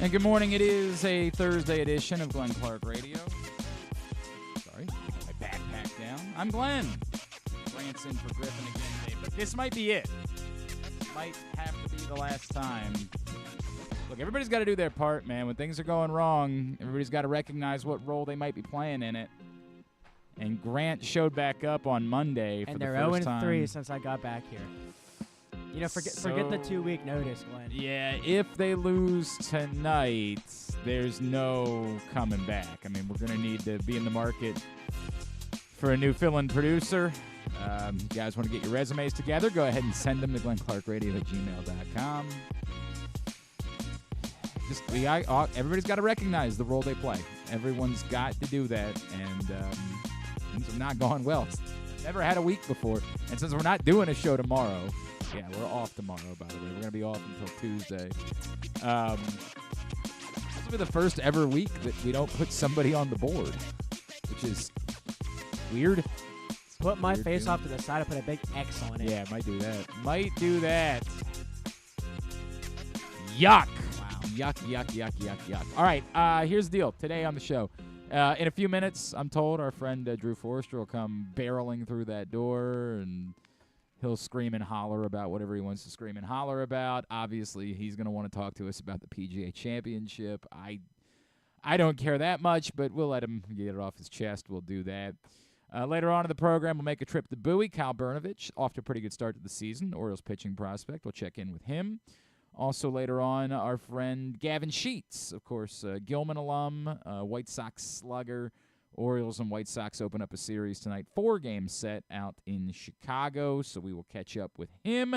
And good morning. It is a Thursday edition of Glenn Clark Radio. Sorry, get my backpack down. I'm Glenn. Grant's in for Griffin again today, but this might be it. Might have to be the last time. Look, everybody's got to do their part, man. When things are going wrong, everybody's got to recognize what role they might be playing in it. And Grant showed back up on Monday for the first time. And they're 0-3 since I got back here. You know, forget the 2-week notice, Glenn. Yeah, if they lose tonight, there's no coming back. I mean, we're going to need to be in the market for a new fill-in producer. You guys want to get your resumes together, go ahead and send them to glennclarkradio@gmail.com. Everybody's got to recognize the role they play. Everyone's got to do that, and things have not gone well. Never had a week before, and since we're not doing a show tomorrow, yeah, we're off tomorrow, by the way. We're going to be off until Tuesday. This will be the first ever week that we don't put somebody on the board, which is weird. Put my face off to the side and put a big X on it. Yeah, might do that. Yuck. Wow. Yuck. All right, here's the deal. Today on the show, in a few minutes, I'm told our friend Drew Forrester will come barreling through that door, and he'll scream and holler about whatever he wants to scream and holler about. Obviously, he's going to want to talk to us about the PGA Championship. I don't care that much, but we'll let him get it off his chest. We'll do that. Later on in the program, we'll make a trip to Bowie. Kyle Brnovich, off to a pretty good start to the season. Orioles pitching prospect. We'll check in with him. Also later on, our friend Gavin Sheets, of course, Gilman alum, White Sox slugger. Orioles and White Sox open up a series tonight. 4-game set out in Chicago, so we will catch up with him.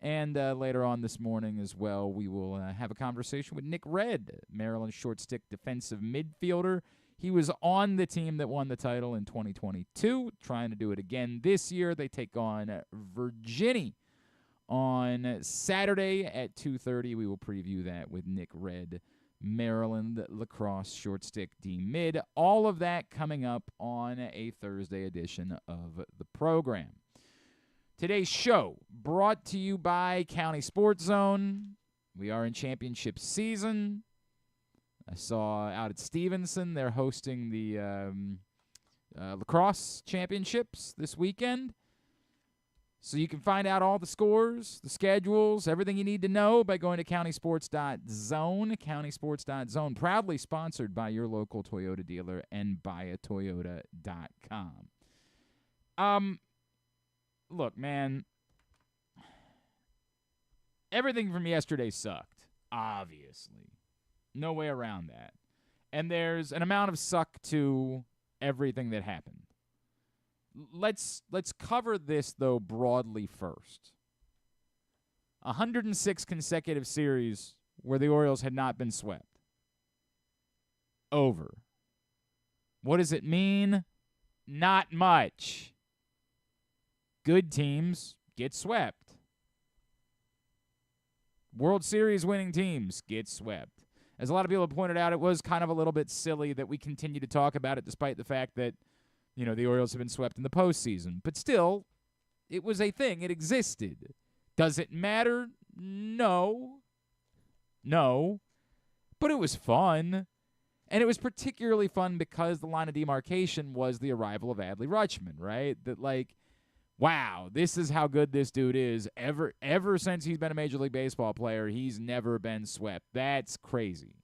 And later on this morning as well, we will have a conversation with Nick Redd, Maryland short-stick defensive midfielder. He was on the team that won the title in 2022, trying to do it again this year. They take on Virginia on Saturday at 2:30. We will preview that with Nick Redd, Maryland lacrosse short stick D-mid. All of that coming up on a Thursday edition of the program. Today's show brought to you by County Sports Zone. We are in championship season. I saw out at Stevenson they're hosting the lacrosse championships this weekend. So you can find out all the scores, the schedules, everything you need to know by going to countysports.zone. Countysports.zone, proudly sponsored by your local Toyota dealer and buyatoyota.com. Look, man, everything from yesterday sucked, obviously. No way around that. And there's an amount of suck to everything that happened. Let's cover this, though, broadly first. 106 consecutive series where the Orioles had not been swept. Over. What does it mean? Not much. Good teams get swept. World Series winning teams get swept. As a lot of people have pointed out, it was kind of a little bit silly that we continue to talk about it despite the fact that, you know, the Orioles have been swept in the postseason. But still, it was a thing. It existed. Does it matter? No. But it was fun. And it was particularly fun because the line of demarcation was the arrival of Adley Rutschman, right? That, like, wow, this is how good this dude is. Ever since he's been a Major League Baseball player, he's never been swept. That's crazy.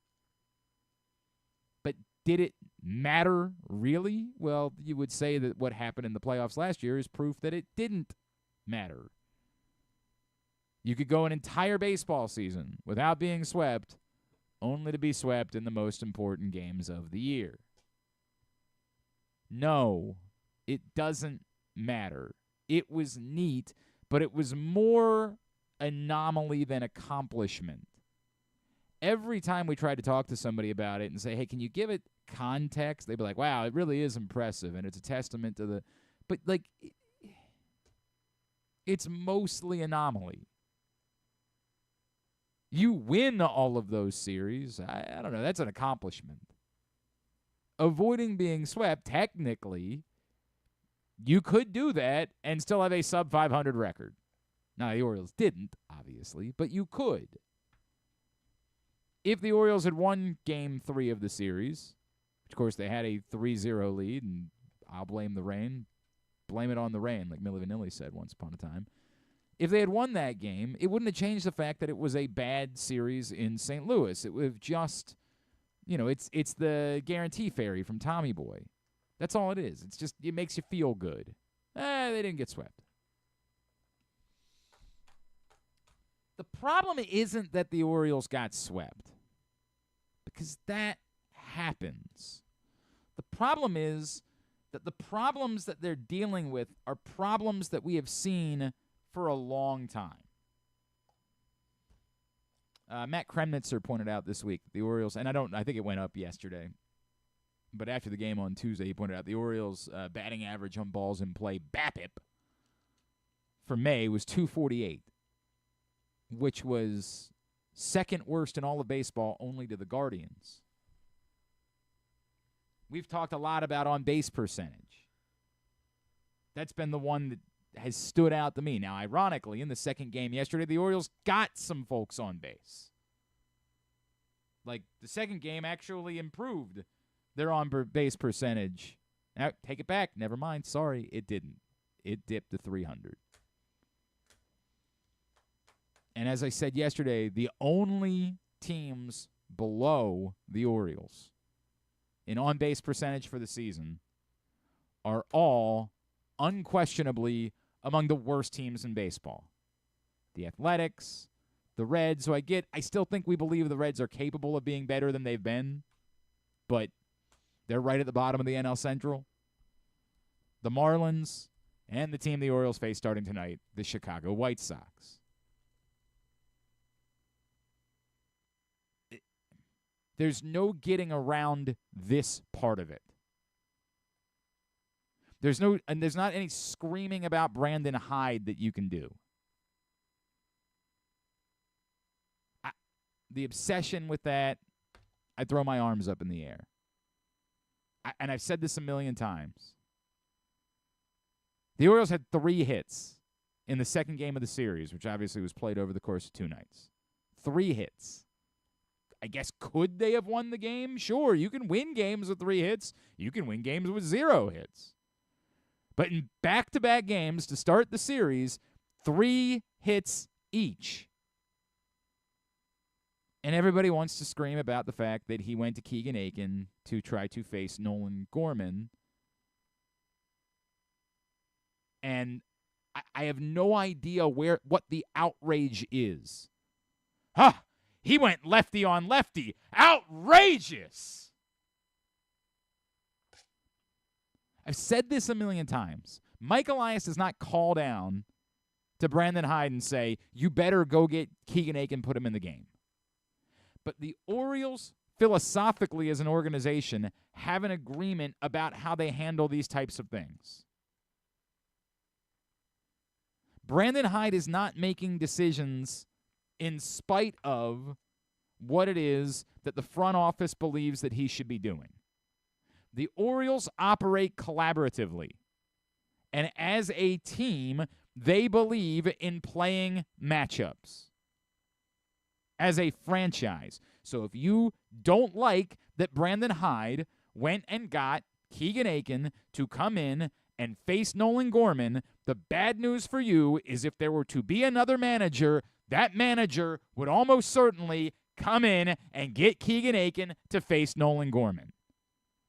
But did it matter, really? Well, you would say that what happened in the playoffs last year is proof that it didn't matter. You could go an entire baseball season without being swept, only to be swept in the most important games of the year. No, it doesn't matter. It was neat, but it was more anomaly than accomplishment. Every time we tried to talk to somebody about it and say, hey, can you give it context? They'd be like, wow, it really is impressive, and it's a testament to the... But, like, it's mostly anomaly. You win all of those series. I don't know. That's an accomplishment. Avoiding being swept, technically, you could do that and still have a sub-500 record. Now, the Orioles didn't, obviously, but you could. If the Orioles had won Game 3 of the series, which, of course, they had a 3-0 lead, and I'll blame the rain. Blame it on the rain, like Milli Vanilli said once upon a time. If they had won that game, it wouldn't have changed the fact that it was a bad series in St. Louis. It would have just, it's the guarantee fairy from Tommy Boy. That's all it is. It's just, it makes you feel good. They didn't get swept. The problem isn't that the Orioles got swept, because that happens. The problem is that the problems that they're dealing with are problems that we have seen for a long time. Matt Kremnitzer pointed out this week the Orioles, and I think it went up yesterday, but after the game on Tuesday, he pointed out the Orioles' batting average on balls in play, BABIP, for May was .248, which was second worst in all of baseball, only to the Guardians. We've talked a lot about on-base percentage. That's been the one that has stood out to me. Now, ironically, in the second game yesterday, the Orioles got some folks on base. Like, the second game actually improved their on-base percentage. Now, take it back. Never mind. Sorry, it didn't. It dipped to 300. And as I said yesterday, the only teams below the Orioles in on-base percentage for the season are all unquestionably among the worst teams in baseball. The Athletics, the Reds, who I still think we believe the Reds are capable of being better than they've been, but they're right at the bottom of the NL Central. The Marlins, and the team the Orioles face starting tonight, the Chicago White Sox. There's no getting around this part of it. There's not any screaming about Brandon Hyde that you can do. The obsession with that, I throw my arms up in the air. And I've said this a million times. The Orioles had 3 hits in the second game of the series, which obviously was played over the course of 2 nights. 3 hits. I guess, could they have won the game? Sure, you can win games with 3 hits. You can win games with 0 hits. But in back-to-back games to start the series, 3 hits each. And everybody wants to scream about the fact that he went to Keegan Aiken to try to face Nolan Gorman. And I have no idea what the outrage is. Ha! He went lefty on lefty. Outrageous! I've said this a million times. Mike Elias does not call down to Brandon Hyde and say, you better go get Keegan Aiken, put him in the game. But the Orioles, philosophically as an organization, have an agreement about how they handle these types of things. Brandon Hyde is not making decisions in spite of what it is that the front office believes that he should be doing. The Orioles operate collaboratively, and as a team, they believe in playing matchups as a franchise. So if you don't like that Brandon Hyde went and got Keegan Aiken to come in and face Nolan Gorman, the bad news for you is if there were to be another manager, that manager would almost certainly come in and get Keegan Aiken to face Nolan Gorman.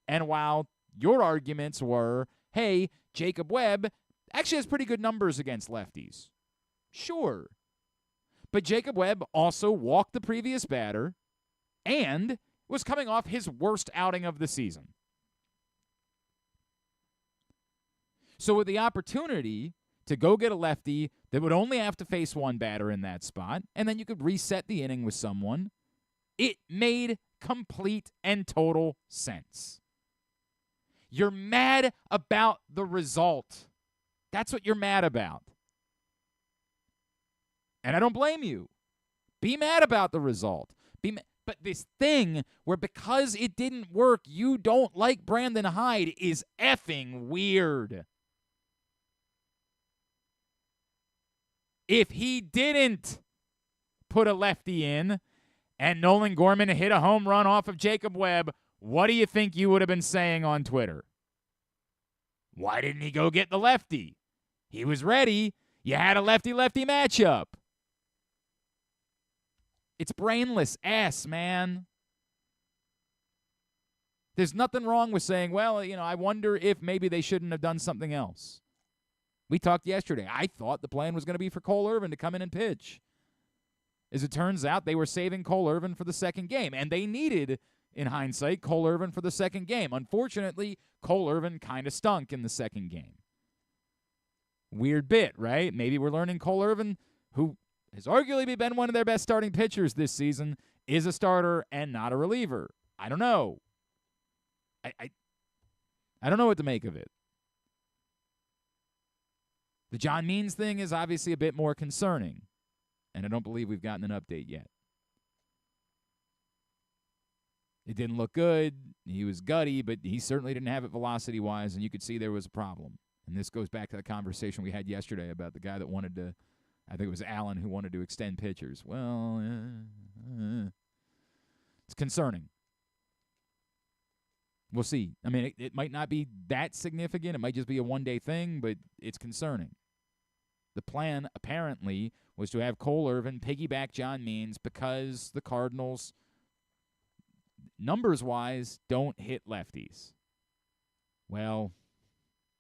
And while your arguments were, hey, Jacob Webb actually has pretty good numbers against lefties. Sure. But Jacob Webb also walked the previous batter and was coming off his worst outing of the season. So with the opportunity to go get a lefty that would only have to face one batter in that spot, and then you could reset the inning with someone, it made complete and total sense. You're mad about the result. That's what you're mad about. And I don't blame you. Be mad about the result. But this thing where because it didn't work, you don't like Brandon Hyde is effing weird. If he didn't put a lefty in and Nolan Gorman hit a home run off of Jacob Webb, what do you think you would have been saying on Twitter? Why didn't he go get the lefty? He was ready. You had a lefty-lefty matchup. It's brainless ass, man. There's nothing wrong with saying, well, I wonder if maybe they shouldn't have done something else. We talked yesterday. I thought the plan was going to be for Cole Irvin to come in and pitch. As it turns out, they were saving Cole Irvin for the second game, and they needed, in hindsight, Cole Irvin for the second game. Unfortunately, Cole Irvin kind of stunk in the second game. Weird bit, right? Maybe we're learning Cole Irvin, who has arguably been one of their best starting pitchers this season, is a starter and not a reliever. I don't know. I don't know what to make of it. The John Means thing is obviously a bit more concerning, and I don't believe we've gotten an update yet. It didn't look good. He was gutty, but he certainly didn't have it velocity-wise, and you could see there was a problem. And this goes back to the conversation we had yesterday about the guy that wanted to, I think it was Allen, who wanted to extend pitchers. Well, it's concerning. We'll see. I mean, it might not be that significant. It might just be a one-day thing, but it's concerning. The plan, apparently, was to have Cole Irvin piggyback John Means because the Cardinals, numbers-wise, don't hit lefties. Well,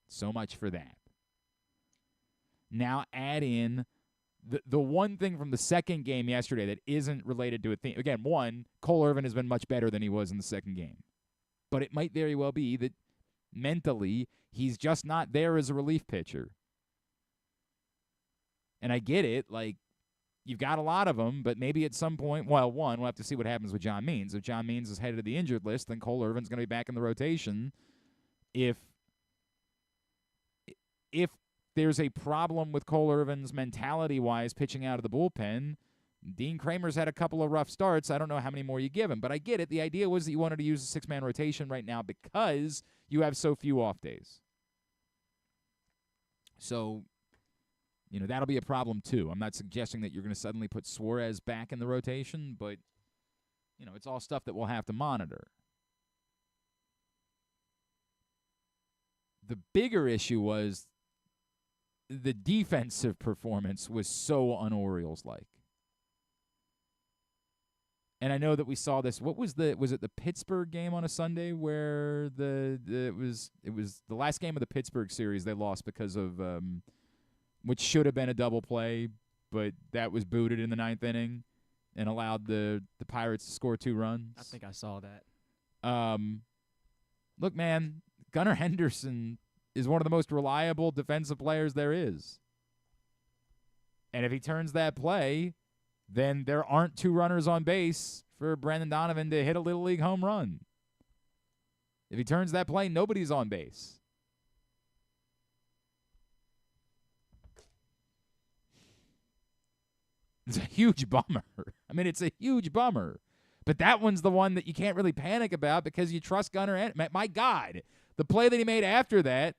so much for that. Now add in the one thing from the second game yesterday that isn't related to a thing. Again, one, Cole Irvin has been much better than he was in the second game. But it might very well be that mentally he's just not there as a relief pitcher. And I get it. Like, you've got a lot of them, but maybe at some point, well, one, we'll have to see what happens with John Means. If John Means is headed to the injured list, then Cole Irvin's going to be back in the rotation. If there's a problem with Cole Irvin's mentality-wise pitching out of the bullpen, Dean Kramer's had a couple of rough starts. I don't know how many more you give him, but I get it. The idea was that you wanted to use a six-man rotation right now because you have so few off days. So, that'll be a problem too. I'm not suggesting that you're going to suddenly put Suarez back in the rotation, but, it's all stuff that we'll have to monitor. The bigger issue was the defensive performance was so un-Orioles-like. And I know that we saw this. What was it the Pittsburgh game on a Sunday where it was the last game of the Pittsburgh series they lost because of which should have been a double play, but that was booted in the ninth inning and allowed the Pirates to score 2 runs. I think I saw that. Look, man, Gunnar Henderson is one of the most reliable defensive players there is. And if he turns that play, then there aren't 2 runners on base for Brendan Donovan to hit a Little League home run. If he turns that play, nobody's on base. It's a huge bummer. I mean, it's a huge bummer. But that one's the one that you can't really panic about because you trust Gunnar. My God, the play that he made after that,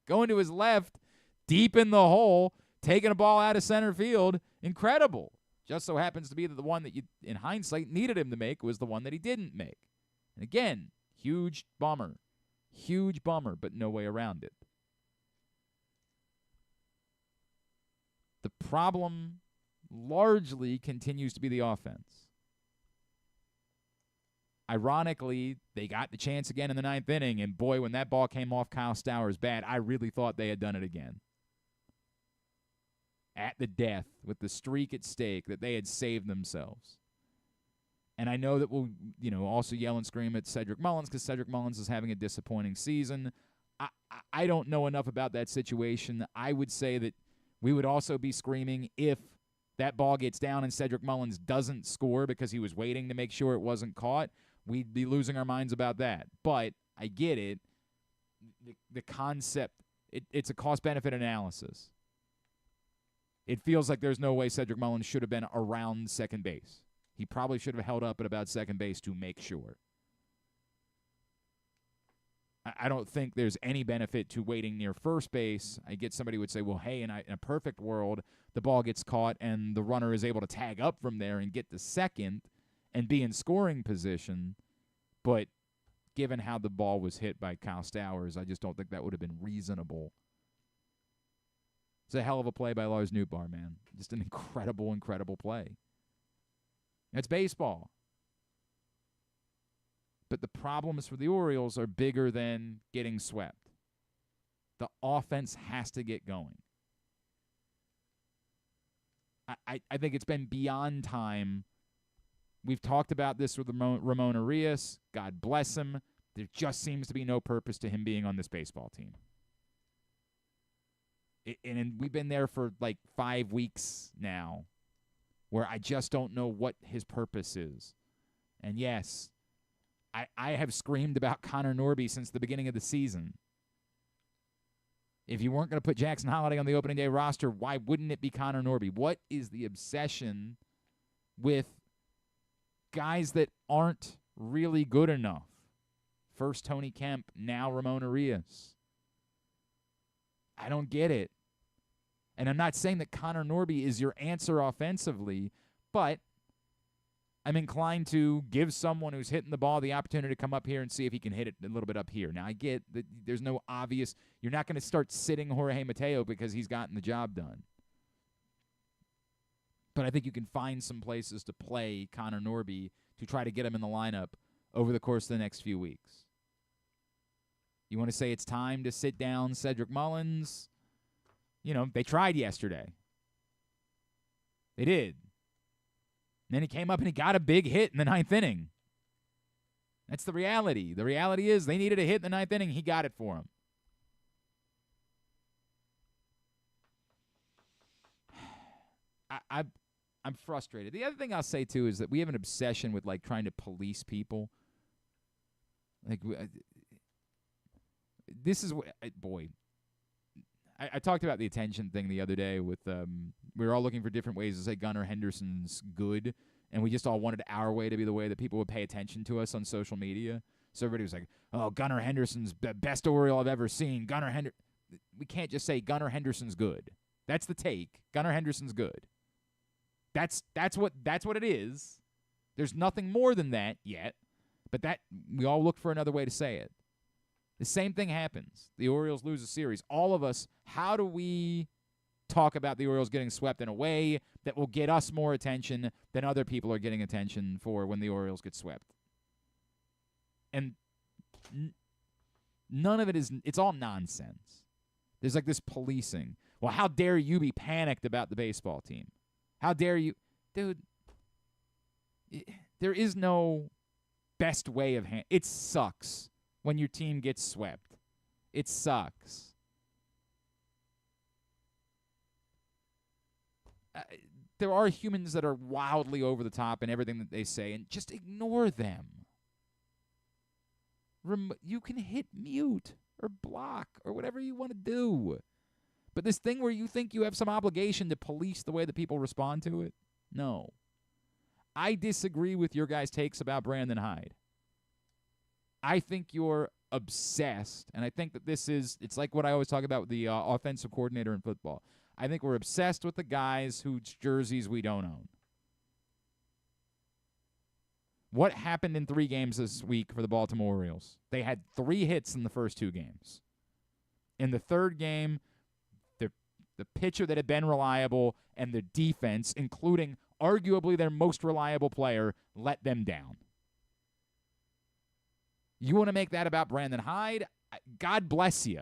going to his left, deep in the hole, taking a ball out of center field, incredible. Just so happens to be that the one that you, in hindsight, needed him to make was the one that he didn't make. And again, huge bummer. Huge bummer, but no way around it. The problem largely continues to be the offense. Ironically, they got the chance again in the ninth inning, and boy, when that ball came off Kyle Stowers' bat, I really thought they had done it again. At the death, with the streak at stake, that they had saved themselves. And I know that we'll, also yell and scream at Cedric Mullins because Cedric Mullins is having a disappointing season. I don't know enough about that situation. I would say that we would also be screaming if that ball gets down and Cedric Mullins doesn't score because he was waiting to make sure it wasn't caught. We'd be losing our minds about that. But I get it. The concept, it's a cost-benefit analysis. It feels like there's no way Cedric Mullins should have been around second base. He probably should have held up at about second base to make sure. I don't think there's any benefit to waiting near first base. I get somebody would say, well, hey, in a perfect world, the ball gets caught and the runner is able to tag up from there and get to second and be in scoring position. But given how the ball was hit by Kyle Stowers, I just don't think that would have been reasonable. It's a hell of a play by Lars Nootbaar, man. Just an incredible, incredible play. It's baseball. But the problems for the Orioles are bigger than getting swept. The offense has to get going. I think it's been beyond time. We've talked about this with Ramon Arias. God bless him. There just seems to be no purpose to him being on this baseball team. And we've been there for like 5 weeks now where I just don't know what his purpose is. And yes, I have screamed about Connor Norby since the beginning of the season. If you weren't going to put Jackson Holliday on the opening day roster, why wouldn't it be Connor Norby? What is the obsession with guys that aren't really good enough? First Tony Kemp, now Ramon Arias. I don't get it. And I'm not saying that Connor Norby is your answer offensively, but I'm inclined to give someone who's hitting the ball the opportunity to come up here and see if he can hit it a little bit up here. Now, I get that there's no obvious – you're not going to start sitting Jorge Mateo because he's gotten the job done. But I think you can find some places to play Connor Norby to try to get him in the lineup over the course of the next few weeks. You want to say it's time to sit down Cedric Mullins? You know, they tried yesterday. They did. And then he came up and he got a big hit in the 9th inning. That's the reality. The reality is they needed a hit in the 9th inning. He got it for him. I'm frustrated. The other thing I'll say, too, is that we have an obsession with, like, trying to police people. Like, this is what, boy, I talked about the attention thing the other day with, we were all looking for different ways to say Gunnar Henderson's good, and we just all wanted our way to be the way that people would pay attention to us on social media. So everybody was like, oh, Gunnar Henderson's the best Oriole I've ever seen. We can't just say Gunnar Henderson's good. That's the take. Gunnar Henderson's good. That's what it is. There's nothing more than that yet, but that we all look for another way to say it. The same thing happens. The Orioles lose a series. All of us, how do we talk about the Orioles getting swept in a way that will get us more attention than other people are getting attention for when the Orioles get swept? And none of it is, it's all nonsense. There's like this policing. Well, how dare you be panicked about the baseball team? How dare you? Dude, there is no best way of it sucks when your team gets swept. It sucks. There are humans that are wildly over the top in everything that they say, and just ignore them. You can hit mute or block or whatever you want to do. But this thing where you think you have some obligation to police the way that people respond to it, no. I disagree with your guys' takes about Brandon Hyde. I think you're obsessed, and I think that it's like what I always talk about with the offensive coordinator in football. I think we're obsessed with the guys whose jerseys we don't own. What happened in 3 games this week for the Baltimore Orioles? They had 3 hits in the first 2 games. In the 3rd game, the pitcher that had been reliable and the defense, including arguably their most reliable player, let them down. You want to make that about Brandon Hyde? God bless you.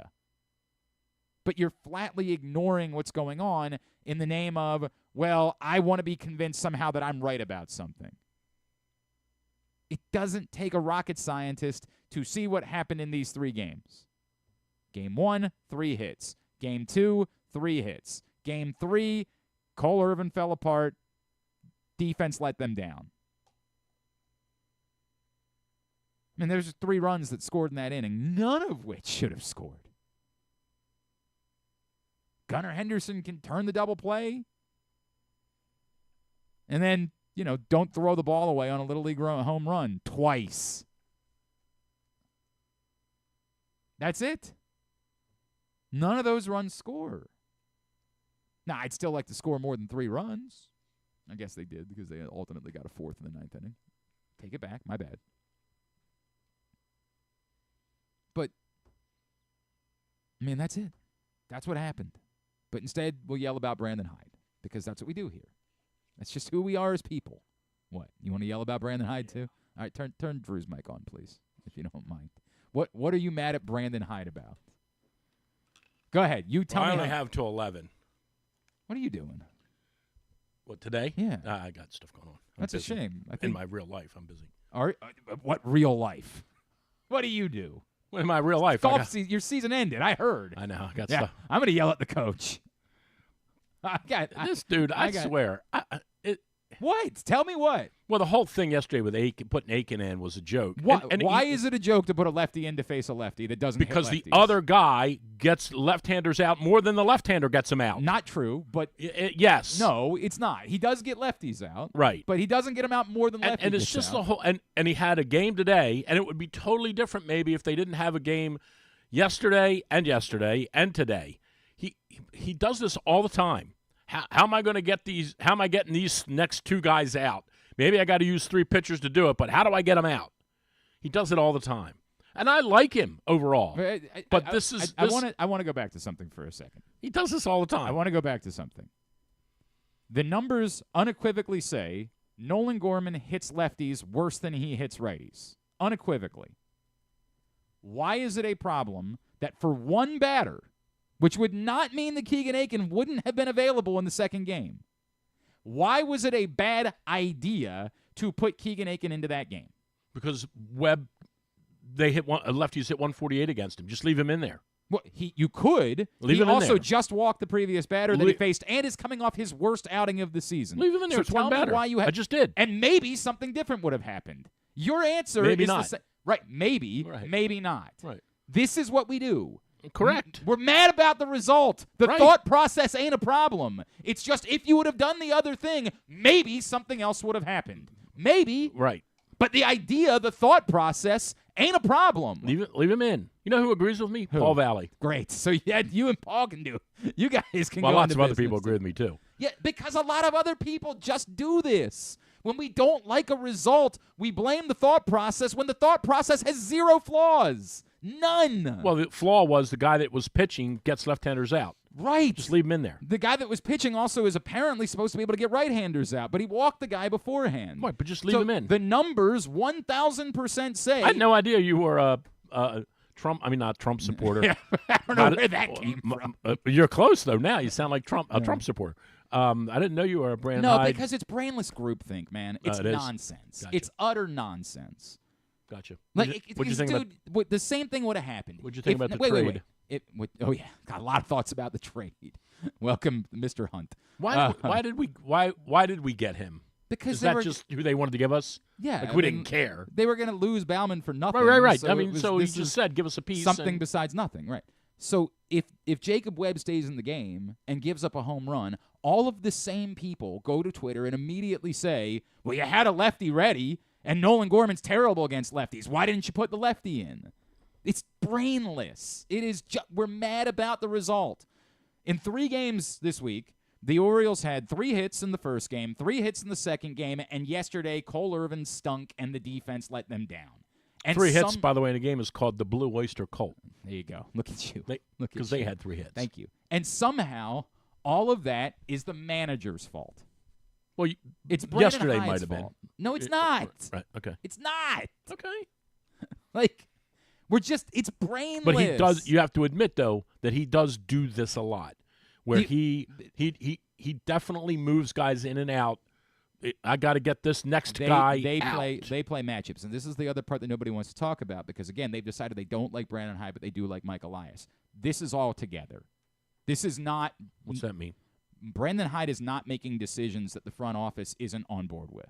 But you're flatly ignoring what's going on in the name of, well, I want to be convinced somehow that I'm right about something. It doesn't take a rocket scientist to see what happened in these 3 games. Game 1, 3 hits. Game 2, 3 hits. Game 3, Cole Irvin fell apart. Defense let them down. I mean, there's 3 runs that scored in that inning, none of which should have scored. Gunnar Henderson can turn the double play. And then, don't throw the ball away on a Little League home run twice. That's it. None of those runs score. Now, I'd still like to score more than 3 runs. I guess they did because they ultimately got a 4th in the 9th inning. Take it back. My bad. But, I mean, that's it. That's what happened. But instead, we'll yell about Brandon Hyde because that's what we do here. That's just who we are as people. What? You want to yell about Brandon Hyde too? All right, turn Drew's mic on, please, if you don't mind. What are you mad at Brandon Hyde about? Go ahead. You tell me. I only have till 11. What are you doing? What, today? Yeah. I got stuff going on. That's busy. a shame. I think In my real life, I'm busy. What real life? What do you do? In my real life, Your season ended. I heard. I know. I got Yeah, stuff. I'm going to yell at the coach. This dude, I swear. What? Tell me what. Well, the whole thing yesterday with putting Aiken in was a joke. Why is it a joke to put a lefty in to face a lefty that doesn't because hit lefties? the other guy gets left-handers out more than the left-hander gets them out. Not true, but yes. No, it's not. He does get lefties out. Right. But he doesn't get them out more than lefties. And it's just the whole and he had a game today, and it would be totally different maybe if they didn't have a game yesterday and today. He does this all the time. How am I going to get these? How am I getting these next 2 guys out? Maybe I got to use 3 pitchers to do it, but how do I get them out? He does it all the time, and I like him overall. I want to go back to something for a second. He does this all the time. I want to go back to something. The numbers unequivocally say Nolan Gorman hits lefties worse than he hits righties. Unequivocally. Why is it a problem that for one batter, which would not mean that Keegan Aiken wouldn't have been available in the second game, why was it a bad idea to put Keegan Aiken into that game? Because lefties hit 148 against him. Just leave him in there. Well, you could. Leave him in also there. just walked the previous batter that he faced and is coming off his worst outing of the season. Leave him in there. So It's tell one me batter. why you I just did. And maybe something different would have happened. Your answer Maybe is not. Right, maybe, Right. maybe not. Right. This is what we do. Correct. We're mad about the result. The Right. thought process ain't a problem. It's just if you would have done the other thing, maybe something else would have happened. Maybe. Right. But the idea, the thought process, ain't a problem. Leave him in. You know who agrees with me? Who? Paul Valley. Great. So you and Paul can do it. You guys can Well, go lots into of other business. people agree with me, too. Yeah, because a lot of other people just do this. When we don't like a result, we blame the thought process when the thought process has 0 flaws. None. Well, the flaw was the guy that was pitching gets left-handers out. Right. Just leave him in there. The guy that was pitching also is apparently supposed to be able to get right-handers out, but he walked the guy beforehand. Right, but just leave him in. The numbers 1,000% say. I had no idea you were a Trump. I mean, not Trump supporter. Yeah, I don't know where that came from. You're close though. Now you sound like a Trump supporter. I didn't know you were a Brandon Hyde. No, because it's brainless groupthink, man. It's it is? nonsense. Gotcha. It's utter nonsense. Gotcha. Like, What'd you think dude, about? the same thing would have happened. What'd you think about the trade? trade? Oh yeah, got a lot of thoughts about the trade. Welcome, Mr. Hunt. Why did we get him? Because Is they that were just who they wanted to give us? Yeah, like we didn't care. They were going to lose Bauman for nothing. Right. So I mean, this you just is said give us a piece. something besides nothing, right? So if Jacob Webb stays in the game and gives up a home run, all of the same people go to Twitter and immediately say, "Well, you had a lefty ready, and Nolan Gorman's terrible against lefties. Why didn't you put the lefty in?" It's brainless. It is. We're mad about the result. In 3 games this week, the Orioles had 3 hits in the first game, 3 hits in the second game, and yesterday Cole Irvin stunk and the defense let them down. And 3 hits, by the way, in a game is called the Blue Oyster Cult. There you go. Look at you. Because they had 3 hits. Thank you. And somehow, all of that is the manager's fault. Well, it's Brandon yesterday Hyde's might have been. fault. No, it's not. Right. Okay. It's not. Okay. Like, it's brainless. But he does. You have to admit, though, that he does do this a lot, where he definitely moves guys in and out. I got to get this next guy out. They play matchups, and this is the other part that nobody wants to talk about because again they've decided they don't like Brandon Hyde, but they do like Mike Elias. This is all together. This is not. What's that mean? Brandon Hyde is not making decisions that the front office isn't on board with.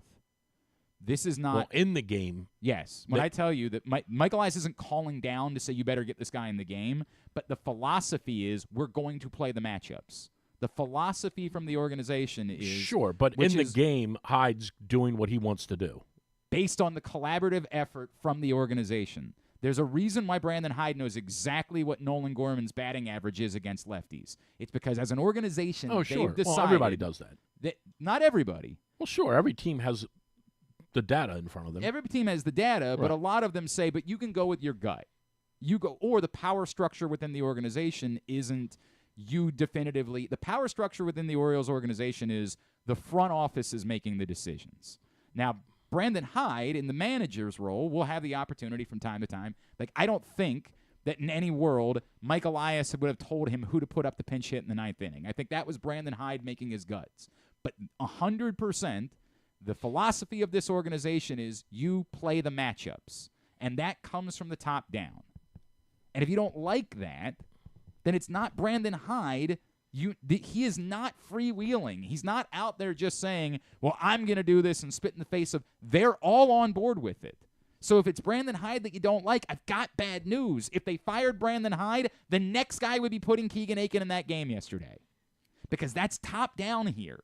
This is not. Well, in the game. Yes. When I tell you that Mike Elias isn't calling down to say you better get this guy in the game, but the philosophy is we're going to play the matchups. The philosophy from the organization is sure, but in the game, Hyde's doing what he wants to do based on the collaborative effort from the organization. There's a reason why Brandon Hyde knows exactly what Nolan Gorman's batting average is against lefties. It's because as an organization, they've decided well, everybody does that. Not everybody. Well, sure. Every team has the data in front of them. Every team has the data, but a lot of them say, but you can go with your gut. Or the power structure within the organization isn't you definitively. The power structure within the Orioles organization is the front office is making the decisions. Now, Brandon Hyde, in the manager's role, will have the opportunity from time to time. Like, I don't think that in any world Mike Elias would have told him who to put up the pinch hit in the 9th inning. I think that was Brandon Hyde making his guts. But 100%, the philosophy of this organization is you play the matchups, and that comes from the top down. And if you don't like that, then it's not Brandon Hyde. He is not freewheeling. He's not out there just saying, well, I'm going to do this and spit in the face of. They're all on board with it. So if it's Brandon Hyde that you don't like, I've got bad news. If they fired Brandon Hyde, the next guy would be putting Keegan Aiken in that game yesterday. Because that's top down here.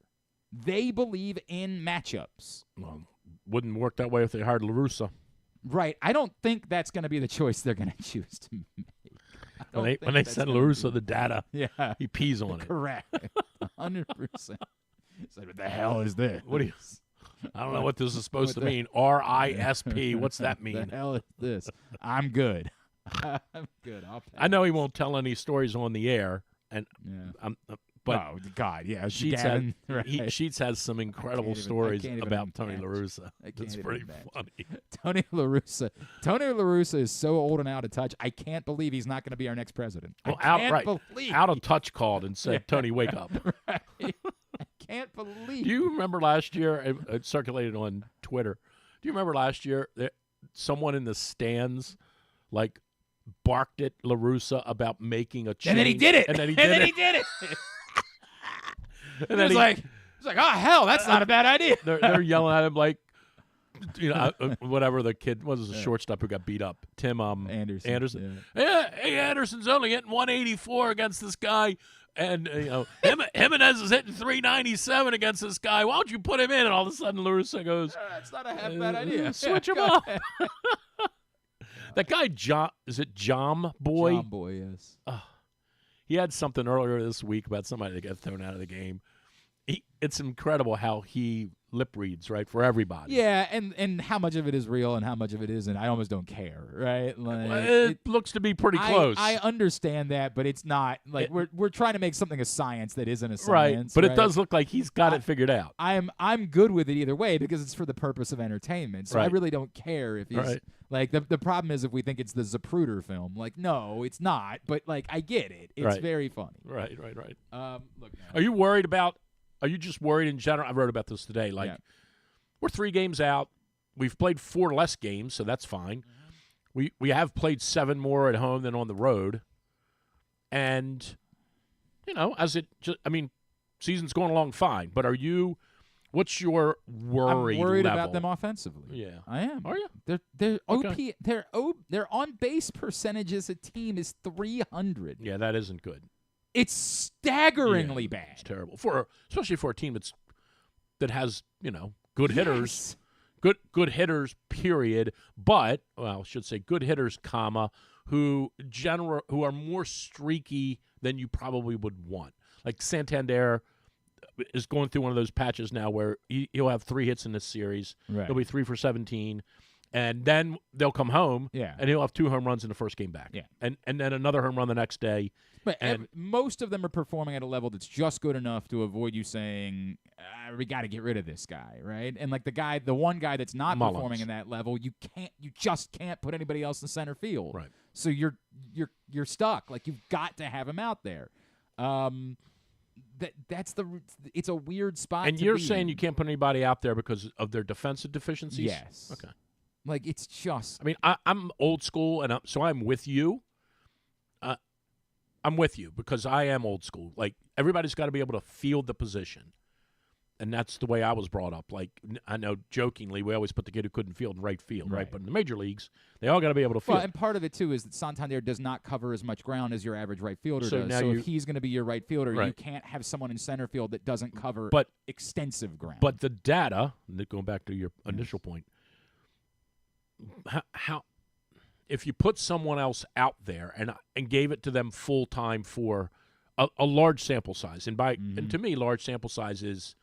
They believe in matchups. Well, wouldn't work that way if they hired La Russa. Right. I don't think that's going to be the choice they're going to choose to make. When they send La Russa the data, he pees on it. Correct. 100%. So what the hell is this? What do you? I don't know what this is supposed to mean. RISP. What's that mean? The hell is this? I'm good. I'm good. I know he won't tell any stories on the air, and but oh God, yeah. Sheets Gavin, right. Sheets has some incredible stories about Tony La Russa. It's pretty funny. Tony La Russa. Tony La Russa is so old and out of touch. I can't believe he's not going to be our next president. Well, out of touch called and said, "Tony, wake up." Right. I can't believe. Do you remember last year? It circulated on Twitter. Do you remember last year that someone in the stands barked at La Russa about making a change? And then he did it. And then he did it. And then he's like, oh, hell, that's not a bad idea. They're yelling at him like, whatever the kid was, the shortstop who got beat up. Tim Anderson. Yeah. Hey, Anderson's only hitting 184 against this guy. And, Jimenez is hitting 397 against this guy. Why don't you put him in? And all of a sudden, La Russa goes, that's not a half bad idea. Switch him up. That guy, is it Jom Boy? Jom Boy, yes. He had something earlier this week about somebody that got thrown out of the game. It's incredible how he lip reads, right, for everybody. Yeah, and how much of it is real and how much of it isn't. I almost don't care, right? It looks to be pretty close. I understand that, but it's not we're trying to make something a science that isn't a Right, science. but it does look like he's got it figured out. I'm good with it either way because it's for the purpose of entertainment. So I really don't care if he's the problem is if we think it's the Zapruder film. No, it's not. But I get it. It's very funny. Right. Look, are you worried about? Are you just worried in general? I wrote about this today. We're 3 games out. We've played 4 less games, so that's fine. Mm-hmm. We have played 7 more at home than on the road. And, season's going along fine. But what's your worry I'm worried level? About them offensively. Yeah. I am. Are you? Their their on-base percentage as a team is .300. Yeah, that isn't good. It's staggeringly bad. It's terrible especially for a team that has good hitters, good hitters. Period. But I should say good hitters, who are more streaky than you probably would want. Like Santander is going through one of those patches now where he'll have 3 hits in this series. Right. He'll be 3 for 17. And then they'll come home, and he'll have 2 home runs in the first game back. Yeah. And then another home run the next day. But most of them are performing at a level that's just good enough to avoid you saying, we got to get rid of this guy, right? And the one guy that's not performing in that level, you just can't put anybody else in center field. Right. So you're stuck. You've got to have him out there. It's a weird spot. And you're saying you can't put anybody out there because of their defensive deficiencies? Yes. Okay. It's just. I'm old school, and so I'm with you. I'm with you because I am old school. Everybody's got to be able to field the position, and that's the way I was brought up. I know jokingly we always put the kid who couldn't field in right field, right? But in the major leagues, they all got to be able to field. Well, and part of it too is that Santander does not cover as much ground as your average right fielder does. So if he's going to be your right fielder, you can't have someone in center field that doesn't cover extensive ground. But the data, going back to your initial point. How if you put someone else out there and gave it to them full time for a large sample size, and to me, large sample size is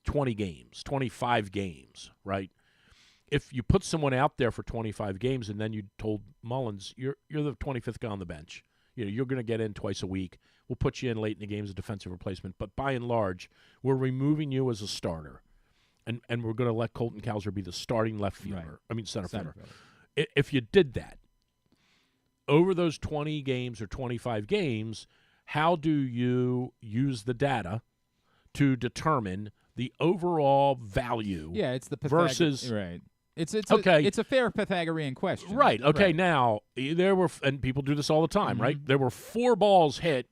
20 games, 25 games, right? If you put someone out there for 25 games and then you told Mullins, you're the 25th guy on the bench. You're going to get in twice a week. We'll put you in late in the game as a defensive replacement. But by and large, we're removing you as a starter. And we're going to let Colton Cowser be the starting left fielder. Right. Center fielder. If you did that, over those 20 games or 25 games, how do you use the data to determine the overall value? Yeah, it's the versus right. It's okay. It's a fair Pythagorean question. Right. Okay. Right. Now there were, and people do this all the time, right? There were 4 balls hit,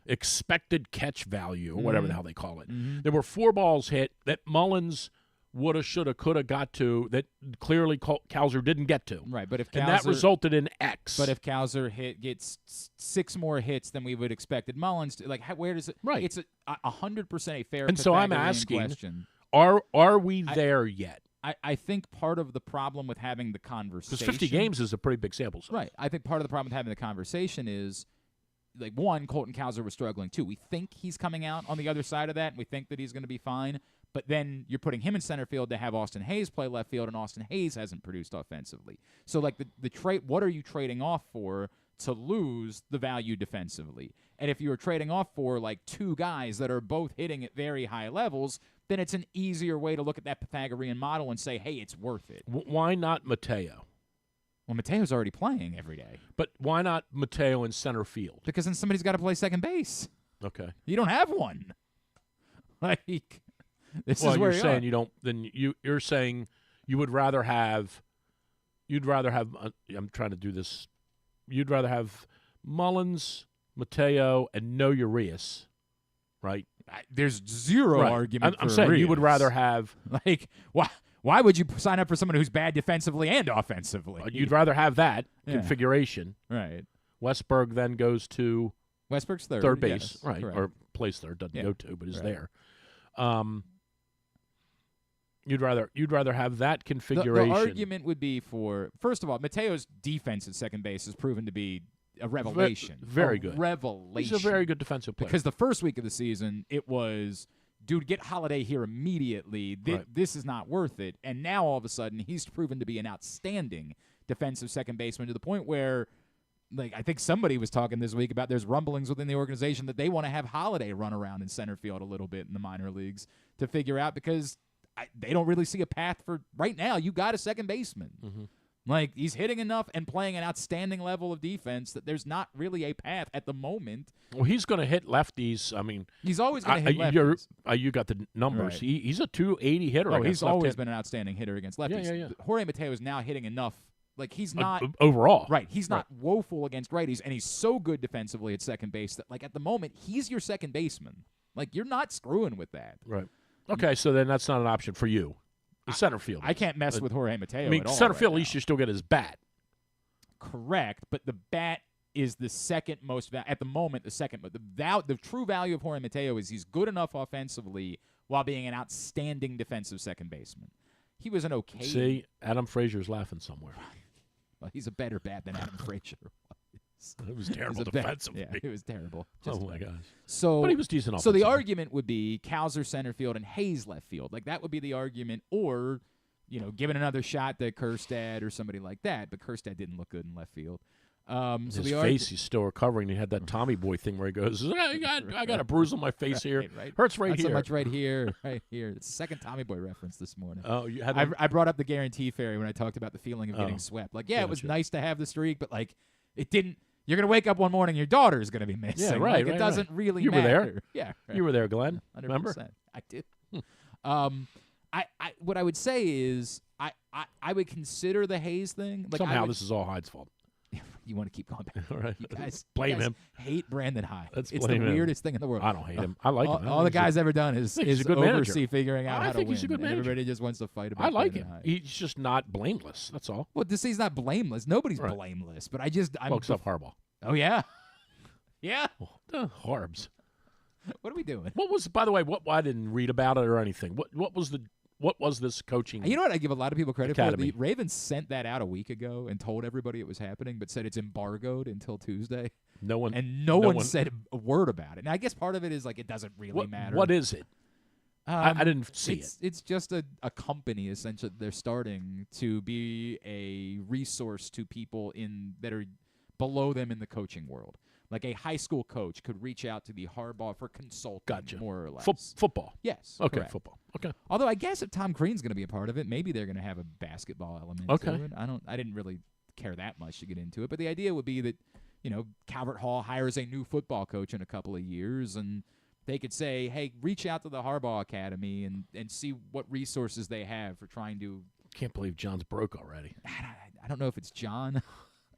expected catch value, or whatever the hell they call it. There were 4 balls hit that Mullins woulda, shoulda, coulda got to that clearly Cowser didn't get to. Right, but if and that resulted in X. But if Cowser gets 6 more hits than we would expected Mullins to, where does it? Right, it's 100% a fair. And so I'm asking, question. Are we there yet? I think part of the problem with having the conversation, because 50 games is a pretty big sample size. Right, I think part of the problem with having the conversation is, one, Colton Cowser was struggling too. We think he's coming out on the other side of that, and we think that he's going to be fine. But then you're putting him in center field to have Austin Hayes play left field, and Austin Hayes hasn't produced offensively. So, the trade, what are you trading off for to lose the value defensively? And if you're trading off for 2 guys that are both hitting at very high levels, then it's an easier way to look at that Pythagorean model and say, hey, it's worth it. Why not Mateo? Well, Mateo's already playing every day. But why not Mateo in center field? Because then somebody's got to play second base. Okay. You don't have one. This well, is where you're saying you don't. Then you're saying you would rather have. You'd rather have. I'm trying to do this. You'd rather have Mullins, Mateo, and no Urias, right? There's zero argument. I'm saying Urias. You would rather have Why would you sign up for someone who's bad defensively and offensively? You'd rather have that configuration, right? Westberg then goes to Westberg's third base, yes, right? correct. Or plays third, doesn't go to, but is there. You'd rather have that configuration. The argument would be for, first of all, Mateo's defense at second base has proven to be a revelation. Very good. Revelation. He's a very good defensive player. Because the first week of the season, it was, dude, get Holiday here immediately. This is not worth it. And now, all of a sudden, he's proven to be an outstanding defensive second baseman to the point where, I think somebody was talking this week about there's rumblings within the organization that they want to have Holiday run around in center field a little bit in the minor leagues to figure out, because they don't really see a path for right now. You got a second baseman. He's hitting enough and playing an outstanding level of defense that there's not really a path at the moment. Well, he's going to hit lefties. He's always going to hit lefties. You got the numbers. Right. He's a 280 hitter. Oh, he's always been an outstanding hitter against lefties. Yeah. Jorge Mateo is now hitting enough. He's not overall. Right. He's not woeful against righties, and he's so good defensively at second base that, at the moment, he's your second baseman. You're not screwing with that. Right. Okay, so then that's not an option for you. The center field. I can't mess with Jorge Mateo at all. Center field, right at least you still get his bat. Correct, but the bat is the second most at the moment. The second, but the true value of Jorge Mateo is he's good enough offensively while being an outstanding defensive second baseman. He was an okay. See, Adam Frazier's laughing somewhere. Well, he's a better bat than Adam Frazier was. It was terrible defensively. Yeah, it was terrible. Oh my gosh. But he was decent offensively. So the argument would be Cowser center field and Hayes left field. That would be the argument, or giving another shot to Kjerstad or somebody like that. But Kjerstad didn't look good in left field. His face, he's still recovering. He had that Tommy Boy thing where he goes, I got a bruise on my face here. Right. Hurts right Not here. so much right here, right here. It's the second Tommy Boy reference this morning. Oh, you had I brought up the guarantee fairy when I talked about the feeling of getting swept. It was nice to have the streak, but it didn't. You're going to wake up one morning, your daughter's going to be missing. Yeah, right. It doesn't really you matter. You were there. Yeah. Right. You were there, Glenn. 100%. Remember? I did. What I would say is I would consider the Hayes thing. Somehow this is all Hyde's fault. You want to keep going back. All right. You guys him. Hate Brandon Hyde. It's the weirdest thing in the world. I don't hate him. I like him. All the guy's ever done is oversee figuring out how to win. He's a good manager. Everybody just wants to fight about I like Brandon him. Hyde. He's just not blameless. That's all. Well, he's not blameless. Nobody's blameless. But I'm except Harbaugh. Oh, yeah? Yeah? Harbs. What are we doing? What was, by the way, I didn't read about it or anything. What was the What was this coaching? You know what? I give a lot of people credit Academy. for. The Ravens sent that out a week ago and told everybody it was happening, but said it's embargoed until Tuesday. No one said a word about it. And I guess part of it is like it doesn't really matter. What is it? I didn't see it. It's just a company, essentially. They're starting to be a resource to people that are below them in the coaching world. Like a high school coach could reach out to the Harbaugh for consulting, more or less. Football. Yes. Okay, correct. football. Okay. Although I guess if Tom Crean's going to be a part of it, maybe they're going to have a basketball element to it. I didn't really care that much to get into it, but the idea would be that, Calvert Hall hires a new football coach in a couple of years, and they could say, hey, reach out to the Harbaugh Academy and see what resources they have for trying to. Can't believe John's broke already. I don't know if it's John.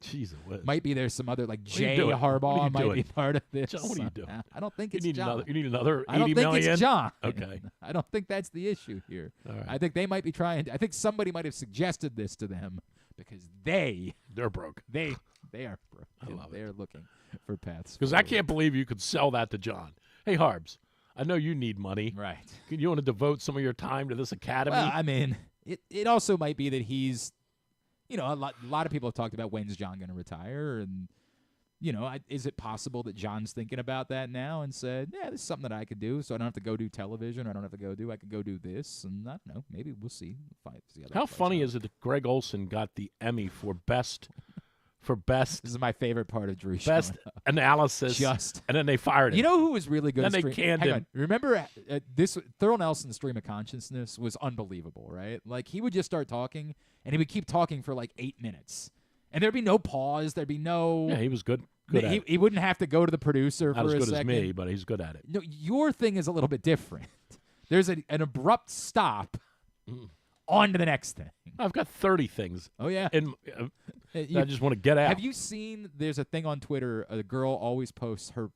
Jeez, it was. Might be there's some other, like Jay doing? Harbaugh might doing? be part of this. John, what are you doing? I don't think You it's need John. you need another 80 I don't think million? it's John. Okay. I don't think that's the issue here. All right. I think they might be trying. I think somebody might have suggested this to them because They're broke. they are broke. I love it. They're looking for paths. Because I can't believe you could sell that to John. Hey, Harbs, I know you need money. Right. You want to devote some of your time to this academy? Well, I mean, it also might be that he's, a lot of people have talked about when's John going to retire, and is it possible that John's thinking about that now and said, yeah, this is something that I could do, so I don't have to go do television, or I could go do this, and I don't know, maybe we'll see. How funny is it that Greg Olson got the Emmy for best This is my favorite part of Drew. best analysis, and then they fired him. You know who was really good? Then they canned him. Remember this? Thurl Nelson's stream of consciousness was unbelievable, right? Like he would just start talking, and he would keep talking for like 8 minutes, and there'd be no pause. There'd be no. Yeah, he was good. At it. He wouldn't have to go to the producer Not for as a good second. as me, but he's good at it. No, your thing is a little bit different. There's an abrupt stop. On to the next thing. I've got 30 things. Oh yeah. I just want to get out. Have you seen? There's a thing on Twitter. A girl always posts her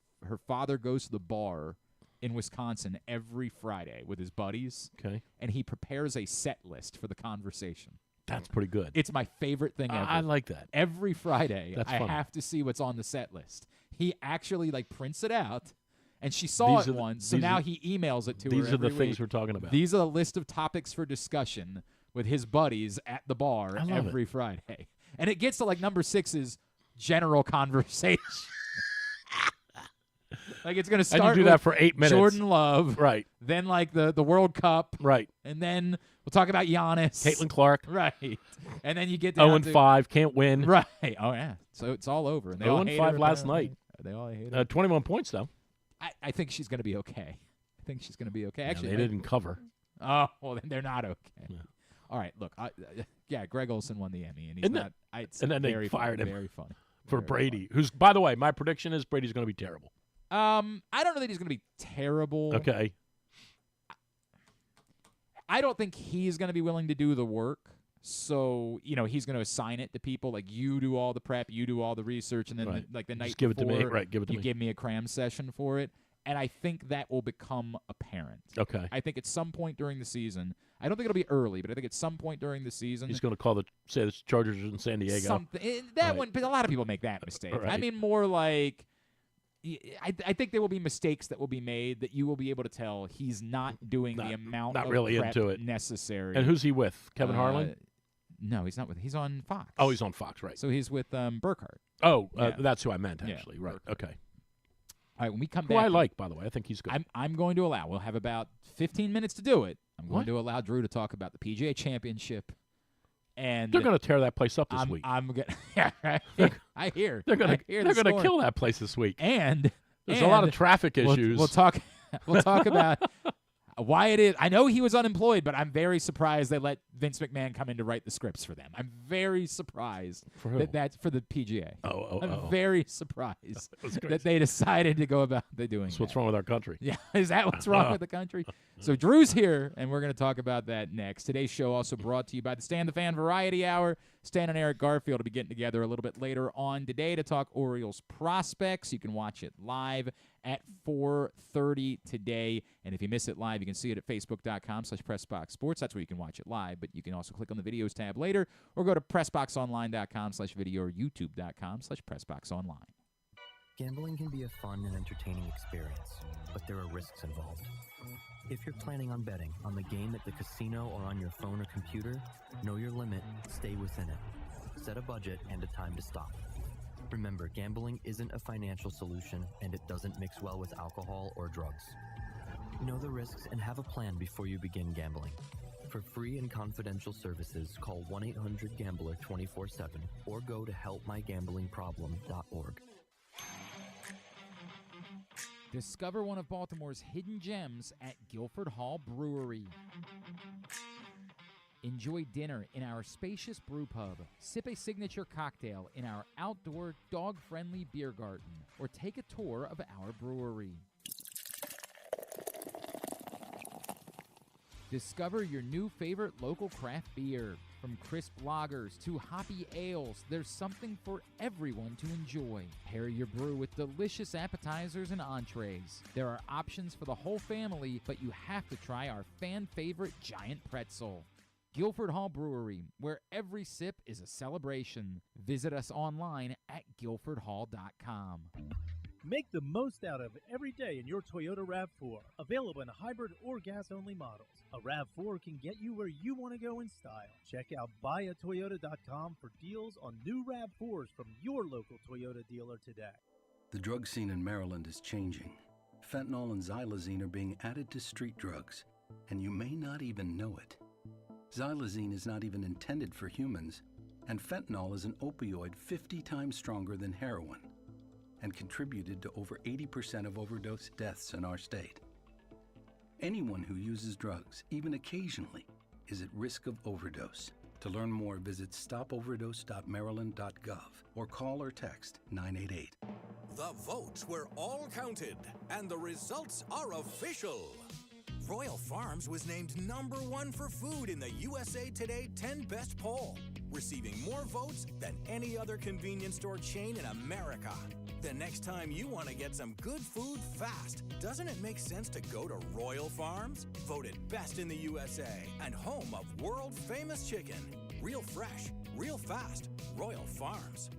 father goes to the bar in Wisconsin every Friday with his buddies. Okay. And he prepares a set list for the conversation. That's pretty good. It's my favorite thing ever. I like that. Every Friday, That's I funny. have to see what's on the set list. He actually prints it out, and she saw it once, so now he emails it to her. These are the every things week. we're talking about. These are the list of topics for discussion with his buddies at the bar every Friday. And it gets to number 6 is general conversation. It's going to start and you do that for 8 minutes. Jordan Love. Right. Then the World Cup. Right. And then we'll talk about Giannis. Caitlin Clark. Right. And then you get down 0-5, can't win. Right. Oh, yeah. So it's all over. And they 0-5 last night. They all hate her. 21 points, though. I think she's going to be okay. Actually, they didn't cover. Oh, well, then they're not okay. Yeah. All right, look. Greg Olson won the Emmy, and he's not. And then they fired him. Very funny. For Brady, who's, by the way, my prediction is Brady's going to be terrible. I don't know that he's going to be terrible. Okay. I don't think he's going to be willing to do the work. So, he's going to assign it to people. Like, you do all the prep, you do all the research, and then the night Just give before, it to me. Right, give it to you me. give me a cram session for it. And I think that will become apparent. Okay. I think at some point during the season, I don't think it'll be early, but I think at some point during the season, he's going to say the Chargers in San Diego. One, but a lot of people make that mistake. Right. I mean, more like, I think there will be mistakes that will be made that you will be able to tell he's not doing the amount of really prep into it necessary. And who's he with? Kevin Harlan? No, he's not with. He's on Fox. Oh, he's on Fox, right? So he's with Burkhart. Oh, Yeah. that's who I meant Yeah, actually. Right. Burkhart. Okay. All right, when we come Who back, I like, by the way. I think he's good. I'm going to allow. We'll have about 15 minutes to do it. I'm going What? to allow Drew to talk about the PGA Championship, and They're going to tear that place up this week. I'm gonna. Yeah, right. I hear. They're going to to kill that place this week. And There's a lot of traffic we'll- issues. We'll talk. We'll talk about why it is. I know he was unemployed, but I'm very surprised they let Vince McMahon come in to write the scripts for them. I'm very surprised For who? that's for the PGA. Oh. I'm very surprised That's crazy. that they decided to go about doing That's what's that. wrong with our country. Yeah, is that what's wrong with the country? So Drew's here, and we're going to talk about that next. Today's show also brought to you by the Stan the Fan Variety Hour. Stan and Eric Garfield will be getting together a little bit later on today to talk Orioles prospects. You can watch it live at 4:30 today. And if you miss it live, you can see it at facebook.com/PressBoxSports. That's where you can watch it live, but you can also click on the videos tab later or go to PressBoxOnline.com/video or YouTube.com/PressBoxOnline. Gambling can be a fun and entertaining experience, but there are risks involved. If you're planning on betting on the game at the casino or on your phone or computer, know your limit, stay within it. Set a budget and a time to stop. Remember, gambling isn't a financial solution, and it doesn't mix well with alcohol or drugs. Know the risks and have a plan before you begin gambling. For free and confidential services, call 1-800-GAMBLER 24/7 or go to helpmygamblingproblem.org. Discover one of Baltimore's hidden gems at Guilford Hall Brewery. Enjoy dinner in our spacious brew pub, sip a signature cocktail in our outdoor, dog-friendly beer garden, or take a tour of our brewery. Discover your new favorite local craft beer. From crisp lagers to hoppy ales, there's something for everyone to enjoy. Pair your brew with delicious appetizers and entrees. There are options for the whole family, but you have to try our fan-favorite giant pretzel. Guilford Hall Brewery, where every sip is a celebration. Visit us online at guilfordhall.com. Make the most out of every day in your Toyota RAV4. Available in hybrid or gas-only models. A RAV4 can get you where you want to go in style. Check out buyatoyota.com for deals on new RAV4s from your local Toyota dealer today. The drug scene in Maryland is changing. Fentanyl and xylazine are being added to street drugs, and you may not even know it. Xylazine is not even intended for humans, and fentanyl is an opioid 50 times stronger than heroin, and contributed to over 80% of overdose deaths in our state. Anyone who uses drugs, even occasionally, is at risk of overdose. To learn more, visit stopoverdose.maryland.gov or call or text 988. The votes were all counted, and the results are official. Royal Farms was named #1 for food in the USA Today 10 Best poll, receiving more votes than any other convenience store chain in America. The next time you want to get some good food fast, doesn't it make sense to go to Royal Farms? Voted best in the USA and home of world-famous chicken. Real fresh, real fast, Royal Farms.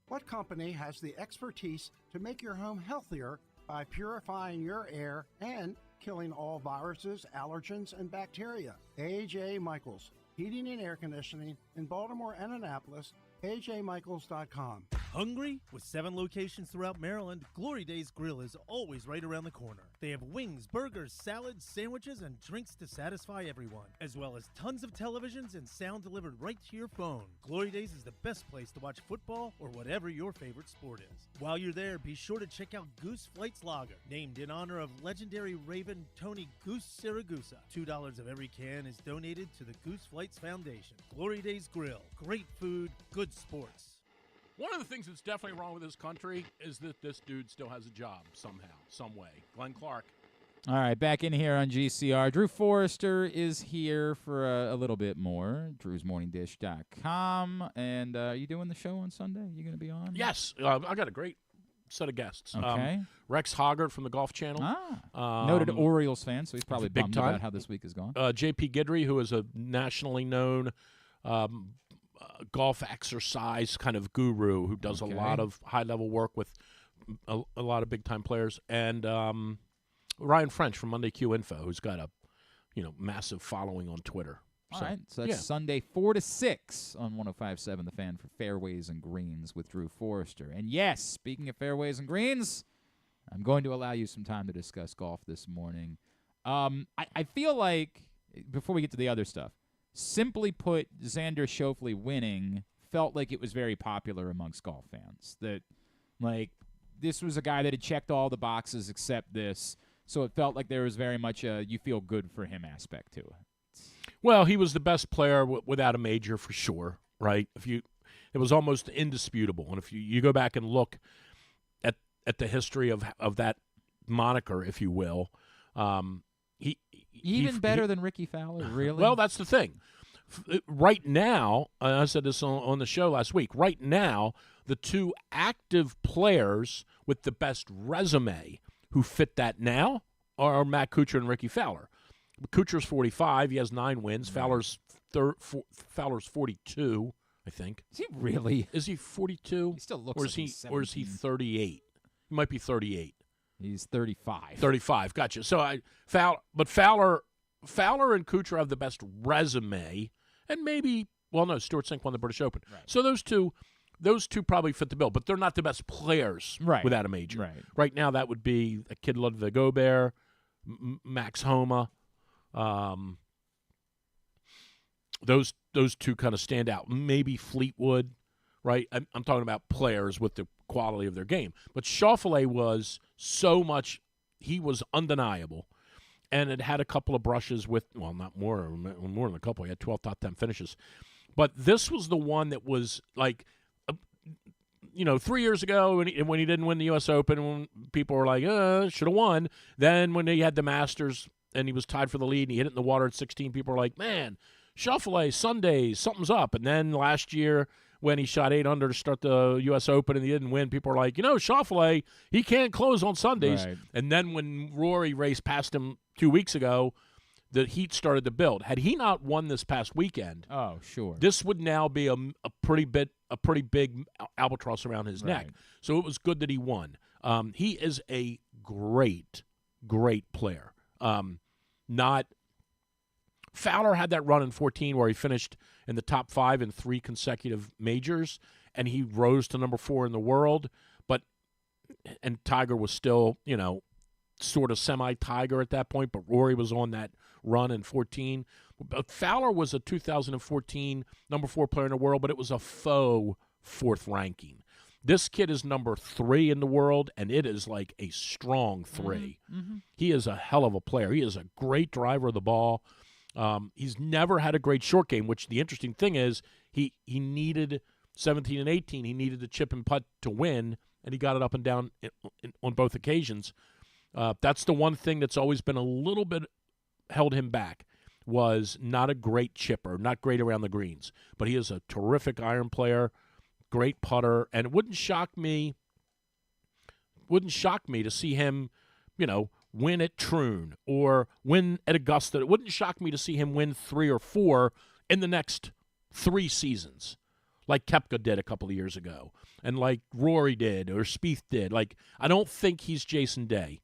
What company has the expertise to make your home healthier by purifying your air and killing all viruses, allergens, and bacteria? A.J. Michaels, Heating and Air Conditioning in Baltimore and Annapolis, ajmichaels.com. Hungry? With 7 locations throughout Maryland, Glory Days Grill is always right around the corner. They have wings, burgers, salads, sandwiches, and drinks to satisfy everyone, as well as tons of televisions and sound delivered right to your phone. Glory Days is the best place to watch football or whatever your favorite sport is. While you're there, be sure to check out Goose Flight's Lager, named in honor of legendary Raven Tony Goose Siragusa. $2 of every can is donated to the Goose Flights Foundation. Glory Days Grill. Great food, good sports. One of the things that's definitely wrong with this country is that this dude still has a job somehow, some way. Glenn Clark. All right, back in here on GCR. Drew Forrester is here for a little bit more. Drew'sMorningDish.com. And are you doing the show on Sunday? You going to be on? Yes. I got a great set of guests. Okay. Rex Hoggart from the Golf Channel. Noted Orioles fan, so he's probably big bummed time about how this week has gone. J.P. Guidry, who is a nationally known golf exercise kind of guru who does a lot of high-level work with a lot of big-time players, and Ryan French from Monday Q Info, who's got a massive following on Twitter. All right, so that's Sunday 4 to 6 on 105.7 The Fan for Fairways and Greens with Drew Forrester. And yes, speaking of fairways and greens, I'm going to allow you some time to discuss golf this morning. I feel like, before we get to the other stuff, simply put, Xander Schauffele winning felt like it was very popular amongst golf fans. That, like, this was a guy that had checked all the boxes except this, so it felt like there was very much a you feel good for him aspect to it. Well, he was the best player without a major for sure, right? It was almost indisputable. And if you go back and look at the history of that moniker, if you will, he better than Ricky Fowler, really? Well, that's the thing. Right now, I said this on the show last week, right now, the two active players with the best resume who fit that now are Matt Kuchar and Ricky Fowler. Kuchar's 45. He has 9 wins. Fowler's 42. I think. Is he really? Is he 42? He still looks or like is he he's or is he 17. 38? He might be 38. He's 35. 35. Gotcha. So Fowler and Kuchar have the best resume, and maybe no, Stuart Sink won the British Open. Right. So those two probably fit the bill, but they're not the best players without a major. Right. Right now, that would be a kid Ludwig Gobert, Max Homa. Those two kind of stand out. Maybe Fleetwood, right? I'm talking about players with the quality of their game. But Schauffele was so much – he was undeniable. And it had a couple of brushes with – not more than a couple. He had 12 top 10 finishes. But this was the one that was like 3 years ago when he didn't win the U.S. Open, when people were like, should have won. Then when he had the Masters and he was tied for the lead and he hit it in the water at 16, people were like, man – Schauffele, Sundays, something's up. And then last year when he shot 8 under to start the U.S. Open and he didn't win, people were like, Schauffele, he can't close on Sundays. Right. And then when Rory raced past him 2 weeks ago, the heat started to build. Had he not won this past weekend, oh, sure, this would now be a pretty big albatross around his neck. So it was good that he won. He is a great player. Fowler had that run in 14 where he finished in the top 5 in 3 consecutive majors, and he rose to number 4 in the world. And Tiger was still, sort of semi-Tiger at that point, but Rory was on that run in 14. But Fowler was a 2014 number 4 player in the world, but it was a faux 4th ranking. This kid is number 3 in the world, and it is like a strong 3. Mm-hmm. He is a hell of a player. He is a great driver of the ball. He's never had a great short game, which the interesting thing is he needed 17 and 18. He needed the chip and putt to win, and he got it up and down on both occasions. That's the one thing that's always been a little bit held him back, was not a great chipper, not great around the greens. But he is a terrific iron player, great putter, and it wouldn't shock me to see him, win at Troon or win at Augusta. It wouldn't shock me to see him win 3 or 4 in the next 3 seasons, like Koepka did a couple of years ago, and like Rory did or Spieth did. Like, I don't think he's Jason Day.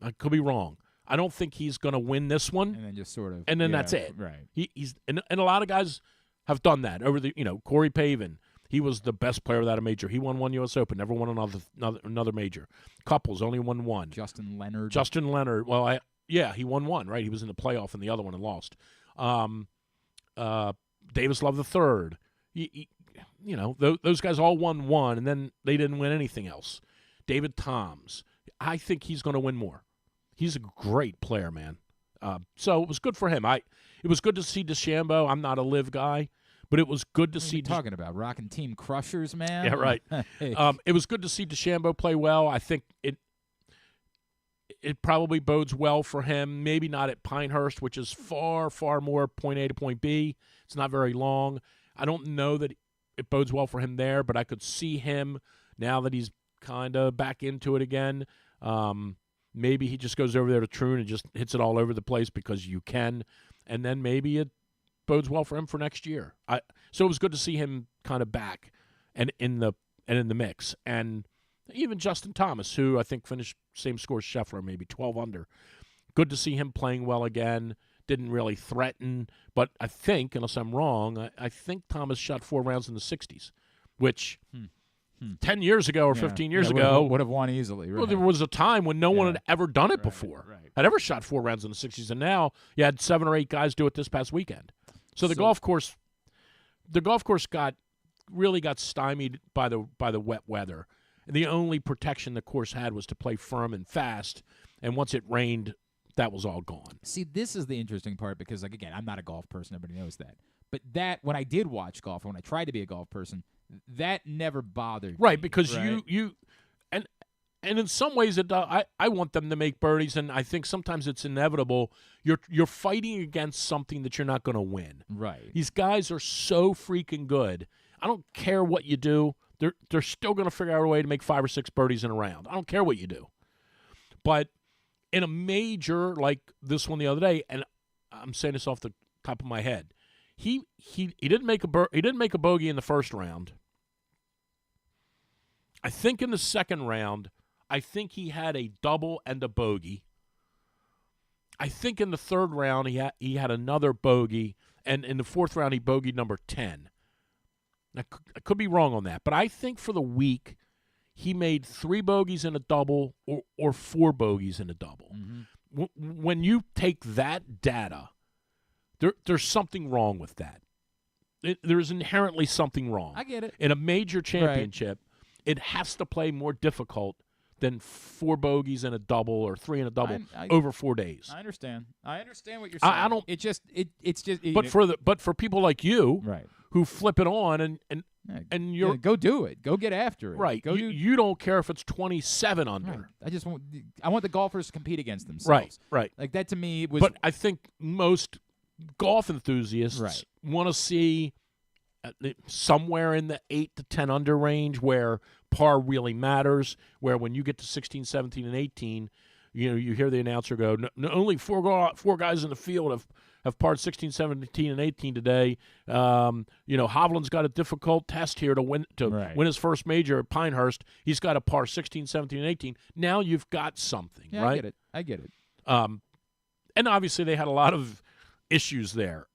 I could be wrong. I don't think he's going to win this one. And then just sort of. And then that's it. Right. He's and a lot of guys have done that over the, Corey Pavin. He was the best player without a major. He won 1 U.S. Open, never won another major. Couples only won 1. Justin Leonard. Well, he won 1, right? He was in the playoff in the other one and lost. Davis Love III. Those guys all won 1, and then they didn't win anything else. David Toms. I think he's going to win more. He's a great player, man. So it was good for him. It was good to see DeChambeau. I'm not a live guy. But it was good to see. Talking about rocking team crushers, man. Yeah, right. It was good to see DeChambeau play well. I think it probably bodes well for him. Maybe not at Pinehurst, which is far, far more point A to point B. It's not very long. I don't know that it bodes well for him there, but I could see him now that he's kind of back into it again. Maybe he just goes over there to Troon and just hits it all over the place because you can, and then maybe it bodes well for him for next year. So it was good to see him kind of back and in the mix. And even Justin Thomas, who I think finished same score as Scheffler, maybe 12 under. Good to see him playing well again. Didn't really threaten, but I think, unless I'm wrong, I think Thomas shot 4 rounds in the 60s, which 10 years ago or 15 years ago would have won easily. Right. Well, there was a time when no one had ever done it before. Right. Had ever shot 4 rounds in the 60s, and now you had 7 or 8 guys do it this past weekend. So the golf course really got stymied by the wet weather. And the only protection the course had was to play firm and fast. And once it rained, that was all gone. See, this is the interesting part because, like, again, I'm not a golf person. Everybody knows that. But that when I did watch golf, when I tried to be a golf person, that never bothered me. Right, because right? you and in some ways I want them to make birdies, and I think sometimes it's inevitable. You're fighting against something that you're not going to win. Right. These guys are so freaking good. I don't care what you do. They're still going to figure out a way to make 5 or 6 birdies in a round. I don't care what you do. But in a major like this one the other day, and I'm saying this off the top of my head, He didn't make a bogey in the first round. I think in the second round, I think he had a double and a bogey. I think in the third round he had another bogey, and in the fourth round he bogeyed number 10. I could be wrong on that, but I think for the week he made 3 bogeys in a double or 4 bogeys in a double. Mm-hmm. When you take that data, there's something wrong with that. There's inherently something wrong. I get it. In a major championship, it has to play more difficult than 4 bogeys in a double or 3 in a double over 4 days. I understand. I understand what you're saying. I don't. It's just. But for people like you, right, who flip it on and you're go do it. Go get after it. Right. You don't care if it's 27 under. Right. I want the golfers to compete against themselves. Right. Like that to me was. But I think most golf enthusiasts want to see somewhere in the 8 to 10 under range where par really matters, where when you get to 16, 17, and 18, you hear the announcer go, only four guys in the field have parred 16, 17, and 18 today. Hovland's got a difficult test here to win his first major at Pinehurst. He's got to par 16, 17, and 18. Now you've got something, right? I get it. And obviously they had a lot of issues there.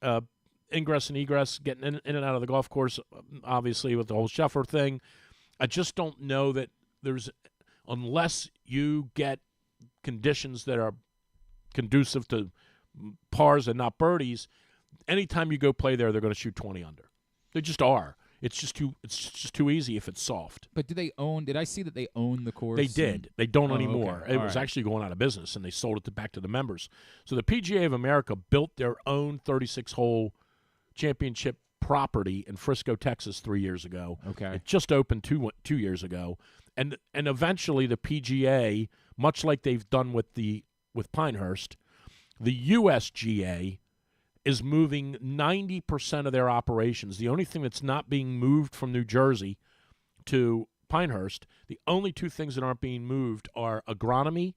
Ingress and egress, getting in and out of the golf course, obviously with the whole Scheffler thing. I just don't know that unless you get conditions that are conducive to pars and not birdies, anytime you go play there, they're going to shoot 20 under. They just are. It's just too easy if it's soft. But did I see that they own the course? They did. They don't anymore. Okay. It was actually going out of business, and they sold it back to the members. So the PGA of America built their own 36-hole championship property in Frisco, Texas 3 years ago. Okay. It just opened 2 years ago. And eventually the PGA, much like they've done with Pinehurst, the USGA is moving 90% of their operations. The only thing that's not being moved from New Jersey to Pinehurst, the only 2 things that aren't being moved are agronomy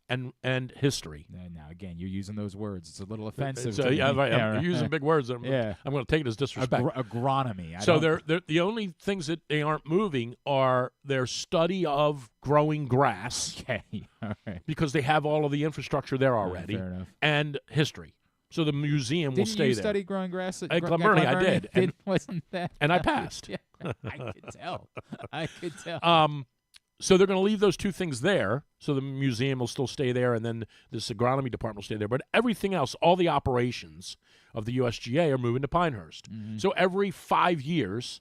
and history. Now, again, you're using those words. It's a little offensive. I'm using big words. I'm going to take it as disrespect. Agronomy. They're the only things that they aren't moving are their study of growing grass. Okay, all right. Because they have all of the infrastructure there already. Fair enough. And history. So the museum will stay there. Didn't you study growing grass at Glen Burnie? I did. Wasn't that? And I passed. I could tell. So they're going to leave those 2 things there, so the museum will still stay there, and then this agronomy department will stay there. But everything else, all the operations of the USGA are moving to Pinehurst. Mm-hmm. So every 5 years,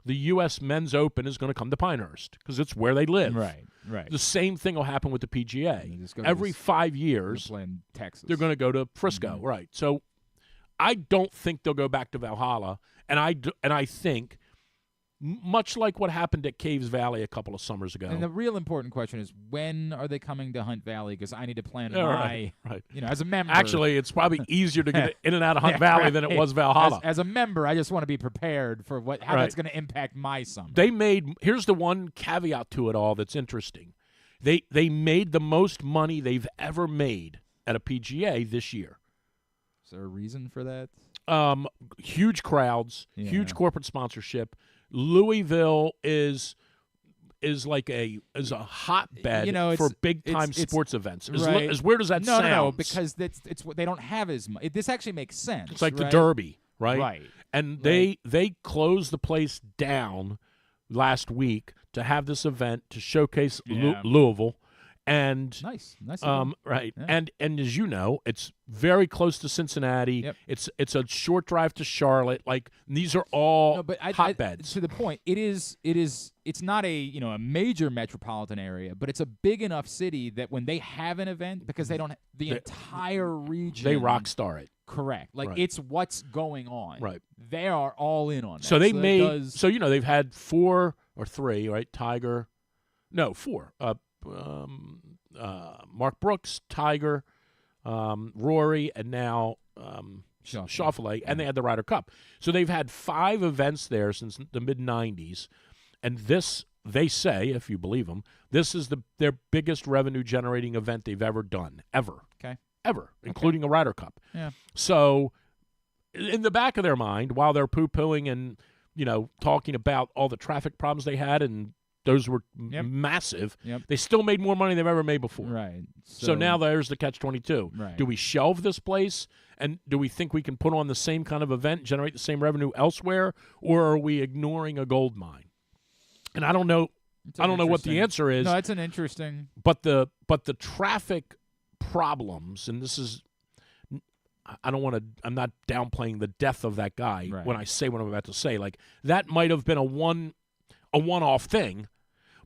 the U.S. Men's Open is going to come to Pinehurst because it's where they live. Right. The same thing will happen with the PGA. Every 5 years, Texas. they're going to go to Frisco. Mm-hmm. Right. So I don't think they'll go back to Valhalla, and I think – much like what happened at Caves Valley a couple of summers ago. And the real important question is, when are they coming to Hunt Valley? Because I need to plan right. As a member. Actually, it's probably easier to get in and out of Hunt Valley than it was Valhalla. As a member, I just want to be prepared for how that's going to impact my summer. Here's the one caveat to it all that's interesting. They made the most money they've ever made at a PGA this year. Is there a reason for that? Huge crowds, huge corporate sponsorship. Louisville is a hotbed for big time sports events. As weird as that sounds. No, because it's what they don't have as much. This actually makes sense. It's like the Derby, right? Right. And they closed the place down last week to have this event to showcase Louisville. And nice. Right. Yeah. And as you know, it's very close to Cincinnati. Yep. It's a short drive to Charlotte. Like these are all hotbeds. To the point, it's not a major metropolitan area, but it's a big enough city that when they have an event, because they don't the entire region, they rock star it. Correct. Like it's what's going on. Right. They are all in on that. So they've had 4 or 3, right? Tiger. No, 4. Mark Brooks, Tiger, Rory, and now Schauffele, and they had the Ryder Cup. So they've had 5 events there since the mid-'90s, and this, they say, if you believe them, this is their biggest revenue-generating event they've ever done, ever. Okay. Ever, including a Ryder Cup. Yeah. So in the back of their mind, while they're poo-pooing and, talking about all the traffic problems they had, and those were massive, they still made more money than they've ever made before. Right. So now there's the catch-22. Right. Do we shelve this place, and do we think we can put on the same kind of event, generate the same revenue elsewhere, or are we ignoring a gold mine? And I don't know. I don't know what the answer is. No, it's an interesting. But the traffic problems, and this is, I don't want to. I'm not downplaying the death of that guy when I say what I'm about to say. Like, that might have been a one-off thing,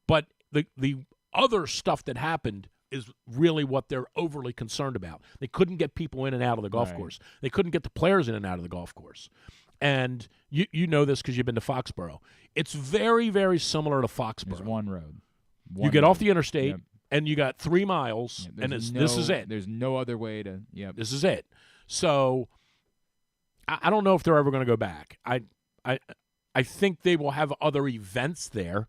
but the other stuff that happened is really what they're overly concerned about. They couldn't get people in and out of the golf course. They couldn't get the players in and out of the golf course. And you know this because you've been to Foxborough. It's very, very similar to Foxborough. There's one road. You get off the interstate, and you got 3 miles, and this is it. There's no other way to. Yep. This is it. So I don't know if they're ever going to go back. I think they will have other events there.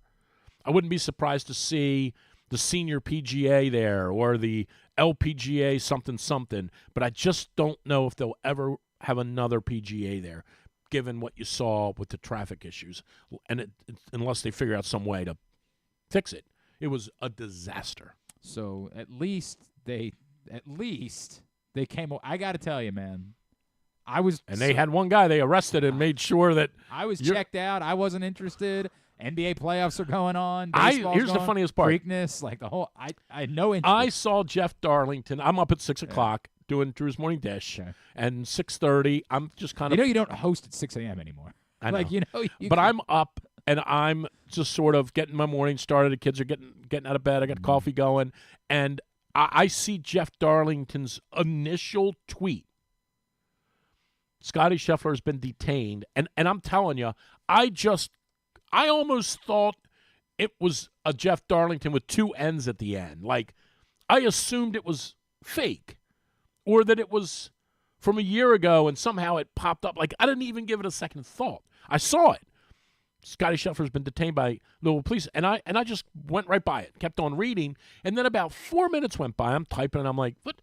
I wouldn't be surprised to see the senior PGA there or the LPGA something, but I just don't know if they'll ever have another PGA there, given what you saw with the traffic issues, and unless they figure out some way to fix it. It was a disaster. So at least they came. I got to tell you, man. They had one guy they arrested and made sure that I was checked out. I wasn't interested. NBA playoffs are going on. Here's the funniest part. Preakness, like the whole. I had no interest. I saw Jeff Darlington. I'm up at 6 o'clock doing Drew's Morning Dish, and 6:30. I'm just kind of. You don't host at 6 a.m. anymore. I know. Like but I'm up and I'm just sort of getting my morning started. The kids are getting out of bed. I got coffee going, and I see Jeff Darlington's initial tweet. Scotty Scheffler has been detained, and I'm telling you, I almost thought it was a Jeff Darlington with 2 N's at the end. Like, I assumed it was fake, or that it was from a year ago and somehow it popped up. Like, I didn't even give it a second thought. I saw it. Scotty Scheffler's been detained by Louisville police, and I just went right by it, kept on reading, and then about 4 minutes went by. I'm typing, and I'm like, what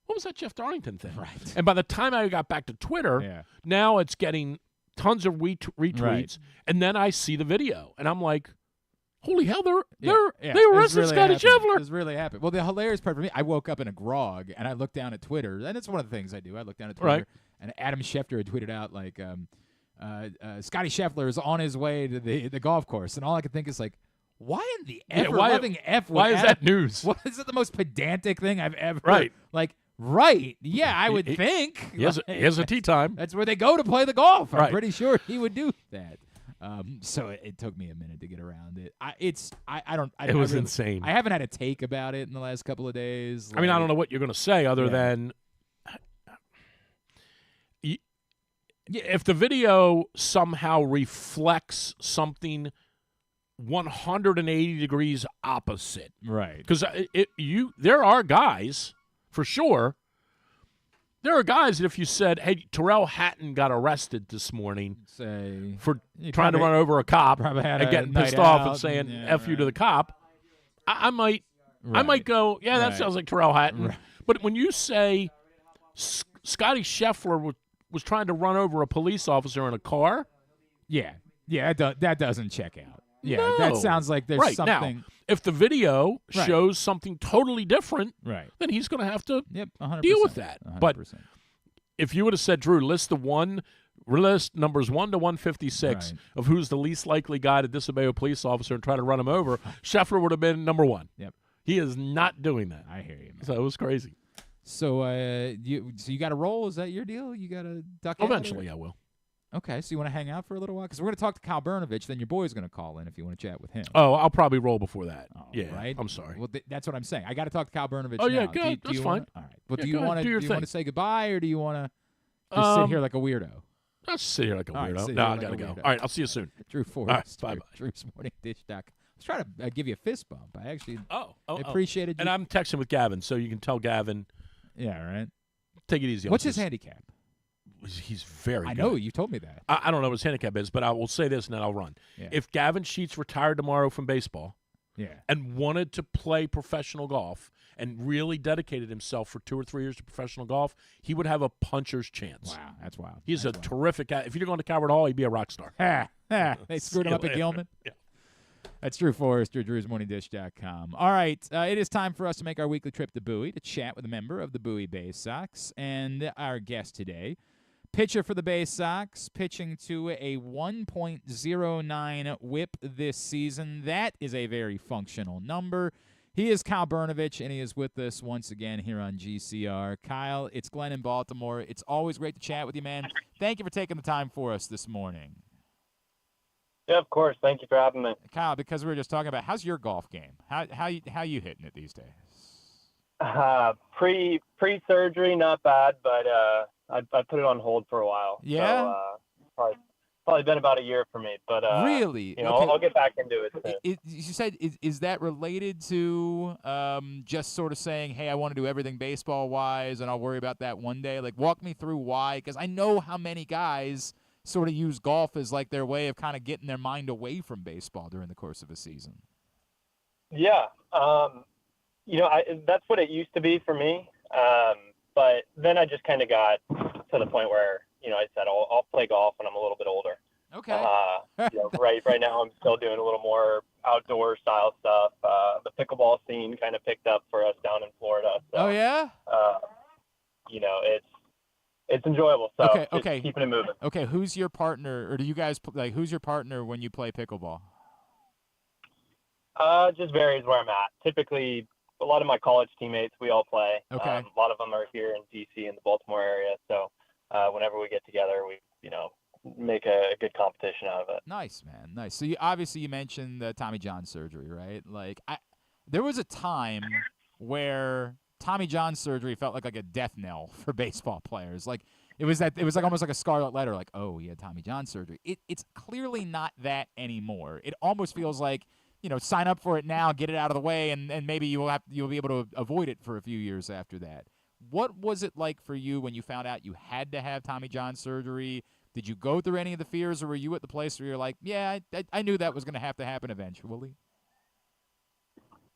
was that Jeff Darlington thing? Right. And by the time I got back to Twitter, now it's getting tons of retweets, and then I see the video, and I'm like, holy hell, they arrested Scotty Scheffler. It was really happening. Well, the hilarious part for me, I woke up in a grog, and I looked down at Twitter, and it's one of the things I do. I look down at Twitter, and Adam Schefter had tweeted out, like, Scotty Scheffler is on his way to the golf course, and all I could think is, like, why in the ever-loving F? Why is that news? What is it the most pedantic thing I've ever like? Right? Yeah, I would think. He has a tee time. That's where they go to play the golf. I'm pretty sure he would do that. So it took me a minute to get around it. It was insane. I haven't had a take about it in the last couple of days. I mean, I don't know what you're going to say other than if the video somehow reflects something 180 degrees opposite, right? Because there are guys, for sure. There are guys that if you said, hey, Terrell Hatton got arrested this morning for trying to run over a cop and getting pissed off and saying F you to the cop, I might go, that sounds like Terrell Hatton. Right. But when you say Scotty Scheffler was trying to run over a police officer in a car, that doesn't check out. Yeah, no. That sounds like there's something. Now, if the video shows something totally different, then he's going to have to deal with that. 100%. But if you would have said, Drew, list numbers 1 to 156 of who's the least likely guy to disobey a police officer and try to run him over, Scheffler would have been number 1. Yep. He is not doing that. I hear you, man. So it was crazy. So you got to roll? Is that your deal? You got to duck out? Eventually I will. Okay, so you want to hang out for a little while? Because we're going to talk to Kyle Brnovich, then your boy's going to call in if you want to chat with him. Oh, I'll probably roll before that. Right? I'm sorry. Well, that's what I'm saying. I got to talk to Kyle Brnovich now. yeah, good. That's fine. All right. Well, do you want to say goodbye, or do you want to just sit here like a weirdo? I'll sit here like a weirdo. Right, no, I got to go. All right, I'll see you soon. Drew Forrester. Bye-bye. Drew'sMorningDish.com. I was trying to give you a fist bump. I actually appreciated you. And I'm texting with Gavin, so you can tell Gavin. Yeah, right. Take it easy. What's his handicap? He's very good. I know. You told me that. I don't know what his handicap is, but I will say this, and then I'll run. Yeah. If Gavin Sheets retired tomorrow from baseball, and wanted to play professional golf and really dedicated himself for 2 or 3 years to professional golf, he would have a puncher's chance. Wow, that's wild. He's that's a wild. terrific guy. If you're going to Calvert Hall, he'd be a rock star. They screwed him up at Gilman. Yeah. That's Drew Forrester, drewsmorningdish.com. All right, it is time for us to make our weekly trip to Bowie to chat with a member of the Bowie Bay Sox. And our guest today, pitcher for the Bay Sox, pitching to a 1.09 whip this season. That is a very functional number. He is Kyle Brnovich, and he is with us once again here on GCR. Kyle, it's Glenn in Baltimore. It's always great to chat with you, man. Thank you for taking the time for us this morning. Yeah, of course. Thank you for having me. Kyle, because we were just talking about, how's your golf game? How you hitting it these days? Pre-surgery, not bad, but I put it on hold for a while. Yeah? So, probably been about a year for me, but really? You know, Okay. I'll get back into it soon. You said, is that related to just sort of saying, hey, I want to do everything baseball-wise, and I'll worry about that one day? Like, walk me through why, because I know how many guys sort of use golf as like their way of kind of getting their mind away from baseball during the course of a season. Yeah. You know, that's what it used to be for me. But then I just kind of got to the point where, you know, I said, I'll play golf when I'm a little bit older. Okay. You know, right now I'm still doing a little more outdoor style stuff. The pickleball scene kind of picked up for us down in Florida. So, Oh, yeah? You know, it's enjoyable. So Okay. keeping it moving. Okay, who's your partner, or do you guys, like, who's your partner when you play pickleball? Just varies where I'm at. Typically, a lot of my college teammates, we all play. Okay. A lot of them are here in D.C. in the Baltimore area. So whenever we get together, we, you know, make a good competition out of it. Nice, man. Nice. So you mentioned the Tommy John surgery, right? Like, there was a time where Tommy John surgery felt like a death knell for baseball players. Like, it was like almost like a scarlet letter, like, oh, he had Tommy John surgery. It's clearly not that anymore. It almost feels like, you know, sign up for it now, get it out of the way, and maybe you'll be able to avoid it for a few years after that. What was it like for you when you found out you had to have Tommy John surgery? Did you go through any of the fears, or were you at the place where you're like, yeah, I knew that was going to have to happen eventually?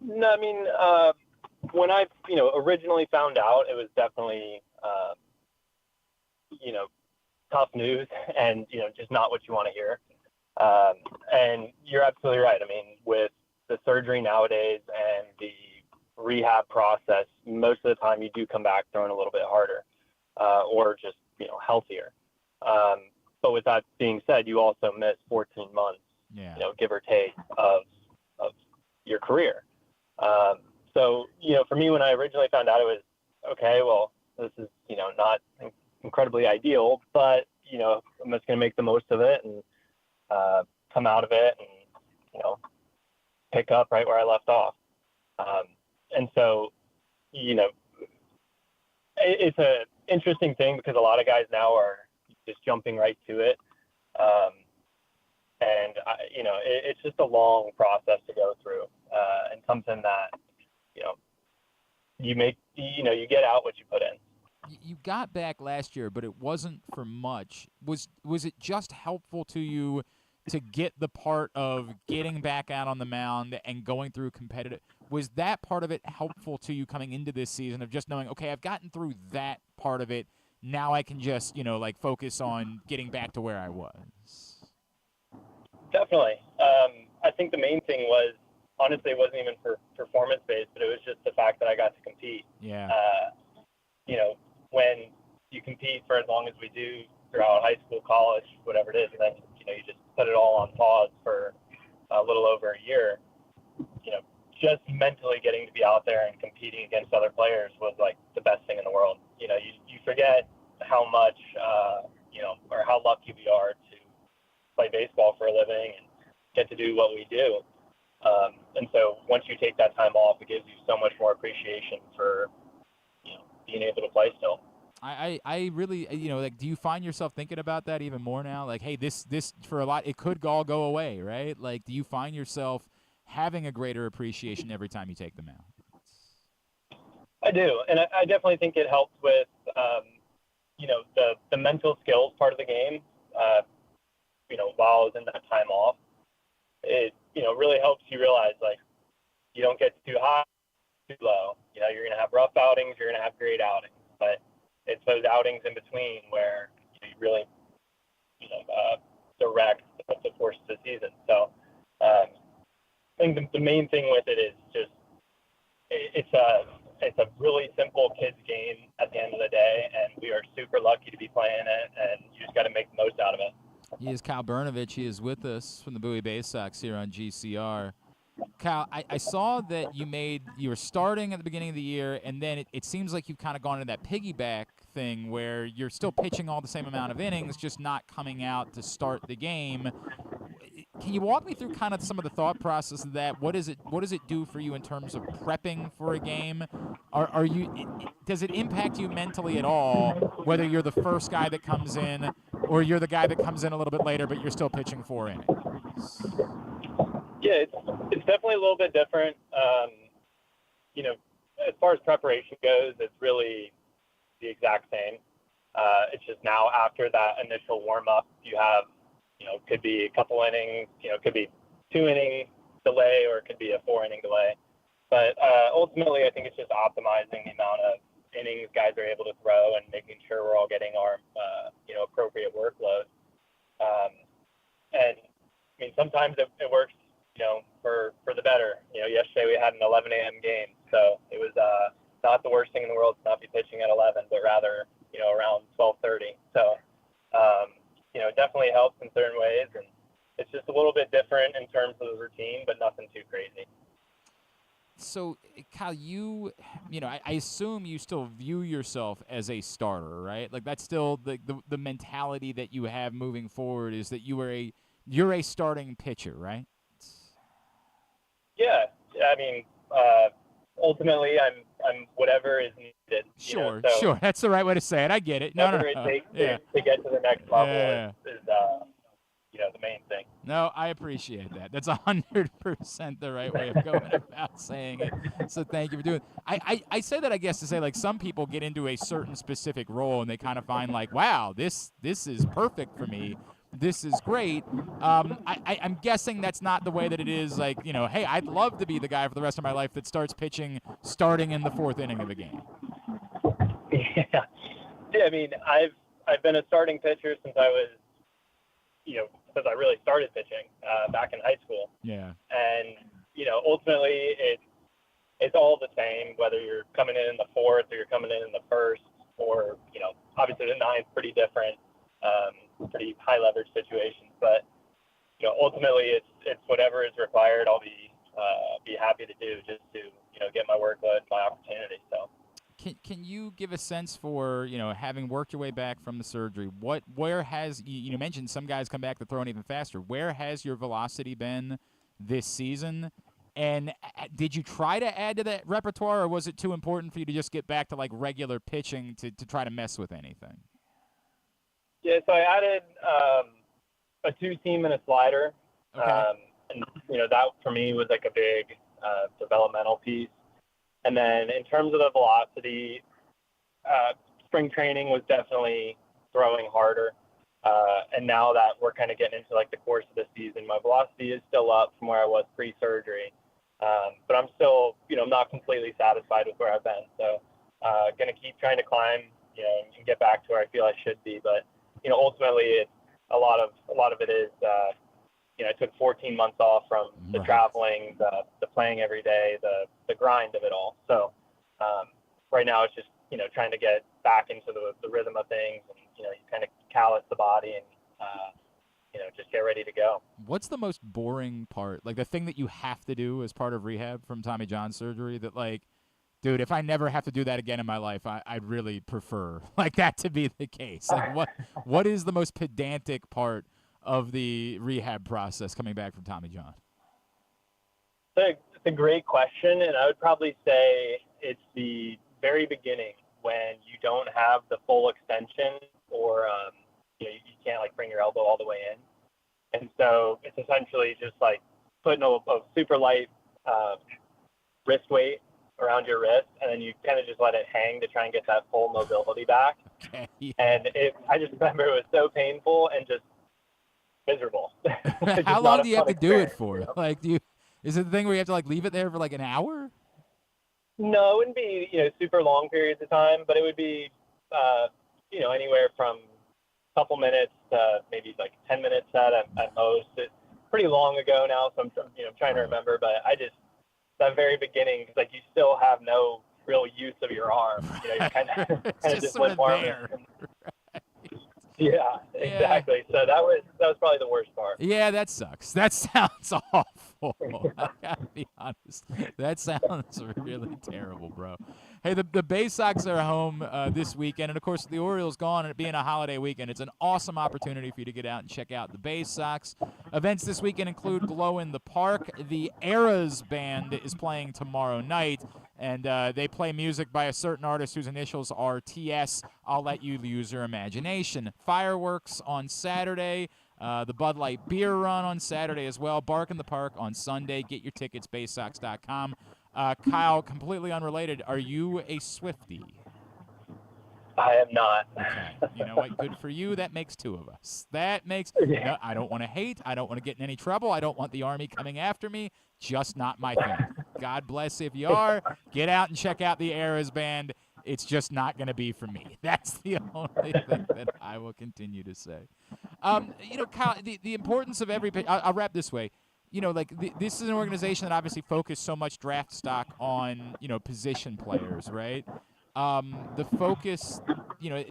No, I mean, when I, you know, originally found out, it was definitely, you know, tough news and, you know, just not what you want to hear. And you're absolutely right. I mean, with the surgery nowadays and the rehab process, most of the time you do come back throwing a little bit harder, or just, you know, healthier. But with that being said, you also miss 14 months, you know, give or take, of your career. So, you know, for me, when I originally found out, it was, okay, well, this is, you know, not incredibly ideal, but, you know, I'm just going to make the most of it and come out of it and, you know, pick up right where I left off. And so, you know, it's a interesting thing because a lot of guys now are just jumping right to it. And, you know, it's just a long process to go through, and something that, you know, you get out what you put in. You got back last year, but it wasn't for much. Was it just helpful to you to get the part of getting back out on the mound and going through competitive? Was that part of it helpful to you coming into this season of just knowing, okay, I've gotten through that part of it. Now I can just, you know, like focus on getting back to where I was? Definitely. I think the main thing was, honestly, it wasn't even for performance-based, but it was just the fact that I got to compete. Yeah. You know, when you compete for as long as we do throughout high school, college, whatever it is, and then, you know, you just put it all on pause for a little over a year, you know, just mentally getting to be out there and competing against other players was like the best thing in the world. You know, you forget how much, you know, or how lucky we are to play baseball for a living and get to do what we do. And so once you take that time off, it gives you so much more appreciation for, you know, being able to play still. I really, you know, like, do you find yourself thinking about that even more now? Like, hey, this for a lot, it could all go away, right? Like, do you find yourself having a greater appreciation every time you take them out? I do. And I definitely think it helps with, you know, the mental skills part of the game, you know, while I was in that time off. It, you know, really helps you realize, like, you don't get too high, too low. You're going to have rough outings, you're going to have great outings, but it's those outings in between where you really, direct the course of the season. So I think the main thing with it is just it's a really simple kids game at the end of the day, and we are super lucky to be playing it, and you just got to make the most out of it. He is Kyle Brnovich. He is with us from the Bowie White Sox here on GCR. Kyle, I saw that you were starting at the beginning of the year, and then it seems like you've kind of gone into that piggyback thing where you're still pitching all the same amount of innings, just not coming out to start the game. Can you walk me through kind of some of the thought process of that? What does it do for you in terms of prepping for a game? Does it impact you mentally at all, whether you're the first guy that comes in or you're the guy that comes in a little bit later, but you're still pitching 4 innings? Yeah, it's definitely a little bit different. As far as preparation goes, it's really the exact same. It's just now after that initial warm-up, you have, could be a couple innings, could be 2 inning delay, or it could be a 4 inning delay. But ultimately, I think it's just optimizing the amount of innings guys are able to throw and making sure we're all getting our, appropriate workload. And I mean, sometimes it works, for the better. Yesterday we had an 11 a.m. game, so it was not the worst thing in the world to not be pitching at 11, but rather, around 12:30. So, it definitely helps in certain ways, and it's just a little bit different in terms of the routine, but nothing too crazy. So, Kyle, I assume you still view yourself as a starter, right? Like that's still the mentality that you have moving forward is that you're a starting pitcher, right? Yeah, I mean, ultimately, I'm whatever is needed. Sure, so sure. That's the right way to say it. I get it. No. It takes to get to the next level is the main thing. No, I appreciate that. That's 100% the right way of going about saying it. So thank you for doing it. I say that, I guess, to say, like, some people get into a certain specific role and they kind of find, like, wow, this is perfect for me. This is great. I'm guessing that's not the way that it is. Like, hey, I'd love to be the guy for the rest of my life that starts pitching starting in the 4th inning of a game. Yeah. I mean, I've been a starting pitcher since I was, since I really started pitching back in high school. Yeah. And ultimately it's all the same whether you're coming in the 4th or you're coming in the 1st, or obviously the 9th, pretty different. Pretty high leverage situations, but ultimately it's whatever is required. I'll be happy to do just to get my workload, my opportunity. So can you give a sense for having worked your way back from the surgery, where has you mentioned some guys come back to throwing even faster? Where has your velocity been this season? And did you try to add to that repertoire, or was it too important for you to just get back to like regular pitching to try to mess with anything? Yeah, so I added a 2-seam and a slider. Okay. And, that for me was like a big developmental piece. And then in terms of the velocity, spring training was definitely throwing harder. And now that we're kind of getting into like the course of the season, my velocity is still up from where I was pre-surgery. But I'm still, not completely satisfied with where I've been. So going to keep trying to climb, and get back to where I feel I should be. But ultimately, it's a lot of it is, I took 14 months off from the traveling, the playing every day, the grind of it all. So right now, it's just trying to get back into the rhythm of things, and you kind of callous the body and just get ready to go. What's the most boring part? Like the thing that you have to do as part of rehab from Tommy John surgery that like, dude, if I never have to do that again in my life, I'd really prefer like that to be the case. Like what is the most pedantic part of the rehab process coming back from Tommy John? It's a great question, and I would probably say it's the very beginning when you don't have the full extension, or you can't like bring your elbow all the way in, and so it's essentially just like putting a super light wrist weight around your wrist, and then you kind of just let it hang to try and get that full mobility back. Okay. And I just remember it was so painful and just miserable. How long do you have to do it for? Like, Is it the thing where you have to like leave it there for like an hour? No, it wouldn't be, super long periods of time, but it would be, anywhere from a couple minutes to maybe like 10 minutes at most. It's pretty long ago now, so I'm trying to remember, but that very beginning, because like you still have no real use of your arm. You kind of just sort of limp arm. there. Yeah, exactly. So that was probably the worst part. Yeah, that sucks. That sounds awful. I gotta be honest. That sounds really terrible, bro. Hey, the Bay Sox are home this weekend, and of course the Orioles gone, and it being a holiday weekend, it's an awesome opportunity for you to get out and check out the Bay Sox. Events this weekend include Glow in the Park. The Eras Band is playing tomorrow night, and they play music by a certain artist whose initials are TS. I'll let you use your imagination. Fireworks on Saturday. The Bud Light Beer Run on Saturday as well. Bark in the Park on Sunday. Get your tickets, baysox.com. Kyle, completely unrelated, are you a Swiftie? I am not. Okay. You know what? Good for you. That makes two of us. No, I don't want to hate. I don't want to get in any trouble. I don't want the Army coming after me. Just not my thing. God bless if you are. Get out and check out the Eras Band. It's just not going to be for me. That's the only thing that I will continue to say. Kyle, the importance of every – I'll wrap this way. This is an organization that obviously focused so much draft stock on, position players, right? The focus,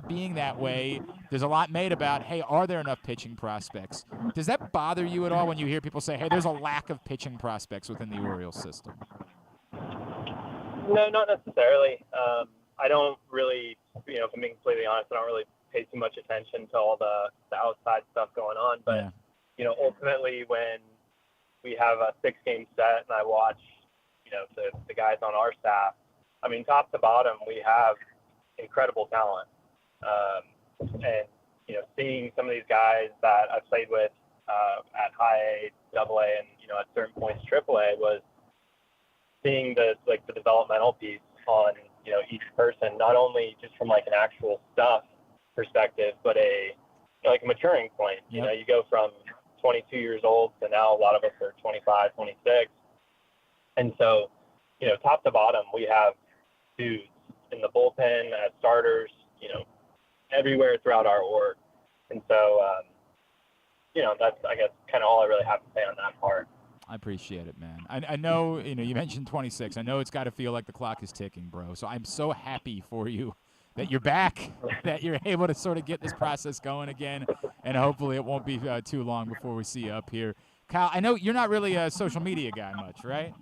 being that way, there's a lot made about, hey, are there enough pitching prospects? Does that bother you at all when you hear people say, hey, there's a lack of pitching prospects within the Orioles system? No, not necessarily. I don't really, if I'm being completely honest, I don't really pay too much attention to all the outside stuff going on. But, ultimately when we have a 6-game set and I watch, the guys on our staff, I mean, top to bottom, we have incredible talent. And, seeing some of these guys that I've played with at high A, double A, and, at certain points triple A was seeing the developmental piece on, each person, not only just from like an actual stuff perspective, but a maturing point. Yep. You go from 22 years old to now a lot of us are 25, 26. And so, top to bottom, we have dudes in the bullpen as starters, everywhere throughout our org. And so, that's, I guess, kind of all I really have to say on that part. I appreciate it, man. I know, you mentioned 26. I know it's got to feel like the clock is ticking, bro. So I'm so happy for you that you're back, that you're able to sort of get this process going again, and hopefully it won't be too long before we see you up here. Kyle, I know you're not really a social media guy much, right?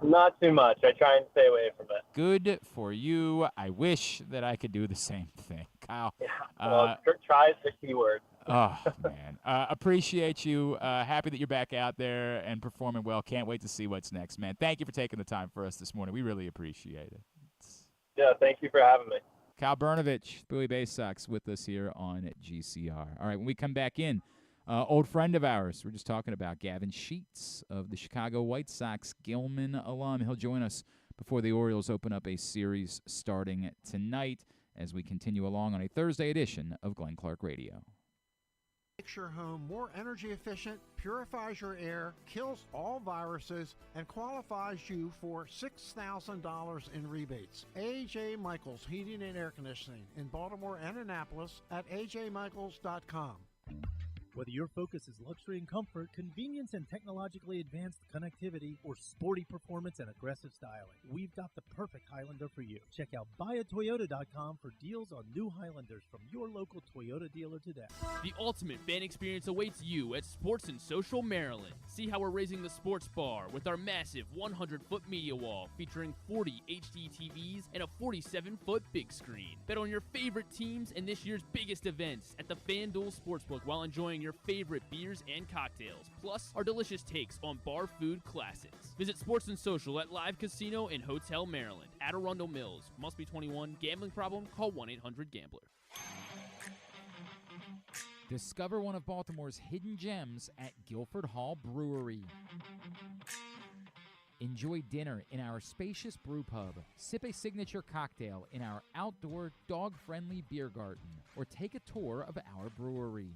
Not too much. I try and stay away from it. Good for you. I wish that I could do the same thing, Kyle. Yeah, well, try is the key word. Oh, man. Appreciate you. Happy that you're back out there and performing well. Can't wait to see what's next, man. Thank you for taking the time for us this morning. We really appreciate it. Yeah, thank you for having me. Kyle Brnovich, Bowie Bay Sox, with us here on GCR. All right, when we come back in, old friend of ours, we're just talking about Gavin Sheets of the Chicago White Sox, Gilman alum. He'll join us before the Orioles open up a series starting tonight as we continue along on a Thursday edition of Glenn Clark Radio. Makes your home more energy efficient, purifies your air, kills all viruses, and qualifies you for $6,000 in rebates. A.J. Michaels Heating and Air Conditioning in Baltimore and Annapolis at ajmichaels.com. Whether your focus is luxury and comfort, convenience and technologically advanced connectivity, or sporty performance and aggressive styling, we've got the perfect Highlander for you. Check out buyatoyota.com for deals on new Highlanders from your local Toyota dealer today. The ultimate fan experience awaits you at Sports and Social Maryland. See how we're raising the sports bar with our massive 100-foot media wall featuring 40 HD TVs and a 47-foot big screen. Bet on your favorite teams and this year's biggest events at the FanDuel Sportsbook while enjoying your favorite beers and cocktails, plus our delicious takes on bar food classics. Visit Sports and Social at Live Casino and Hotel Maryland at Arundel Mills. Must be 21. Gambling problem? Call 1-800-GAMBLER. Discover one of Baltimore's hidden gems at Guilford Hall Brewery. Enjoy dinner in our spacious brew pub, sip a signature cocktail in our outdoor dog-friendly beer garden, or take a tour of our brewery.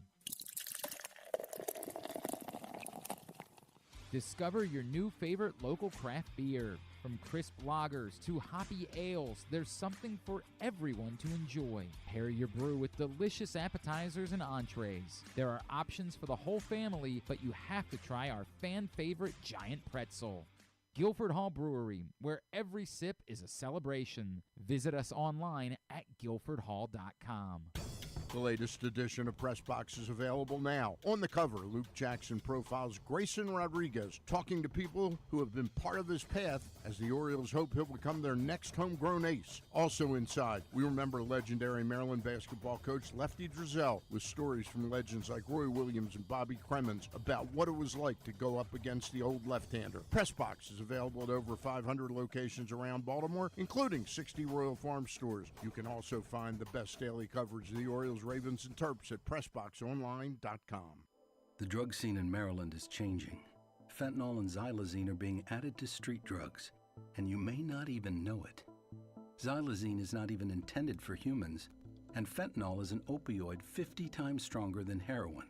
Discover your new favorite local craft beer. From crisp lagers to hoppy ales, there's something for everyone to enjoy. Pair your brew with delicious appetizers and entrees. There are options for the whole family, but you have to try our fan-favorite giant pretzel. Guilford Hall Brewery, where every sip is a celebration. Visit us online at guilfordhall.com. The latest edition of Press Box is available now. On the cover, Luke Jackson profiles Grayson Rodriguez, talking to people who have been part of this path as the Orioles hope he'll become their next homegrown ace. Also inside, we remember legendary Maryland basketball coach Lefty Driesell with stories from legends like Roy Williams and Bobby Cremins about what it was like to go up against the old left-hander. Press Box is available at over 500 locations around Baltimore, including 60 Royal Farm stores. You can also find the best daily coverage of the Orioles, Ravens, and Terps at PressBoxOnline.com. The drug scene in Maryland is changing. Fentanyl and xylazine are being added to street drugs, and you may not even know it. Xylazine is not even intended for humans, and fentanyl is an opioid 50 times stronger than heroin,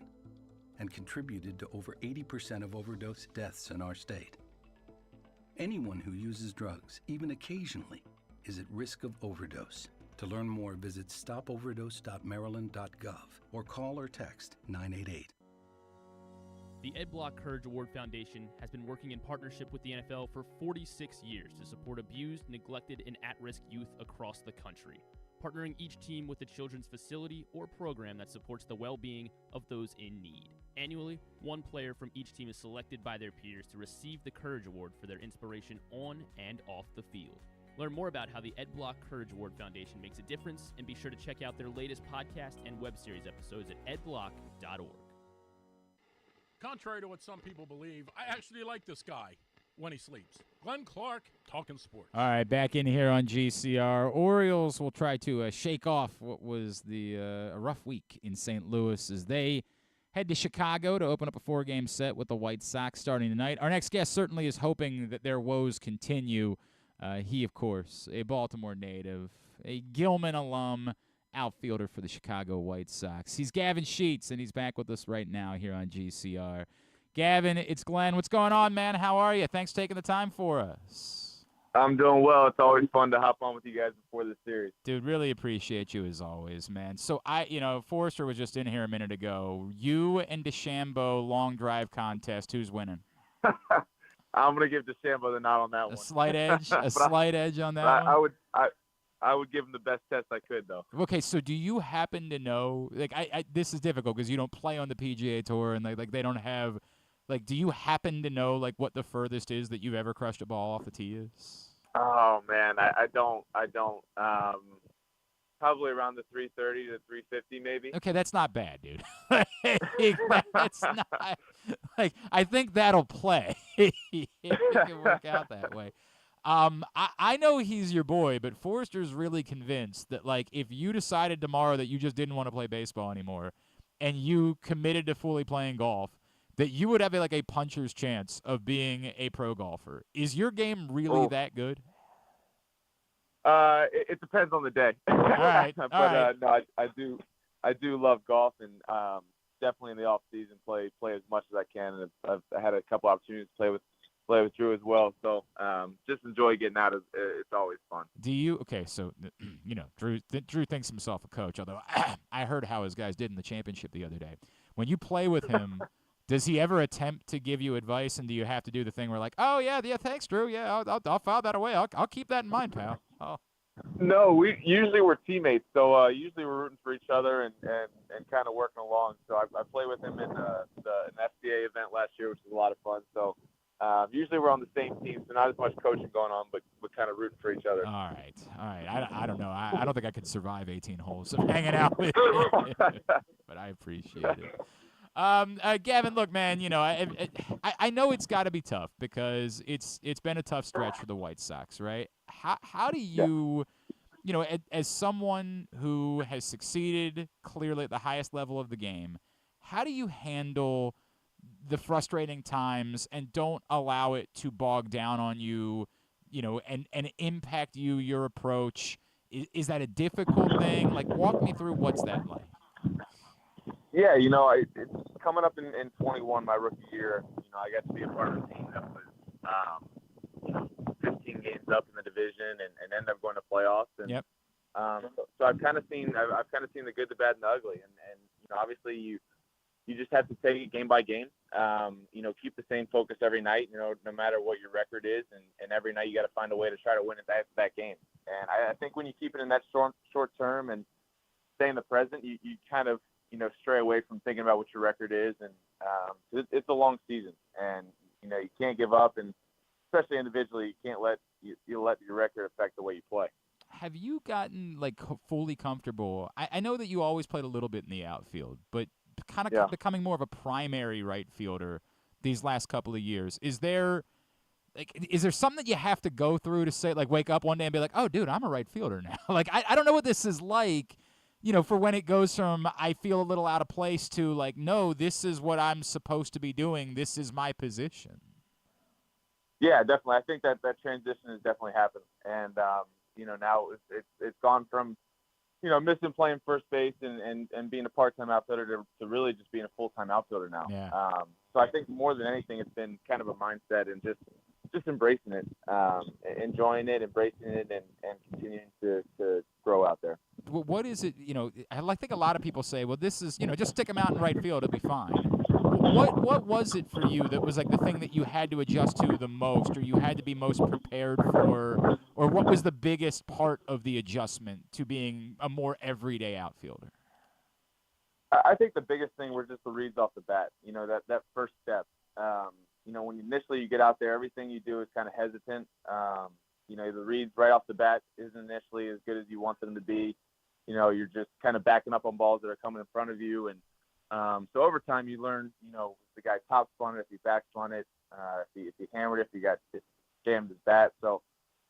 and contributed to over 80% of overdose deaths in our state. Anyone who uses drugs, even occasionally, is at risk of overdose. To learn more, visit stopoverdose.maryland.gov or call or text 988. The Ed Block Courage Award Foundation has been working in partnership with the NFL for 46 years to support abused, neglected, and at-risk youth across the country, partnering each team with a children's facility or program that supports the well-being of those in need. Annually, one player from each team is selected by their peers to receive the Courage Award for their inspiration on and off the field. Learn more about how the Ed Block Courage Award Foundation makes a difference, and be sure to check out their latest podcast and web series episodes at edblock.org. Contrary to what some people believe, I actually like this guy when he sleeps. Glenn Clark, talking sports. All right, back in here on GCR. Orioles will try to shake off what was a rough week in St. Louis as they head to Chicago to open up a 4-game set with the White Sox starting tonight. Our next guest certainly is hoping that their woes continue. He, of course, a Baltimore native, a Gilman alum, outfielder for the Chicago White Sox. He's Gavin Sheets, and he's back with us right now here on GCR. Gavin, it's Glenn. What's going on, man? How are you? Thanks for taking the time for us. I'm doing well. It's always fun to hop on with you guys before the series. Dude, really appreciate you as always, man. So, Forrester was just in here a minute ago. You and DeChambeau long drive contest. Who's winning? I'm gonna give DeChambeau the nod on that one. A slight edge, slight edge on that one. I would give him the best test I could, though. Okay, so do you happen to know? Like, this is difficult because you don't play on the PGA Tour, and like they don't have. Like, do you happen to know like what the furthest is that you've ever crushed a ball off the tee is? Oh man, I don't. Probably around the 330 to 350, maybe. Okay, that's not bad, dude. That's not like I think that'll play. It can work out that way. I know he's your boy, but Forrester's really convinced that like if you decided tomorrow that you just didn't want to play baseball anymore, and you committed to fully playing golf, that you would have like a puncher's chance of being a pro golfer. Is your game really that good? It depends on the day. All right. But all right. No, I do love golf, and definitely in the off season play as much as I can. And I've had a couple opportunities to play with Drew as well. So just enjoy getting out. It's always fun. Do you? Okay, so Drew thinks himself a coach. Although I heard how his guys did in the championship the other day. When you play with him, does he ever attempt to give you advice? And do you have to do the thing where like, oh yeah, thanks, Drew. Yeah, I'll file that away. I'll keep that in mind, pal. Oh. No, we're teammates, so usually we're rooting for each other and kind of working along. So I played with him in an SBA event last year, which was a lot of fun. So usually we're on the same team, so not as much coaching going on, but we're kind of rooting for each other. All right. I don't know. I don't think I could survive 18 holes of hanging out with you, but I appreciate it. Gavin, look, man, I know it's got to be tough because it's been a tough stretch for the White Sox, right? How do you, as someone who has succeeded clearly at the highest level of the game, how do you handle the frustrating times and don't allow it to bog down on you, and impact your approach? Is that a difficult thing? Like, walk me through what's that like? Yeah, it's coming up in 21, my rookie year. I got to be a part of a team that was, 15 games up in the division and ended up going to playoffs. And Yep. So I've kind of seen the good, the bad, and the ugly. And obviously you just have to take it game by game. Keep the same focus every night. No matter what your record is, and every night you got to find a way to try to win that game. And I think when you keep it in that short term and stay in the present, you kind of stray away from thinking about what your record is. And it's a long season, and you can't give up, and especially individually, you can't let your record affect the way you play. Have you gotten fully comfortable? I know that you always played a little bit in the outfield, but kind of becoming more of a primary right fielder these last couple of years. Is there something that you have to go through to say, wake up one day and be like, oh, dude, I'm a right fielder now? I don't know what this is like, for when it goes from I feel a little out of place to no, this is what I'm supposed to be doing. This is my position. Yeah, definitely. I think that transition has definitely happened. And, now it's gone from, missing playing first base and being a part-time outfielder to really just being a full-time outfielder now. Yeah. So I think more than anything, it's been kind of a mindset and just embracing it, enjoying it, embracing it, and continuing to grow out there. What is it, I think a lot of people say, well, this is, just stick him out in right field, it'll be fine. What was it for you that was the thing that you had to adjust to the most, or you had to be most prepared for, or what was the biggest part of the adjustment to being a more everyday outfielder? I think the biggest thing were just the reads off the bat, that first step. When initially you get out there, everything you do is kind of hesitant. The reads right off the bat isn't initially as good as you want them to be. You're just kind of backing up on balls that are coming in front of you. And so over time you learn, if the guy top spun it, if he back spun it, if he hammered it, if he got jammed his bat. So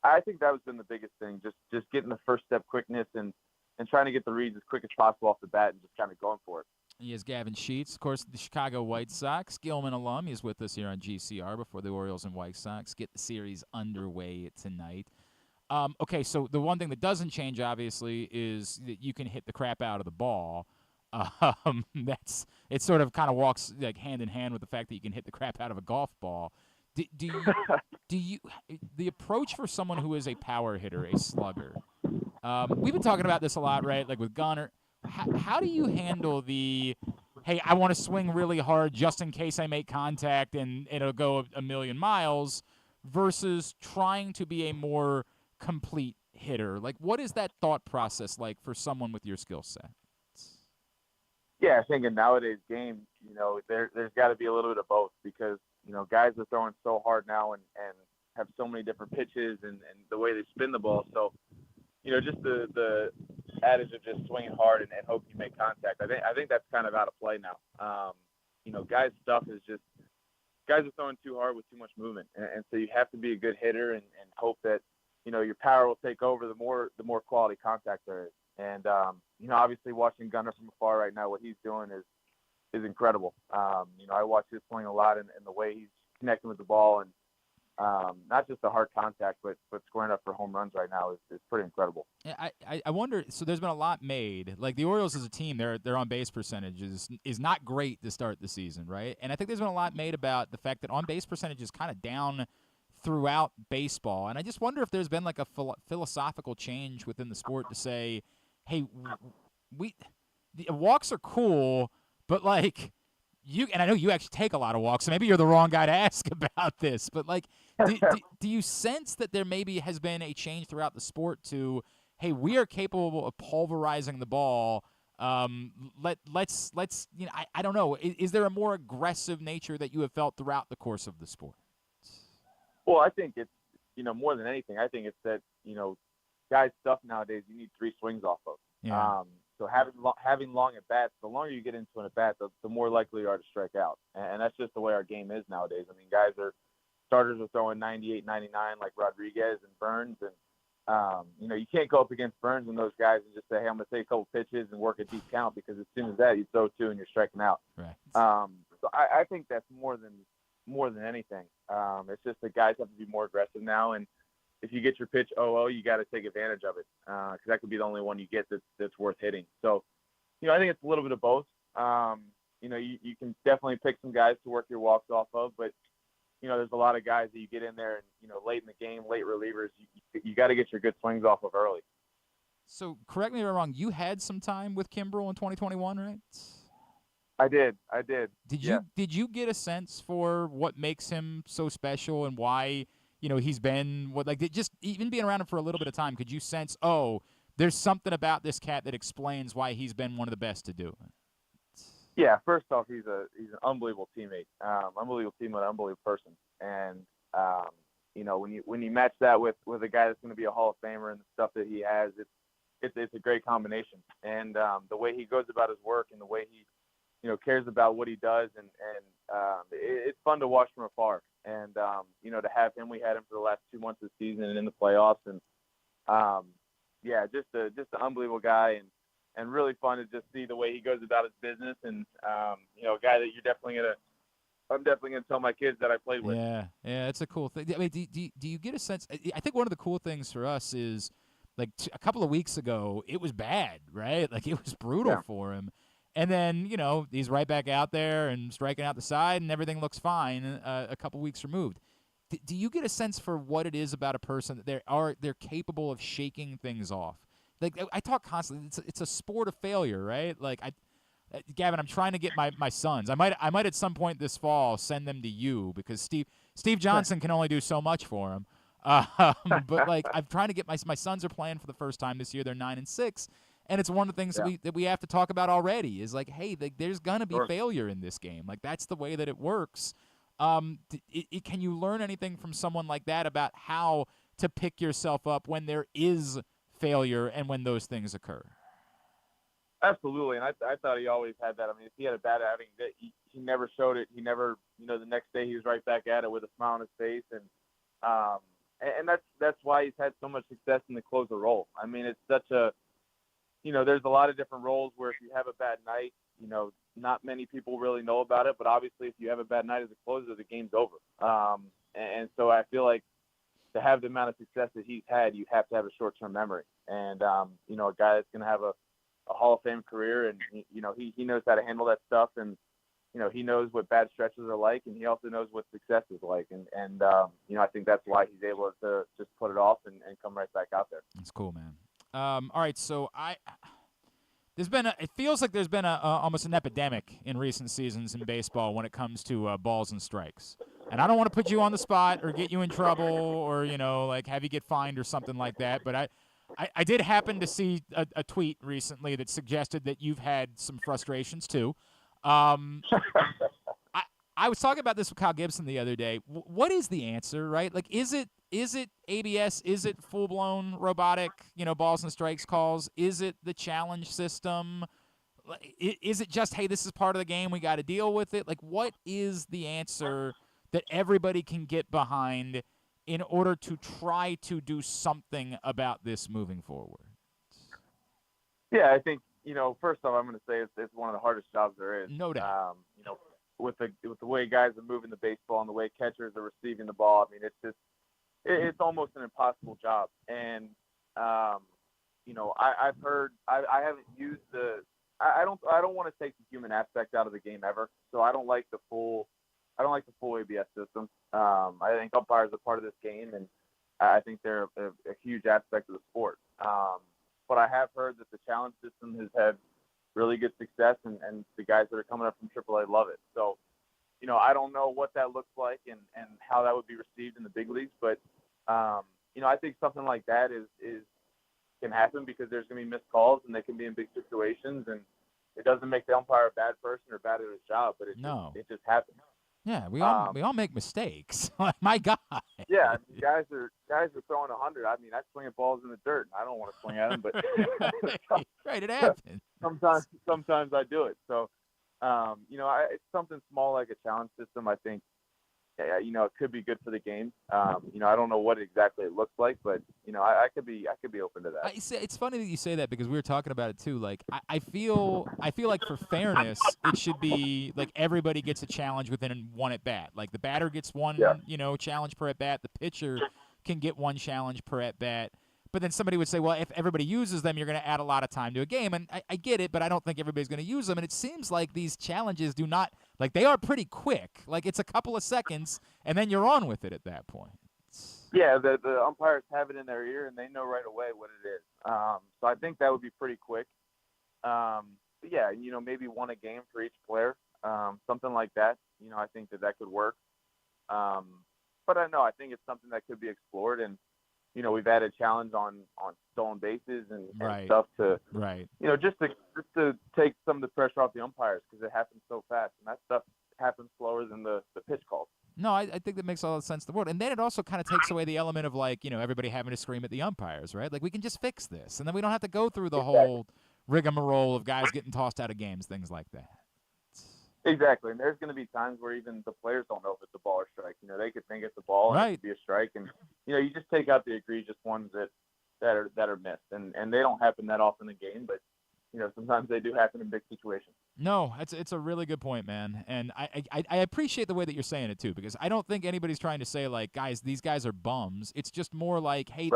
I think that has been the biggest thing, just getting the first step quickness and trying to get the reads as quick as possible off the bat and just kind of going for it. He is Gavin Sheets, of course, the Chicago White Sox, Gilman alum. He's with us here on GCR before the Orioles and White Sox get the series underway tonight. Okay, so the one thing that doesn't change, obviously, is that you can hit the crap out of the ball. It sort of kind of walks hand in hand with the fact that you can hit the crap out of a golf ball. Do you the approach for someone who is a power hitter, a slugger? We've been talking about this a lot, right? With Gunnar. How do you handle the, hey, I want to swing really hard just in case I make contact and it'll go a million miles, versus trying to be a more complete hitter? What is that thought process like for someone with your skill set? Yeah, I think in nowadays game, there's got to be a little bit of both, because, guys are throwing so hard now and have so many different pitches and the way they spin the ball. So, just the adage of just swinging hard and hoping you make contact. I think that's kind of out of play now. Guys' stuff is just, guys are throwing too hard with too much movement. And so you have to be a good hitter and hope that, your power will take over the more quality contact there is. And, obviously watching Gunnar from afar right now, what he's doing is incredible. I watch his swing a lot and the way he's connecting with the ball, and not just the hard contact, but scoring up for home runs right now is pretty incredible. Yeah, I wonder, so there's been a lot made. The Orioles as a team, their on-base percentage is not great to start the season, right? And I think there's been a lot made about the fact that on-base percentage is kind of down throughout baseball. And I just wonder if there's been a philosophical change within the sport to say, hey, the walks are cool, but and I know you actually take a lot of walks, so maybe you're the wrong guy to ask about this, but do you sense that there maybe has been a change throughout the sport to, hey, we are capable of pulverizing the ball. Let's I don't know. Is there a more aggressive nature that you have felt throughout the course of the sport? Well, I think it's, more than anything, I think it's that, guys' stuff nowadays, you need 3 swings off of. Yeah. So having long at bats, the longer you get into an at bat, the more likely you are to strike out. And that's just the way our game is nowadays. I mean, starters are throwing 98, 99 like Rodriguez and Burns. And, you can't go up against Burns and those guys and just say, hey, I'm going to take a couple pitches and work a deep count, because as soon as that, you throw 2 and you're striking out. Right. So I think that's more than anything. It's just that guys have to be more aggressive now. And if you get your pitch 0-0, you got to take advantage of it, because that could be the only one you get that's worth hitting. So, I think it's a little bit of both. you can definitely pick some guys to work your walks off of, but there's a lot of guys that you get in there and late in the game, late relievers, you got to get your good swings off of early. So correct me if I'm wrong. You had some time with Kimbrel in 2021, right? I did. Did you get a sense for what makes him so special and why he's been just even being around him for a little bit of time? Could you sense there's something about this cat that explains why he's been one of the best to do it? Yeah, first off, he's an unbelievable teammate, unbelievable person, and when you match that with a guy that's going to be a Hall of Famer and the stuff that he has, it's a great combination. And the way he goes about his work and the way he cares about what he does, and it's fun to watch from afar. And to have him, we had him for the last 2 months of the season and in the playoffs, and just an unbelievable guy, and really fun to just see the way he goes about his business, and a guy that I'm definitely gonna tell my kids that I played with. Yeah, it's a cool thing. I mean, do you get a sense? I think one of the cool things for us is a couple of weeks ago, it was bad, right? Like it was brutal for him. And then, he's right back out there and striking out the side, and everything looks fine a couple weeks removed. Do you get a sense for what it is about a person that they're capable of shaking things off? Like I talk constantly. It's a sport of failure, right? Like Gavin, I'm trying to get my sons. I might at some point this fall send them to you because Steve Johnson can only do so much for him. But I'm trying to get my sons are playing for the first time this year. They're 9 and 6. And it's one of the things that we have to talk about already is there's going to be failure in this game. Like that's the way that it works. Can you learn anything from someone like that about how to pick yourself up when there is failure and when those things occur? Absolutely. And I thought he always had that. I mean, if he had a bad outing, he never showed it. He never, the next day he was right back at it with a smile on his face. And that's why he's had so much success in the closer role. I mean, it's such a, there's a lot of different roles where if you have a bad night, not many people really know about it, but obviously if you have a bad night as a closer, the game's over. And so I feel like to have the amount of success that he's had, you have to have a short-term memory. And, a guy that's going to have a Hall of Fame career, and, he knows how to handle that stuff. And, he knows what bad stretches are like, and he also knows what success is like. And I think that's why he's able to just put it off and come right back out there. That's cool, man. All right, so it feels like there's been almost an epidemic in recent seasons in baseball when it comes to balls and strikes. And I don't want to put you on the spot or get you in trouble or have you get fined or something like that. But I did happen to see a tweet recently that suggested that you've had some frustrations too. I was talking about this with Kyle Gibson the other day. What is the answer, right? Like, is it ABS? Is it full-blown robotic, balls and strikes calls? Is it the challenge system? Is it just, hey, this is part of the game, we got to deal with it? Like, what is the answer that everybody can get behind in order to try to do something about this moving forward? Yeah, I think, first off, I'm going to say it's one of the hardest jobs there is. No doubt. With the way guys are moving the baseball and the way catchers are receiving the ball, I mean, it's almost an impossible job. And, I've heard, I haven't used I don't want to take the human aspect out of the game ever. So I don't like the full ABS system. I think umpires are part of this game, and I think they're a huge aspect of the sport. But I have heard that the challenge system has had really good success, and the guys that are coming up from AAA love it. So, I don't know what that looks like and how that would be received in the big leagues, but, I think something like that can happen because there's going to be missed calls and they can be in big situations, and it doesn't make the umpire a bad person or bad at his job, but it just happens. Yeah, we all make mistakes. My God. Yeah, I mean, guys are throwing 100. I mean, I swing at balls in the dirt, and I don't want to swing at them, but right, it happens. Sometimes I do it. So, it's something small like a challenge system. I think, it could be good for the game. I don't know what exactly it looks like, but I could be open to that. It's funny that you say that because we were talking about it too. Like I feel like for fairness, it should be like everybody gets a challenge within one at bat. Like the batter gets one, challenge per at bat. The pitcher can get one challenge per at bat. But then somebody would say, well, if everybody uses them, you're going to add a lot of time to a game. And I get it, but I don't think everybody's going to use them. And it seems like these challenges do not – like they are pretty quick. Like it's a couple of seconds, and then you're on with it at that point. Yeah, the umpires have it in their ear, and they know right away what it is. So I think that would be pretty quick. But yeah, maybe one a game for each player, something like that. I think that could work. But I know I think it's something that could be explored, and we've added challenge on stolen bases and stuff to just to take some of the pressure off the umpires because it happens so fast, and that stuff happens slower than the pitch calls. No, I think that makes all the sense in the world. And then it also kind of takes away the element of, like, everybody having to scream at the umpires, right? Like, we can just fix this. And then we don't have to go through the whole rigmarole of guys getting tossed out of games, things like that. Exactly. And there's going to be times where even the players don't know if it's a ball or strike. They could think it's a ball and it could be a strike. And, you just take out the egregious ones that are missed. And they don't happen that often in the game, but, sometimes they do happen in big situations. No, it's a really good point, man. And I appreciate the way that you're saying it, too, because I don't think anybody's trying to say, like, guys, these guys are bums. It's just more like, hey,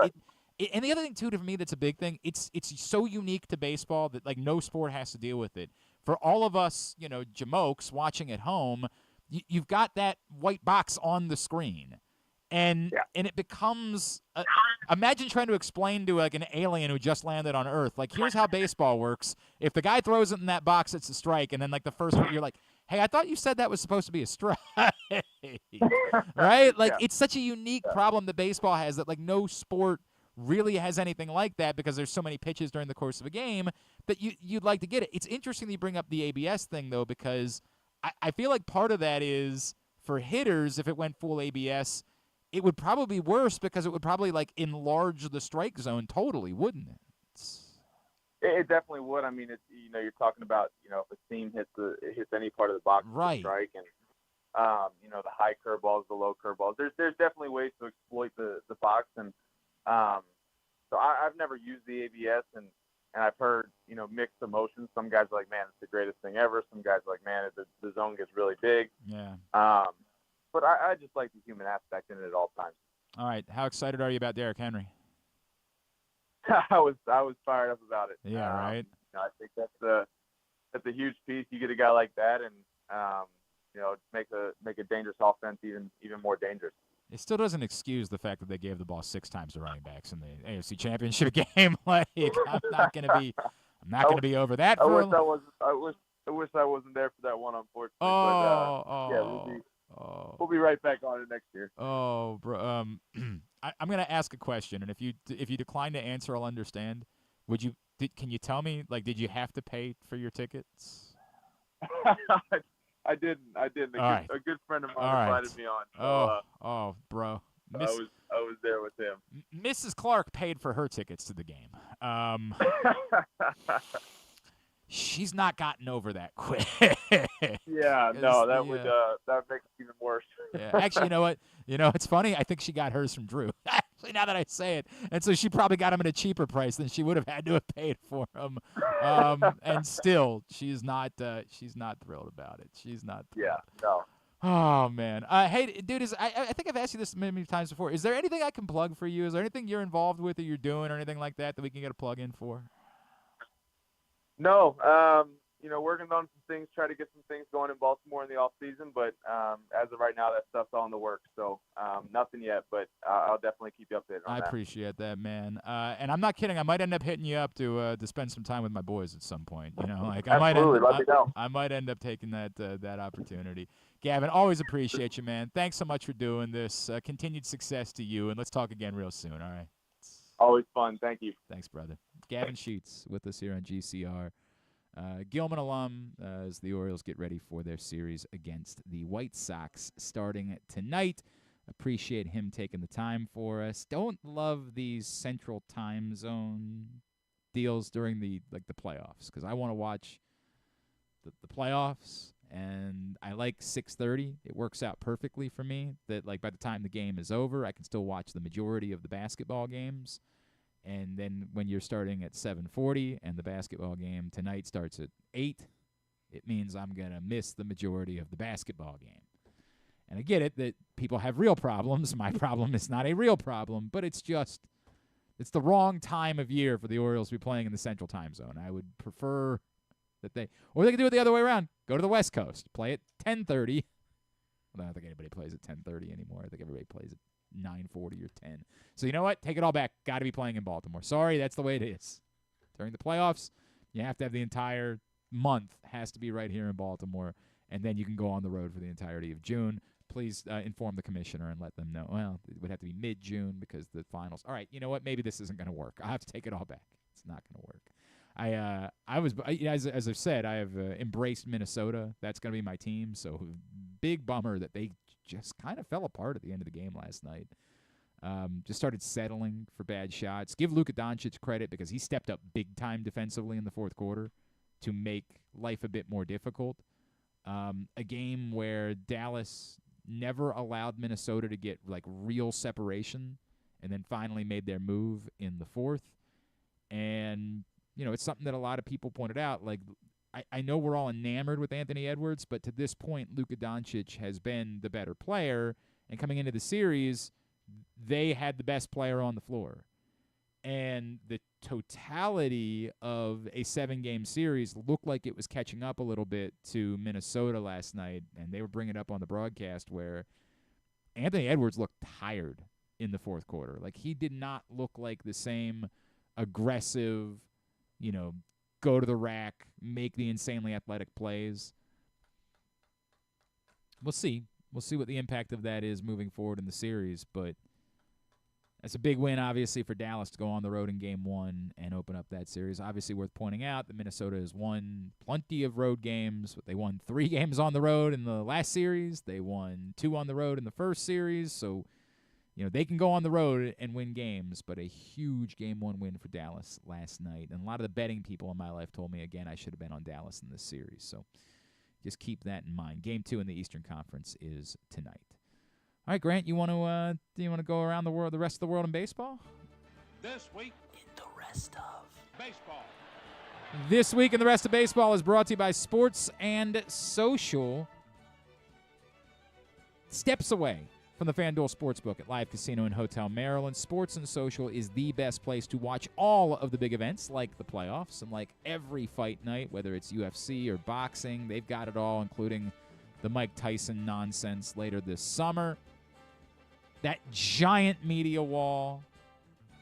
and the other thing, too, to me that's a big thing, it's so unique to baseball that, like, no sport has to deal with it. For all of us, jamokes watching at home, you've got that white box on the screen. And it becomes imagine trying to explain to like an alien who just landed on Earth, like, here's how baseball works. If the guy throws it in that box, it's a strike. And then like the first one, you're like, hey, I thought you said that was supposed to be a strike. Right? Like it's such a unique problem that baseball has that like no sport really has anything like that because there's so many pitches during the course of a game that you'd like to get it. It's interesting that you bring up the ABS thing, though, because I feel like part of that is for hitters, if it went full ABS, it would probably be worse because it would probably like enlarge the strike zone totally, wouldn't it? It definitely would. I mean, it's, you're talking about, if a seam hits any part of the box, right? Strike, and the high curveballs, the low curveballs. There's definitely ways to exploit the box, and so I've never used the ABS, and I've heard mixed emotions. Some guys are like, man, it's the greatest thing ever. Some guys are like, man, the zone gets really big. Yeah. But I just like the human aspect in it at all times. All right, how excited are you about Derrick Henry? I was fired up about it. Yeah, right. I think that's a huge piece. You get a guy like that, and make a dangerous offense even more dangerous. It still doesn't excuse the fact that they gave the ball 6 times to running backs in the AFC Championship game. Like I'm not gonna be over that. I wish I wasn't there for that one, unfortunately. We'll be right back on it next year. Oh, bro. I'm gonna ask a question, and if you decline to answer, I'll understand. Can you tell me, like, did you have to pay for your tickets? I didn't. A good friend of mine invited me on. So, bro. I was there with him. Mrs. Clark paid for her tickets to the game. She's not gotten over that quick. Yeah, no, that would make it even worse. Yeah. Actually, you know what? It's funny. I think she got hers from Drew. Actually, now that I say it, and so she probably got them at a cheaper price than she would have had to have paid for them. And still, she's not thrilled about it. She's not thrilled. Yeah, no. Oh man. Hey, dude, I think I've asked you this many times before. Is there anything I can plug for you? Is there anything you're involved with or you're doing or anything like that we can get a plug in for? No, working on some things, try to get some things going in Baltimore in the off season, but as of right now, that stuff's all in the works. So nothing yet, but I'll definitely keep you updated on that. I appreciate that, man. And I'm not kidding. I might end up hitting you up to spend some time with my boys at some point. Like I might end up taking that opportunity. Gavin, always appreciate you, man. Thanks so much for doing this. Continued success to you, and let's talk again real soon. All right. Always fun. Thank you. Thanks, brother. Gavin Sheets with us here on GCR. Gilman alum as the Orioles get ready for their series against the White Sox starting tonight. Appreciate him taking the time for us. Don't love these central time zone deals during the playoffs because I want to watch the playoffs, and I like 6:30. It works out perfectly for me that like by the time the game is over, I can still watch the majority of the basketball games. And then when you're starting at 7:40 and the basketball game tonight starts at 8, it means I'm going to miss the majority of the basketball game. And I get it that people have real problems. My problem is not a real problem, but it's just It's the wrong time of year for the Orioles to be playing in the Central Time Zone. I would prefer that or they could do it the other way around. Go to the West Coast. Play at 10:30. I don't think anybody plays at 10:30 anymore. I think everybody plays at 9:40 or 10. So you know what? Take it all back. Got to be playing in Baltimore. Sorry, that's the way it is. During the playoffs, you have to have the entire month has to be right here in Baltimore, and then you can go on the road for the entirety of June. Please inform the commissioner and let them know. Well, it would have to be mid-June because the finals. All right, you know what? Maybe this isn't going to work. I have to take it all back. It's not going to work. As I've said, I have embraced Minnesota. That's going to be my team. So big bummer that they just kind of fell apart at the end of the game last night. Just started settling for bad shots. Give Luka Doncic credit because he stepped up big time defensively in the fourth quarter to make life a bit more difficult. A game where Dallas never allowed Minnesota to get like real separation and then finally made their move in the fourth. And, you know, it's something that a lot of people pointed out. Like, I know we're all enamored with Anthony Edwards, but to this point, Luka Doncic has been the better player. And coming into the series, they had the best player on the floor. And the totality of a 7-game series looked like it was catching up a little bit to Minnesota last night, and they were bringing it up on the broadcast where Anthony Edwards looked tired in the fourth quarter. Like, he did not look like the same aggressive, you know, go to the rack, make the insanely athletic plays. We'll see. We'll see what the impact of that is moving forward in the series, but that's a big win, obviously, for Dallas to go on the road in Game 1 and open up that series. Obviously worth pointing out that Minnesota has won plenty of road games. They won 3 games on the road in the last series. They won 2 on the road in the first series. So, you know, they can go on the road and win games, but a huge Game 1 win for Dallas last night. And a lot of the betting people in my life told me, again, I should have been on Dallas in this series. So just keep that in mind. Game 2 in the Eastern Conference is tonight. All right, Grant, do you want to go around the world, the rest of the world in baseball? This week in the rest of baseball. This week in the rest of baseball is brought to you by Sports and Social. Steps away from the FanDuel Sportsbook at Live Casino and Hotel Maryland, Sports and Social is the best place to watch all of the big events like the playoffs and like every fight night, whether it's UFC or boxing. They've got it all, including the Mike Tyson nonsense later this summer. That giant media wall,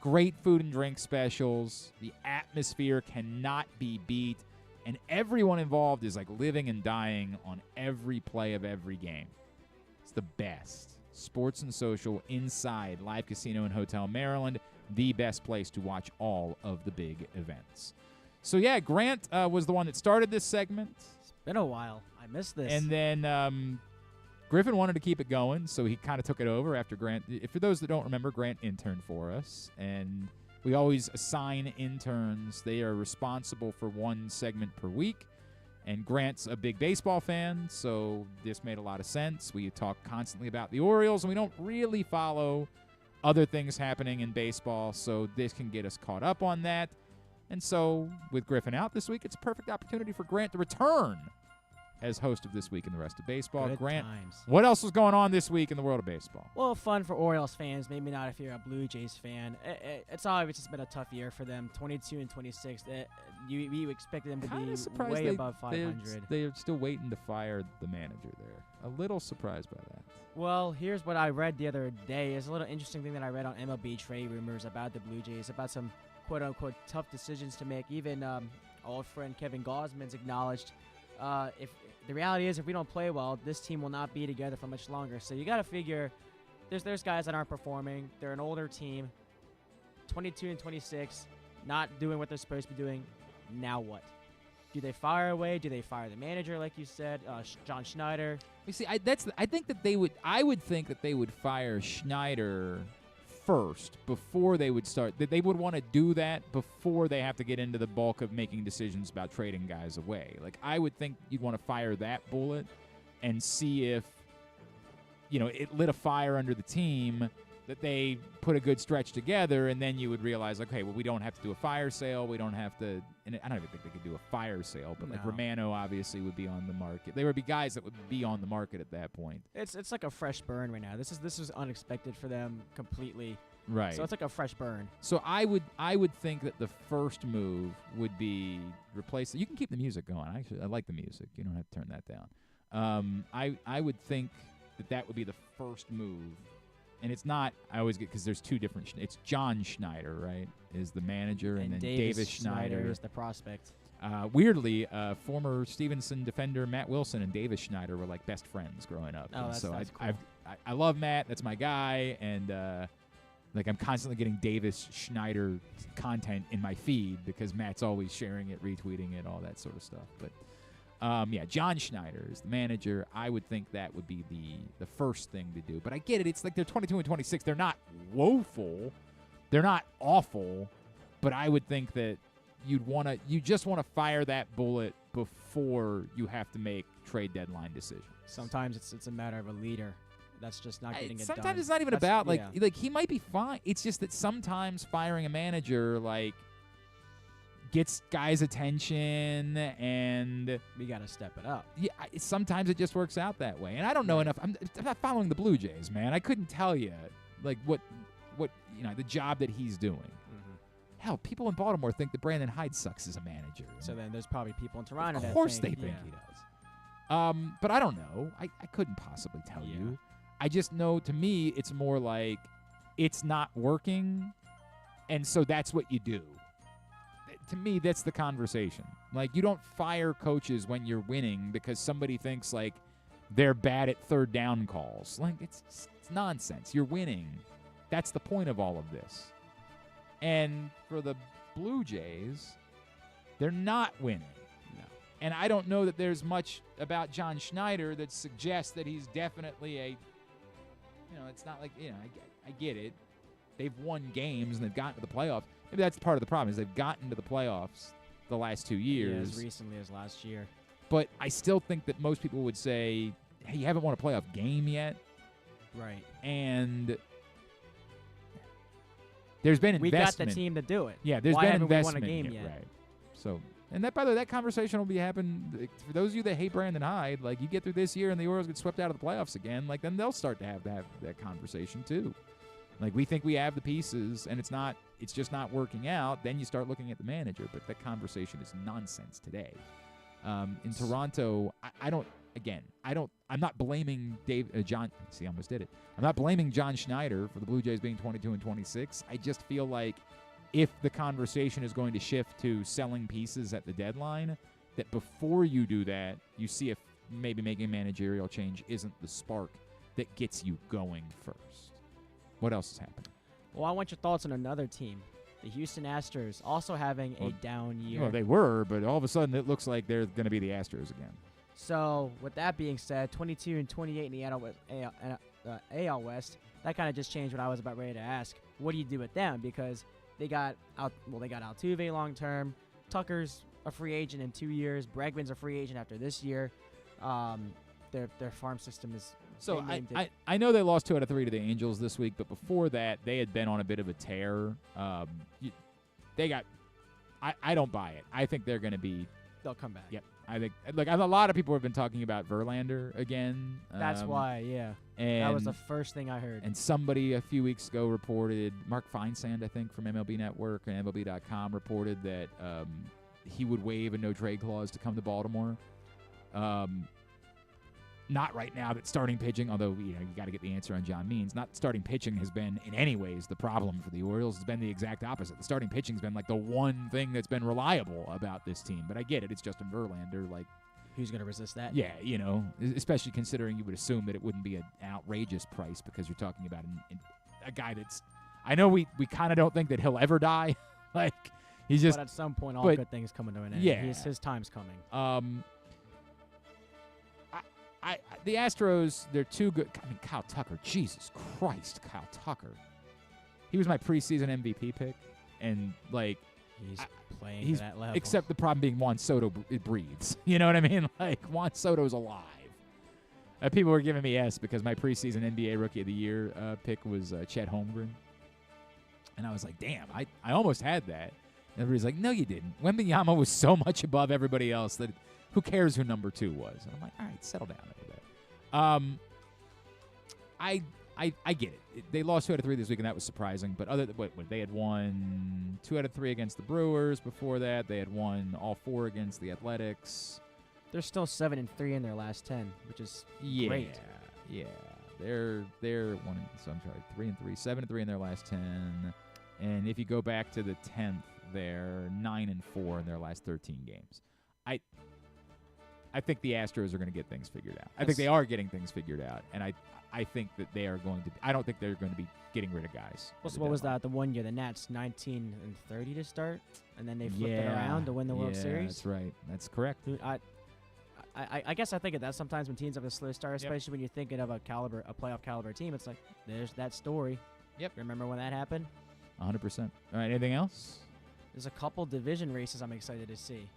great food and drink specials. The atmosphere cannot be beat. And everyone involved is like living and dying on every play of every game. It's the best. Sports and Social inside Live Casino and Hotel Maryland, the best place to watch all of the big events. So, yeah, Grant was the one that started this segment. It's been a while. I missed this. And then Griffin wanted to keep it going, so he kind of took it over after Grant. For those that don't remember, Grant interned for us, and we always assign interns. They are responsible for one segment per week, and Grant's a big baseball fan, so this made a lot of sense. We talk constantly about the Orioles, and we don't really follow other things happening in baseball, so this can get us caught up on that. And so with Griffin out this week, it's a perfect opportunity for Grant to return as host of This Week in the Rest of Baseball. Good Grant, times. what else was going on this week in the world of baseball? Well, fun for Orioles fans. Maybe not if you're a Blue Jays fan. It's obviously just been a tough year for them. 22 and 26. You expected them to be way above 500. They're still waiting to fire the manager there. A little surprised by that. Well, here's what I read the other day. It's a little interesting thing that I read on MLB Trade Rumors about the Blue Jays, about some quote-unquote tough decisions to make. Even old friend Kevin Gausman's acknowledged if the reality is if we don't play well, this team will not be together for much longer. So you got to figure there's guys that aren't performing. They're an older team, 22 and 26, not doing what they're supposed to be doing. Now what? Do they fire away? Do they fire the manager, like you said, John Schneider? You see, I would think that they would fire Schneider first before they would start. That they would want to do that before they have to get into the bulk of making decisions about trading guys away. Like, I would think you'd want to fire that bullet and see if, you know, it lit a fire under the team, that they put a good stretch together, and then you would realize, okay, well, we don't have to do a fire sale. We don't have to, and I don't even think they could do a fire sale, but like Romano obviously would be on the market. There would be guys that would be on the market at that point. It's like a fresh burn right now. This is unexpected for them completely. Right. So it's like a fresh burn. So I would think that the first move would be replace it. You can keep the music going. Actually, I like the music. You don't have to turn that down. I would think that would be the first move. And it's not, I always get, because there's two different, it's John Schneider, right, is the manager, and then Davis Schneider is the prospect. Weirdly, former Stevenson defender Matt Wilson and Davis Schneider were like best friends growing up. Oh, and that's cool. I love Matt. That's my guy. And like I'm constantly getting Davis Schneider content in my feed because Matt's always sharing it, retweeting it, all that sort of stuff. But yeah, John Schneider is the manager. I would think that would be the first thing to do. But I get it. It's like they're 22 and 26. They're not woeful. They're not awful. But I would think that you just want to fire that bullet before you have to make trade deadline decisions. Sometimes it's a matter of a leader that's just not getting it done. Sometimes it's not even about like he might be fine. It's just that sometimes firing a manager like gets guys' attention, and we got to step it up. Yeah, sometimes it just works out that way. And I don't know enough. I'm not following the Blue Jays, man. I couldn't tell you like what the job that he's doing. Hell, people in Baltimore think that Brandon Hyde sucks as a manager. So then there's probably people in Toronto that Of course think, they think he does. But I don't know. I couldn't possibly tell you. I just know, to me, it's more like it's not working, and so that's what you do. To me, that's the conversation. Like, you don't fire coaches when you're winning because somebody thinks, like, they're bad at third down calls. Like, it's nonsense. You're winning. That's the point of all of this. And for the Blue Jays, they're not winning. No. And I don't know that there's much about John Schneider that suggests that he's definitely it's not like, I get it. They've won games and they've gotten to the playoffs. Maybe that's part of the problem is they've gotten to the playoffs the last 2 years. As recently as last year. But I still think that most people would say, hey, you haven't won a playoff game yet. Right. And there's been investment. We got the team to do it. Yeah, there's Why been haven't we investment won a game here, yet? right? So, and that, by the way, that conversation will be happening for those of you that hate Brandon Hyde. Like, you get through this year and the Orioles get swept out of the playoffs again. Like, then they'll start to have that conversation too. Like, we think we have the pieces, and it's just not working out. Then you start looking at the manager, but that conversation is nonsense today. In Toronto, I'm not blaming John. See, I almost did it. I'm not blaming John Schneider for the Blue Jays being 22 and 26. I just feel like if the conversation is going to shift to selling pieces at the deadline, that before you do that, you see if maybe making a managerial change isn't the spark that gets you going first. What else is happening? Well, I want your thoughts on another team. The Houston Astros also having a down year. Well, they were, but all of a sudden it looks like they're going to be the Astros again. So, with that being said, 22 and 28 in the AL West, that kind of just changed what I was about ready to ask. What do you do with them? Because they got Altuve long term. Tucker's a free agent in 2 years. Bregman's a free agent after this year. Their farm system is. So I know they lost 2 out of 3 to the Angels this week, but before that they had been on a bit of a tear. I don't buy it. I think they're going to be. They'll come back. Yep. I think a lot of people have been talking about Verlander again. That's why, yeah. And that was the first thing I heard. And somebody a few weeks ago reported, Mark Feinsand, I think, from MLB Network and MLB.com reported that he would waive a no-trade clause to come to Baltimore. Not right now that starting pitching, although you got to get the answer on John Means. Not starting pitching has been in any ways the problem for the Orioles. It's been the exact opposite. The starting pitching's been like the one thing that's been reliable about this team. But I get it. It's Justin Verlander. Like, who's going to resist that? Yeah, especially considering you would assume that it wouldn't be an outrageous price because you're talking about a guy that's. I know we kind of don't think that he'll ever die. Like he's just. But at some point, all good things come to an end. Yeah, his time's coming. The Astros, they're too good. I mean, Kyle Tucker, Jesus Christ, Kyle Tucker. He was my preseason MVP pick, and like he's playing at that level. Except the problem being Juan Soto breathes. You know what I mean? Like Juan Soto's alive. People were giving me S because my preseason NBA Rookie of the Year pick was Chet Holmgren, and I was like, damn, I almost had that. And everybody's like, no, you didn't. Wembanyama was so much above everybody else that. Who cares who number 2 was? And I'm like, all right, settle down over there. I get it. They lost 2 out of 3 this week, and that was surprising. But they had won 2 out of 3 against the Brewers before that. They had won all 4 against the Athletics. They're still 7-3 in their last 10, which is great. Yeah. They're 3-3, 7-3 in their last 10. And if you go back to the 10th, they're 9-4 in their last 13 games. I think the Astros are going to get things figured out. I think they are getting things figured out, and I think that they are going to. I don't think they're going to be getting rid of guys. Well, so what was that? The one year the Nats 19-30 to start, and then they flipped it around to win the World Series. That's right. That's correct. Dude, I guess I think of that sometimes when teams have a slow start, especially when you're thinking of a playoff caliber team. It's like there's that story. Yep. Remember when that happened? 100%. All right. Anything else? There's a couple division races I'm excited to see.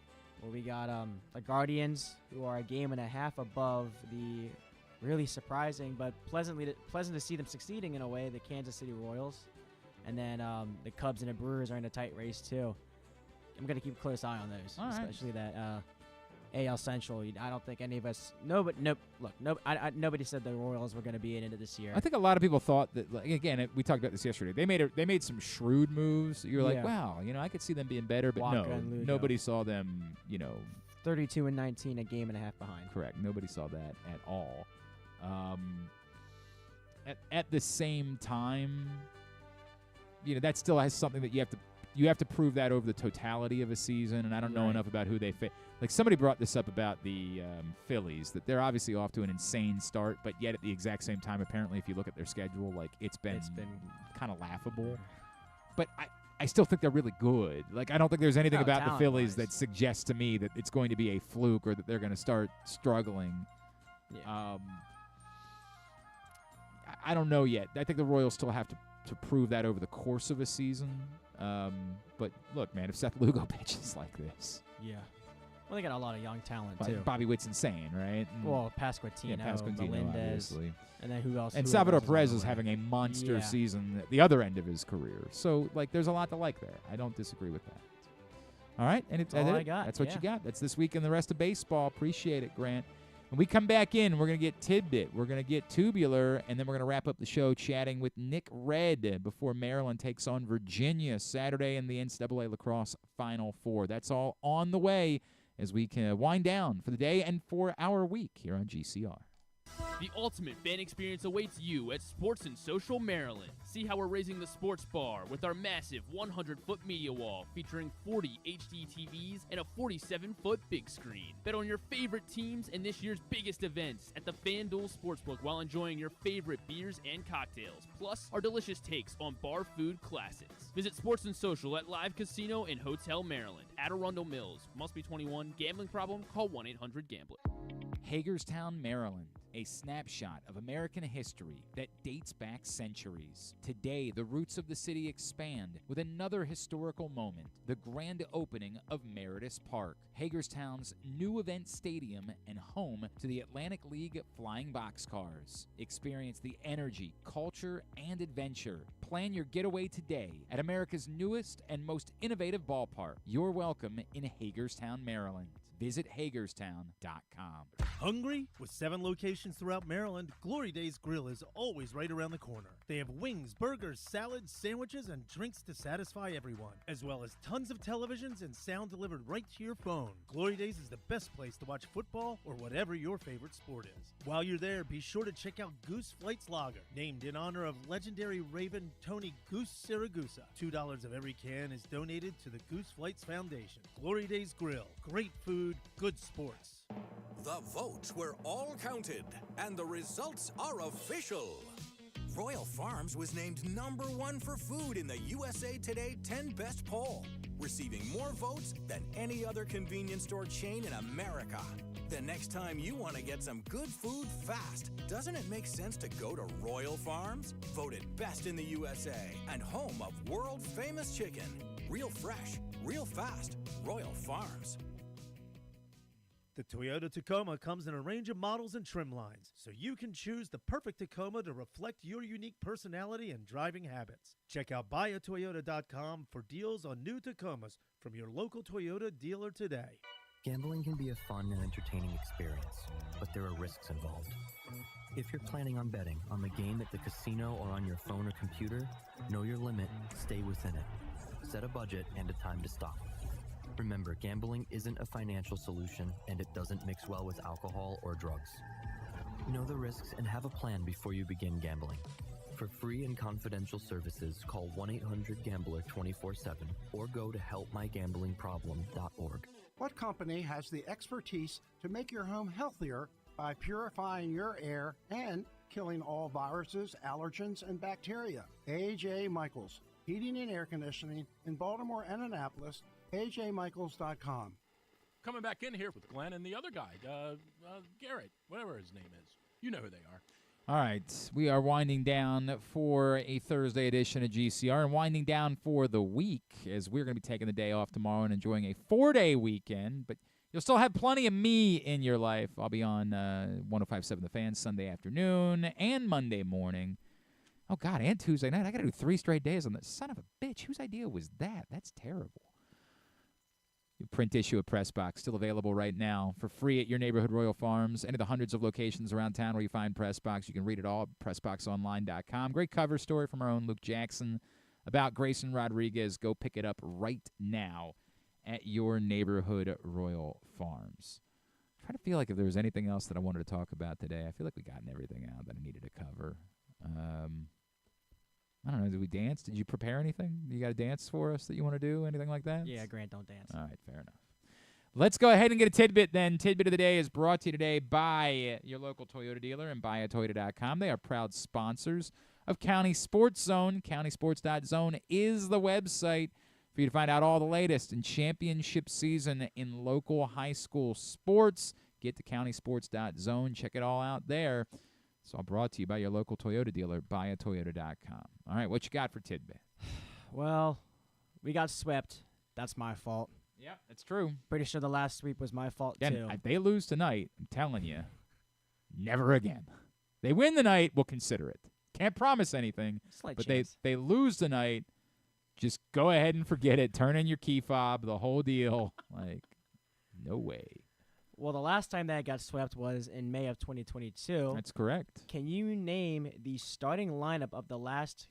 Well, we got the Guardians, who are a game and a half above the really surprising but pleasant to see them succeeding in a way, the Kansas City Royals. And then the Cubs and the Brewers are in a tight race, too. I'm going to keep a close eye on those, especially that AL Central. I don't think any of us nobody said the Royals were going to be in it this year. I think a lot of people thought that, again, we talked about this yesterday. They made some shrewd moves. You're like, wow, I could see them being better, but nobody saw them, 32-19, a game and a half behind. Correct. Nobody saw that at all. At the same time, that still has something that you have to prove that over the totality of a season, and I don't know enough about who they fit. Like, somebody brought this up about the Phillies, that they're obviously off to an insane start, but yet at the exact same time, apparently, if you look at their schedule, like, it's been kind of laughable. But I still think they're really good. Like, I don't think there's anything about the Phillies that suggests to me that it's going to be a fluke or that they're going to start struggling. Yeah. I don't know yet. I think the Royals still have to prove that over the course of a season. But look, man, if Seth Lugo pitches like this. Yeah. Well, they got a lot of young talent, too. Bobby Witt's insane, right? Well, Pasquantino, Melendez. Obviously. And then who else? And Salvador Perez is having a monster season at the other end of his career. So, there's a lot to like there. I don't disagree with that. All right? And that's all I got. That's what you got. That's this week in the rest of baseball. Appreciate it, Grant. When we come back in, we're going to get Tidbit, we're going to get Tubular, and then we're going to wrap up the show chatting with Nick Redd before Maryland takes on Virginia Saturday in the NCAA Lacrosse Final Four. That's all on the way as we can wind down for the day and for our week here on GCR. The ultimate fan experience awaits you at Sports and Social Maryland. See how we're raising the sports bar with our massive 100-foot media wall featuring 40 HD TVs and a 47-foot big screen. Bet on your favorite teams and this year's biggest events at the FanDuel Sportsbook while enjoying your favorite beers and cocktails, plus our delicious takes on bar food classics. Visit Sports and Social at Live Casino and Hotel Maryland at Arundel Mills. Must be 21. Gambling problem? Call 1-800-GAMBLER. Hagerstown, Maryland. A snapshot of American history that dates back centuries. Today, the roots of the city expand with another historical moment, the grand opening of Meredith Park, Hagerstown's new event stadium and home to the Atlantic League Flying Boxcars. Experience the energy, culture, and adventure. Plan your getaway today at America's newest and most innovative ballpark. You're welcome in Hagerstown, Maryland. Visit Hagerstown.com. Hungry? With 7 locations throughout Maryland, Glory Days Grill is always right around the corner. They have wings, burgers, salads, sandwiches, and drinks to satisfy everyone, as well as tons of televisions and sound delivered right to your phone. Glory Days is the best place to watch football or whatever your favorite sport is. While you're there, be sure to check out Goose Flight's Lager, named in honor of legendary Raven Tony Goose Siragusa. $2 of every can is donated to the Goose Flights Foundation. Glory Days Grill. Great food, good sports. The votes were all counted, and the results are official. Royal Farms was named #1 for food in the USA Today 10 Best poll, receiving more votes than any other convenience store chain in America. The next time you want to get some good food fast, doesn't it make sense to go to Royal Farms? Voted best in the USA and home of world-famous chicken. Real fresh, real fast. Royal Farms. The Toyota Tacoma comes in a range of models and trim lines, so you can choose the perfect Tacoma to reflect your unique personality and driving habits. Check out buyatoyota.com for deals on new Tacomas from your local Toyota dealer today. Gambling can be a fun and entertaining experience, but there are risks involved. If you're planning on betting on the game at the casino or on your phone or computer, know your limit, stay within it. Set a budget and a time to stop. Remember, gambling isn't a financial solution, and it doesn't mix well with alcohol or drugs. Know the risks and have a plan before you begin gambling. For free and confidential services, call 1-800-GAMBLER 24/7 or go to helpmygamblingproblem.org. What company has the expertise to make your home healthier by purifying your air and killing all viruses, allergens, and bacteria? A.J. Michaels, Heating and Air Conditioning in Baltimore and Annapolis, ajmichaels.com. Coming back in here with Glenn and the other guy, Garrett, whatever his name is. You know who they are. All right, we are winding down for a Thursday edition of GCR and winding down for the week as we're going to be taking the day off tomorrow and enjoying a 4-day weekend. But you'll still have plenty of me in your life. I'll be on 105.7 The Fan Sunday afternoon and Monday morning. Oh, God, and Tuesday night. I got to do 3 straight days on this. Son of a bitch, whose idea was that? That's terrible. Print issue of Press Box, still available right now for free at your neighborhood Royal Farms. Any of the hundreds of locations around town where you find Press Box. You can read it all at PressBoxOnline.com. Great cover story from our own Luke Jackson about Grayson Rodriguez. Go pick it up right now at your neighborhood Royal Farms. I'm trying to feel like if there was anything else that I wanted to talk about today. I feel like we gotten everything out that I needed to cover. I don't know. Did we dance? Did you prepare anything? You got a dance for us that you want to do? Anything like that? Yeah, Grant, don't dance. All right, fair enough. Let's go ahead and get a tidbit then. Tidbit of the day is brought to you today by your local Toyota dealer and buyatoyota.com. They are proud sponsors of County Sports Zone. CountySports.zone is the website for you to find out all the latest in championship season in local high school sports. Get to CountySports.zone. Check it all out there. It's all brought to you by your local Toyota dealer, buyatoyota.com. All right, what you got for tidbit? Well, we got swept. That's my fault. Yeah, that's true. Pretty sure the last sweep was my fault, too. If they lose tonight, I'm telling you, never again. They win tonight, we'll consider it. Can't promise anything, Slight but chance. they lose tonight, just go ahead and forget it. Turn in your key fob, the whole deal. Like, no way. Well, the last time that got swept was in May of 2022. That's correct. Can you name the starting lineup of the last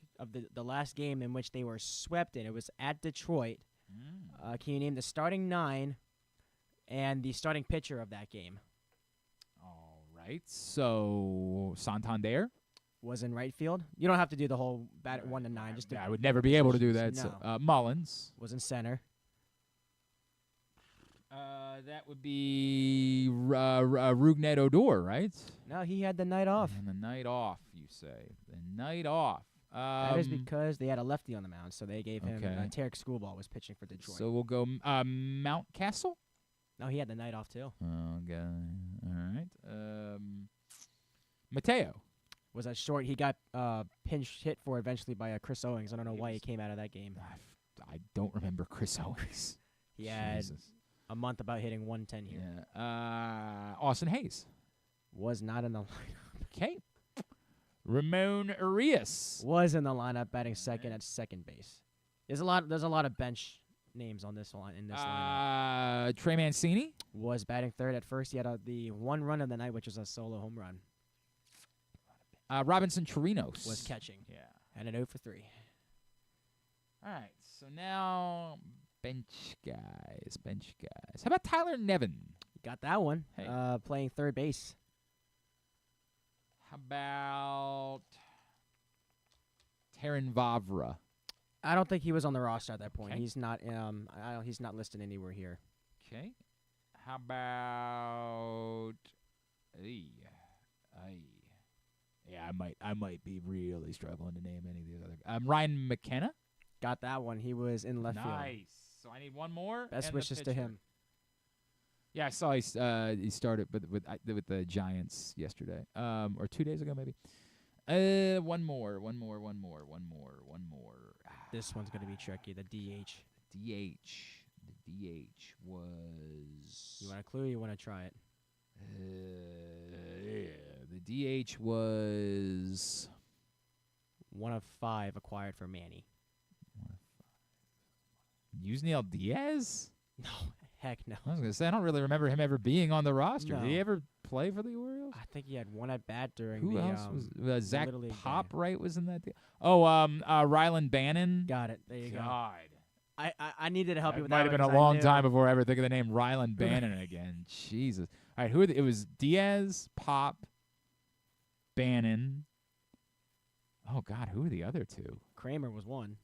game in which they were swept in? It was at Detroit. Can you name the starting 9 and the starting pitcher of that game? All right. So Santander was in right field. You don't have to do the whole 1 to 9. Just I would never be able to do that. No. So, Mullins was in center. That would be Rougned Odor, right? No, he had the night off. And the night off, you say. The night off. That is because they had a lefty on the mound, so they gave him Tarek Schoolball was pitching for Detroit. So we'll go Mountcastle? No, he had the night off, too. Okay. All right. Mateo. Was that short? He got pinch hit for eventually by Chris Owings. I don't know why he came out of that game. I don't remember Chris Owings. He had a month about hitting 110 here. Yeah. Austin Hayes. Was not in the lineup. Okay. Ramon Arias. Was in the lineup batting second at second base. There's a lot of bench names on this line in this lineup. Trey Mancini. Was batting third at first. He had the one run of the night, which was a solo home run. Robinson Chirinos. Was catching. Yeah. And an 0 for 3. All right. So now bench guys. How about Tyler Nevin? Got that one. Hey. Playing third base. How about Terran Vavra? I don't think he was on the roster at that point. Okay. He's not. He's not listed anywhere here. Okay. How about? Yeah, I might be really struggling to name any of the other. Ryan McKenna. Got that one. He was in left field. Nice. So I need one more. Best and wishes to him. Yeah, I saw he started with the Giants yesterday, or 2 days ago maybe. One more. This one's gonna be tricky. The DH. The DH was. You want a clue? Or you want to try it? The DH was 1 of 5 acquired for Manny. Yusniel Diaz? No, heck no. I was gonna say I don't really remember him ever being on the roster. No. Did he ever play for the Orioles? I think he had one at bat during Who the else was Zach Little League Pop? game. Right, was in that deal. Oh, Ryland Bannon. Got it. There you go. God. I needed to help you It with might that. have been a long time before I ever think of the name Ryland Bannon again. Jesus. All right, it was Diaz, Pop, Bannon. Oh God, who are the other two? Kramer was one.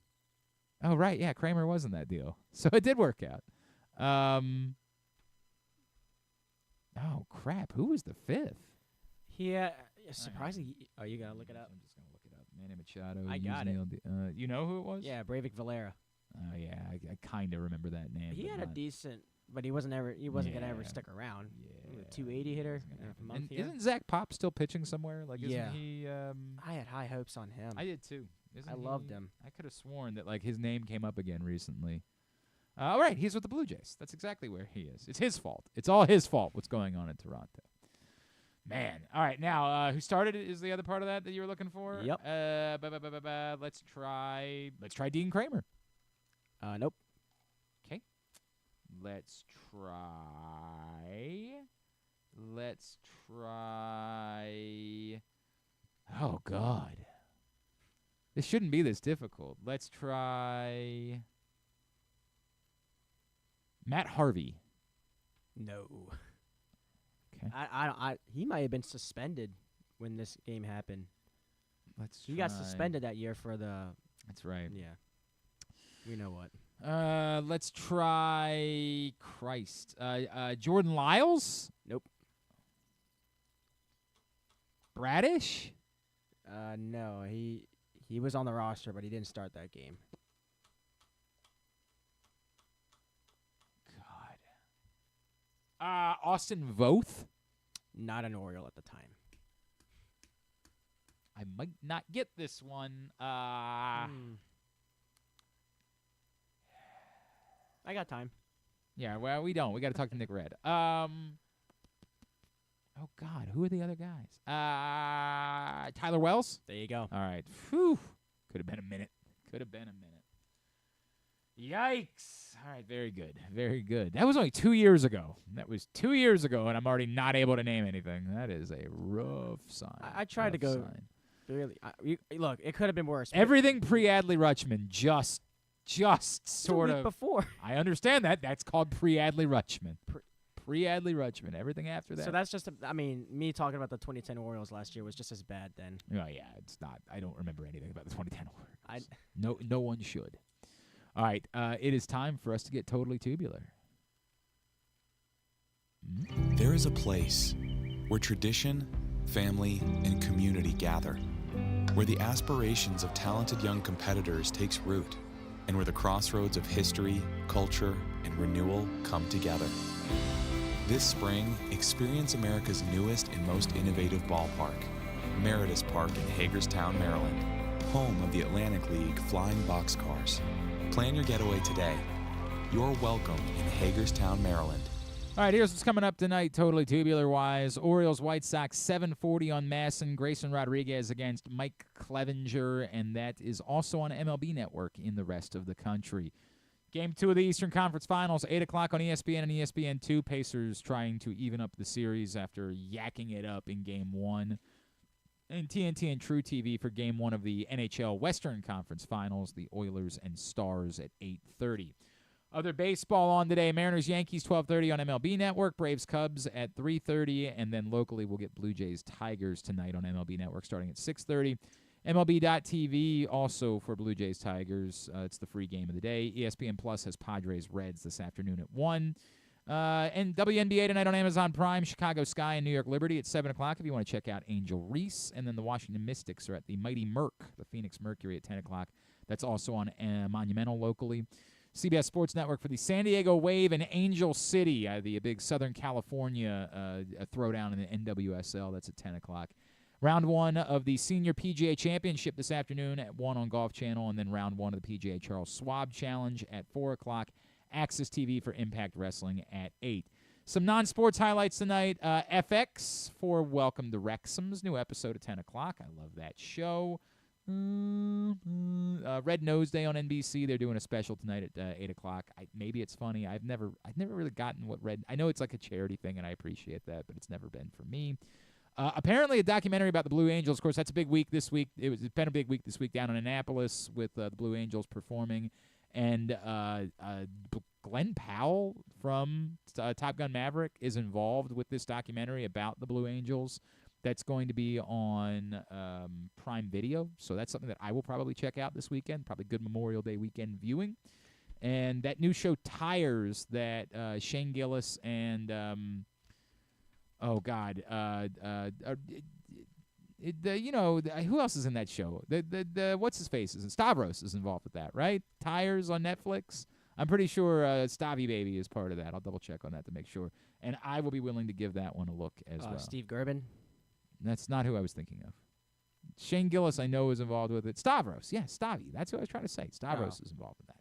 Oh right, yeah, Kramer was in that deal, so it did work out. Oh crap, who was the fifth? Surprisingly. Oh, you gotta look it up. I'm just gonna look it up. Manny Machado. I got it. You know who it was? Yeah, Breivik Valera. Oh yeah, I kind of remember that name. He but had a not- decent, but he wasn't gonna ever Yeah. stick around. Yeah, 280 hitter wasn't in gonna a happen. month And here. isn't Zach Pop still pitching somewhere? Like, Yeah. isn't he? I had high hopes on him. I did too. Isn't I loved he- him. I could have sworn that like his name came up again recently. All right, he's with the Blue Jays. That's exactly where he is. It's his fault. It's all his fault. What's going on in Toronto? Man. All right, now who started it is the other part of that you were looking for? Yep. Let's try Dean Kramer. Nope. Okay. Let's try. Oh God. This shouldn't be this difficult. Let's try Matt Harvey. No. Okay. He might have been suspended when this game happened. He got suspended that year for the. That's right. Yeah. We know what. Let's try Jordan Lyles. Nope. Bradish. No. He was on the roster, but he didn't start that game. Austin Voth. Not an Oriole at the time. I might not get this one. I got time. Yeah, well, we don't. We got to talk to Nick Redd. Oh, God. Who are the other guys? Tyler Wells? There you go. All right. Whew. Could have been a minute. Yikes. All right, very good. Very good. That was only 2 years ago. And I'm already not able to name anything. That is a rough sign. I tried to go. Sign. Really, look, it could have been worse. Everything pre-Adley Rutschman just sort of before. I understand that. That's called pre-Adley Rutschman. Pre-Adley Rutschman. Everything after that. So that's just. Me talking about the 2010 Orioles last year was just as bad then. Oh yeah, it's not. I don't remember anything about the 2010 Orioles. I No one should. All right, it is time for us to get totally tubular. There is a place where tradition, family, and community gather, where the aspirations of talented young competitors takes root, and where the crossroads of history, culture, and renewal come together. This spring, experience America's newest and most innovative ballpark, Meritus Park in Hagerstown, Maryland, home of the Atlantic League Flying Boxcars. Plan your getaway today. You're welcome in Hagerstown, Maryland. All right, here's what's coming up tonight, totally tubular-wise. Orioles, White Sox, 7:40 on Masson. Grayson Rodriguez against Mike Clevenger, and that is also on MLB Network in the rest of the country. Game 2 of the Eastern Conference Finals, 8 o'clock on ESPN and ESPN2. Pacers trying to even up the series after yakking it up in Game 1. And TNT and True TV for Game 1 of the NHL Western Conference Finals, the Oilers and Stars at 8:30. Other baseball on today, Mariners, Yankees, 12:30 on MLB Network, Braves, Cubs at 3:30, and then locally we'll get Blue Jays, Tigers tonight on MLB Network starting at 6:30. MLB.TV also for Blue Jays, Tigers. It's the free game of the day. ESPN Plus has Padres, Reds this afternoon at 1. And WNBA tonight on Amazon Prime, Chicago Sky and New York Liberty at 7 o'clock if you want to check out Angel Reese. And then the Washington Mystics are at the Mighty Merc, the Phoenix Mercury at 10 o'clock. That's also on Monumental locally. CBS Sports Network for the San Diego Wave and Angel City, the big Southern California throwdown in the NWSL. That's at 10 o'clock. Round 1 of the Senior PGA Championship this afternoon at 1 on Golf Channel, and then Round 1 of the PGA Charles Schwab Challenge at 4 o'clock. Access TV for Impact Wrestling at 8. Some non-sports highlights tonight. FX for Welcome to Wrexham's new episode at 10 o'clock. I love that show. Red Nose Day on NBC. They're doing a special tonight at 8 o'clock. Maybe it's funny. I've never really gotten what Red. I know it's like a charity thing, and I appreciate that, but it's never been for me. Apparently, a documentary about the Blue Angels. Of course, that's a big week this week. It's been a big week this week down in Annapolis with the Blue Angels performing, and Glenn Powell from Top Gun Maverick is involved with this documentary about the Blue Angels. That's going to be on Prime Video, so that's something that I will probably check out this weekend. Probably good Memorial Day weekend viewing. And that new show Tires that Shane Gillis and who else is in that show? The what's his face is Stavros is involved with that, right? Tires on Netflix. I'm pretty sure Stavi Baby is part of that. I'll double check on that to make sure, and I will be willing to give that one a look as well. Steve Gerben. That's not who I was thinking of. Shane Gillis, I know, is involved with it. Stavros, yeah, Stavi. That's who I was trying to say. Stavros is involved in that.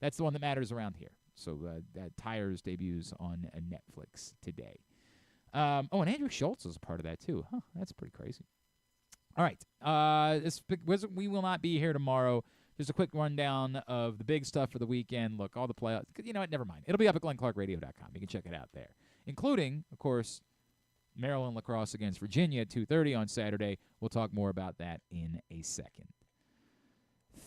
That's the one that matters around here. So that Tires debuts on Netflix today. And Andrew Schultz is a part of that too. Huh, that's pretty crazy. All right. We will not be here tomorrow. Just a quick rundown of the big stuff for the weekend. Look, all the playoffs. You know what? Never mind. It'll be up at GlennClarkRadio.com. You can check it out there, including, of course, Maryland lacrosse against Virginia at 2:30 on Saturday. We'll talk more about that in a second.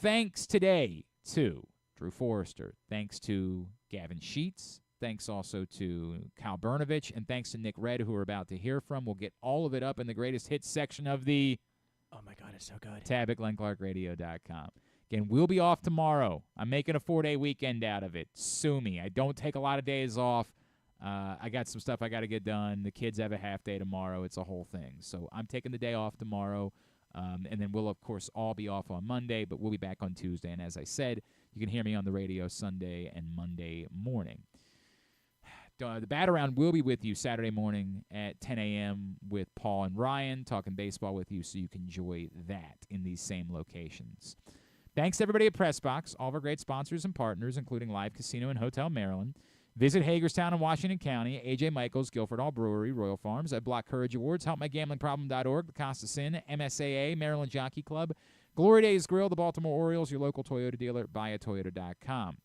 Thanks today to Drew Forrester. Thanks to Gavin Sheets. Thanks also to Kyle Brnovich. And thanks to Nick Redd, who we're about to hear from. We'll get all of it up in the greatest hits section of the Oh, my God, it's so good. tab at GlennClarkRadio.com. Again, we'll be off tomorrow. I'm making a 4-day weekend out of it. Sue me. I don't take a lot of days off. I got some stuff I got to get done. The kids have a half day tomorrow. It's a whole thing. So I'm taking the day off tomorrow. And then we'll, of course, all be off on Monday, but we'll be back on Tuesday. And as I said, you can hear me on the radio Sunday and Monday morning. The Bat Around will be with you Saturday morning at 10 a.m. with Paul and Ryan, talking baseball with you so you can enjoy that in these same locations. Thanks to everybody at PressBox, all of our great sponsors and partners, including Live Casino and Hotel Maryland. Visit Hagerstown in Washington County, A.J. Michaels, Guilford Hall Brewery, Royal Farms, at Black Courage Awards, HelpMyGamblingProblem.org, the Costa Sin, MSAA, Maryland Jockey Club, Glory Days Grill, the Baltimore Orioles, your local Toyota dealer, buyatoyota.com.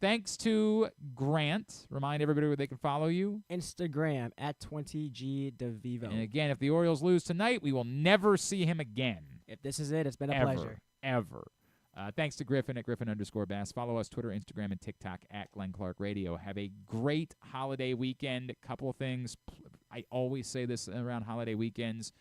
Thanks to Grant. Remind everybody where they can follow you. Instagram at 20GDeVivo. And again, if the Orioles lose tonight, we will never see him again. If this is it, it's been a pleasure. Ever. Thanks to Griffin at Griffin_Bass. Follow us Twitter, Instagram, and TikTok at Glenn Clark Radio. Have a great holiday weekend. A couple of things. I always say this around holiday weekends.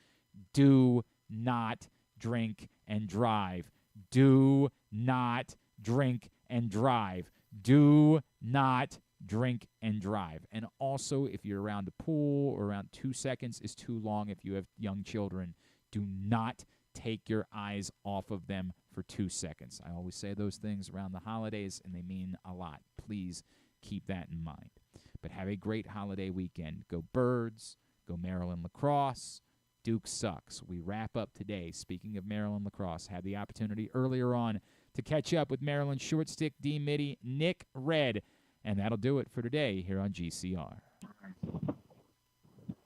Do not drink and drive. Do not drink and drive. Do not drink and drive. And also, if you're around a pool or around 2 seconds is too long if you have young children, do not take your eyes off of them for 2 seconds. I always say those things around the holidays, and they mean a lot. Please keep that in mind. But have a great holiday weekend. Go Birds. Go Maryland lacrosse. Duke sucks. We wrap up today. Speaking of Maryland lacrosse, had the opportunity earlier on to catch up with Maryland short stick D-Mitty Nick Redd. And that'll do it for today here on GCR.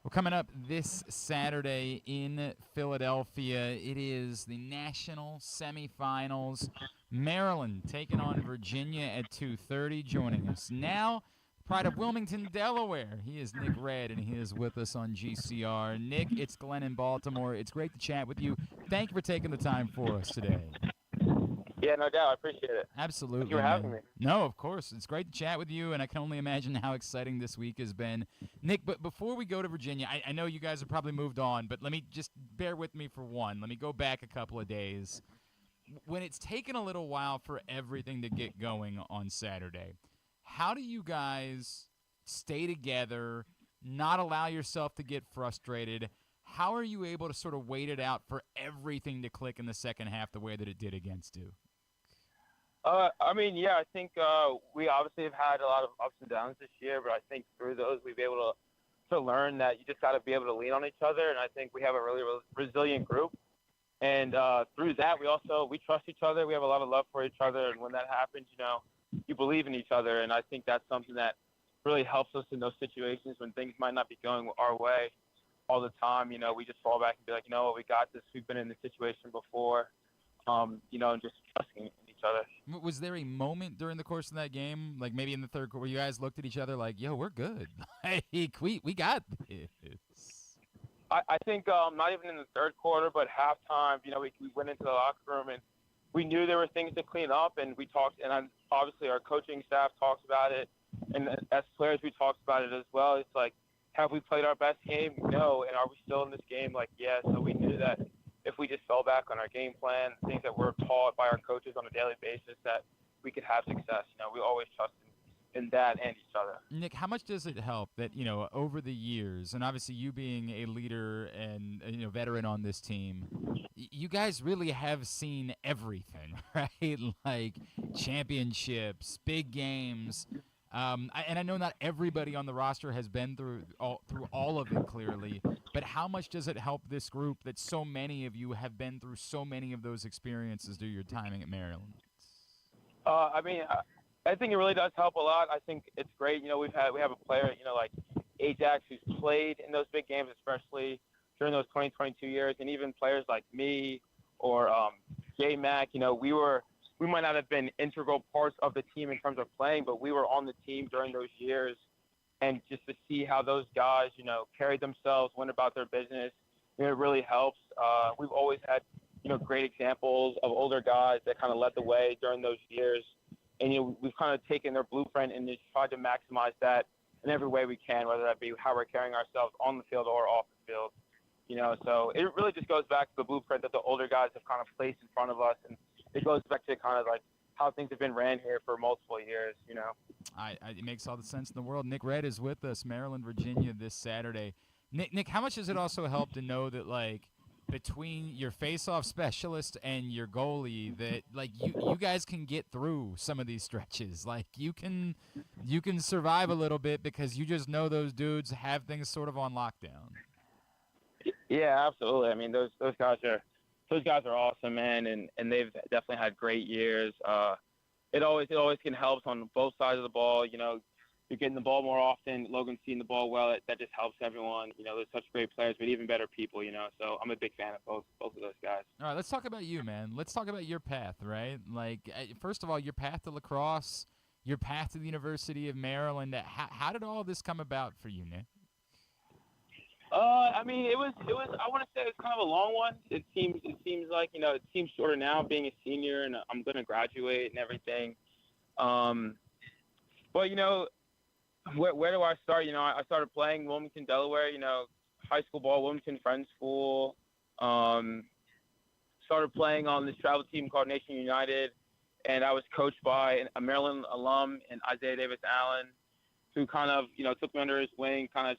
Well, coming up this Saturday in Philadelphia, it is the national semifinals. Maryland taking on Virginia at 2:30. Joining us now, pride of Wilmington, Delaware. He is Nick Redd, and he is with us on GCR. Nick, it's Glenn in Baltimore. It's great to chat with you. Thank you for taking the time for us today. Yeah, no doubt. I appreciate it. Absolutely. Thank you for having me. No, of course. It's great to chat with you, and I can only imagine how exciting this week has been. Nick, but before we go to Virginia, I know you guys have probably moved on, but let me just bear with me for one. Let me go back a couple of days. When it's taken a little while for everything to get going on Saturday, how do you guys stay together, not allow yourself to get frustrated? How are you able to sort of wait it out for everything to click in the second half the way that it did against Duke? I think we obviously have had a lot of ups and downs this year, but I think through those we've been able to learn that you just got to be able to lean on each other, and I think we have a really resilient group. And through that, we trust each other. We have a lot of love for each other, and when that happens, you believe in each other, and I think that's something that really helps us in those situations when things might not be going our way all the time. We just fall back and be like, we got this. We've been in this situation before. and just trusting in each other. Was there a moment during the course of that game, like maybe in the third quarter, where you guys looked at each other like, yo, we're good. Like, we got this. I think not even in the third quarter, but halftime, we went into the locker room and we knew there were things to clean up, and we talked, and obviously our coaching staff talks about it, and as players we talked about it as well. It's like, have we played our best game? No. And are we still in this game? Like, yes. So we knew that if we just fell back on our game plan, things that we're taught by our coaches on a daily basis, that we could have success. We always trust in that and each other. Nick, how much does it help that, over the years, and obviously you being a leader and, veteran on this team, you guys really have seen everything, right? Like championships, big games. And I know not everybody on the roster has been through all of it clearly, but how much does it help this group that so many of you have been through so many of those experiences through your timing at Maryland? I think it really does help a lot. I think it's great. We have a player, like Ajax, who's played in those big games, especially during those 2022 years, and even players like me or J-Mac. We might not have been integral parts of the team in terms of playing, but we were on the team during those years. And just to see how those guys, carried themselves, went about their business, it really helps. We've always had, great examples of older guys that kind of led the way during those years. And, we've kind of taken their blueprint and just tried to maximize that in every way we can, whether that be how we're carrying ourselves on the field or off the field. So it really just goes back to the blueprint that the older guys have kind of placed in front of us. And it goes back to kind of like how things have been ran here for multiple years, It makes all the sense in the world. Nick Redd is with us, Maryland, Virginia, this Saturday. Nick, how much does it also help to know that, like, between your face-off specialist and your goalie, that like you guys can get through some of these stretches? Like you can survive a little bit because you just know those dudes have things sort of on lockdown. Yeah, absolutely. I mean, those guys are awesome, man, and they've definitely had great years. It always can help on both sides of the ball. You're getting the ball more often. Logan's seeing the ball well. That just helps everyone. There's such great players, but even better people. So I'm a big fan of both of those guys. All right, let's talk about you, man. Let's talk about your path, right? Like, first of all, your path to lacrosse, your path to the University of Maryland. How did all this come about for you, Nick? I mean, it was. I want to say it was kind of a long one. It seems like it seems shorter now, being a senior, and I'm going to graduate and everything. But where do I start? I started playing Wilmington, Delaware. High school ball, Wilmington Friends School. Started playing on this travel team called Nation United, and I was coached by a Maryland alum and Isaiah Davis Allen, who kind of took me under his wing, kind of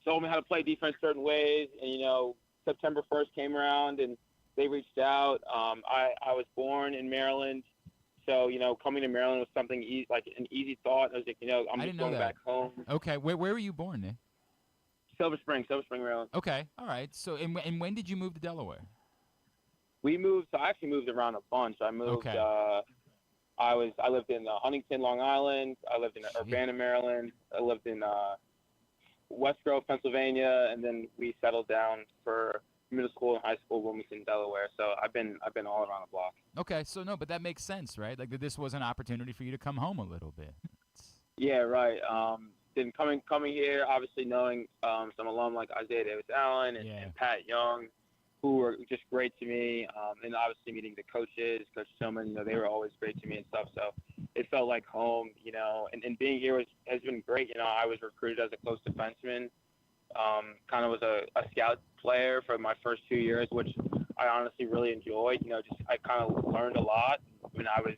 told me how to play defense certain ways. And September 1st came around, and they reached out. I was born in Maryland. So, coming to Maryland was something like an easy thought. I was like, I'm just going back home. Okay. Where were you born, Nick? Silver Spring, Maryland. Okay. All right. So, and when did you move to Delaware? I actually moved around a bunch. I moved, okay. I lived in Huntington, Long Island. I lived in Urbana, Maryland. I lived in West Grove, Pennsylvania. And then we settled down for middle school and high school, Wilmington, Delaware. So I've been all around the block. Okay, so no, but that makes sense, right? Like this was an opportunity for you to come home a little bit. Yeah, right. Then coming here, obviously knowing some alum like Isaiah Davis Allen and Pat Young, who were just great to me, and obviously meeting the coaches, Coach Tillman, they were always great to me and stuff. So it felt like home, and being here has been great. I was recruited as a close defenseman. Kind of was a scout player for my first 2 years, which I honestly really enjoyed. I kind of learned a lot when I was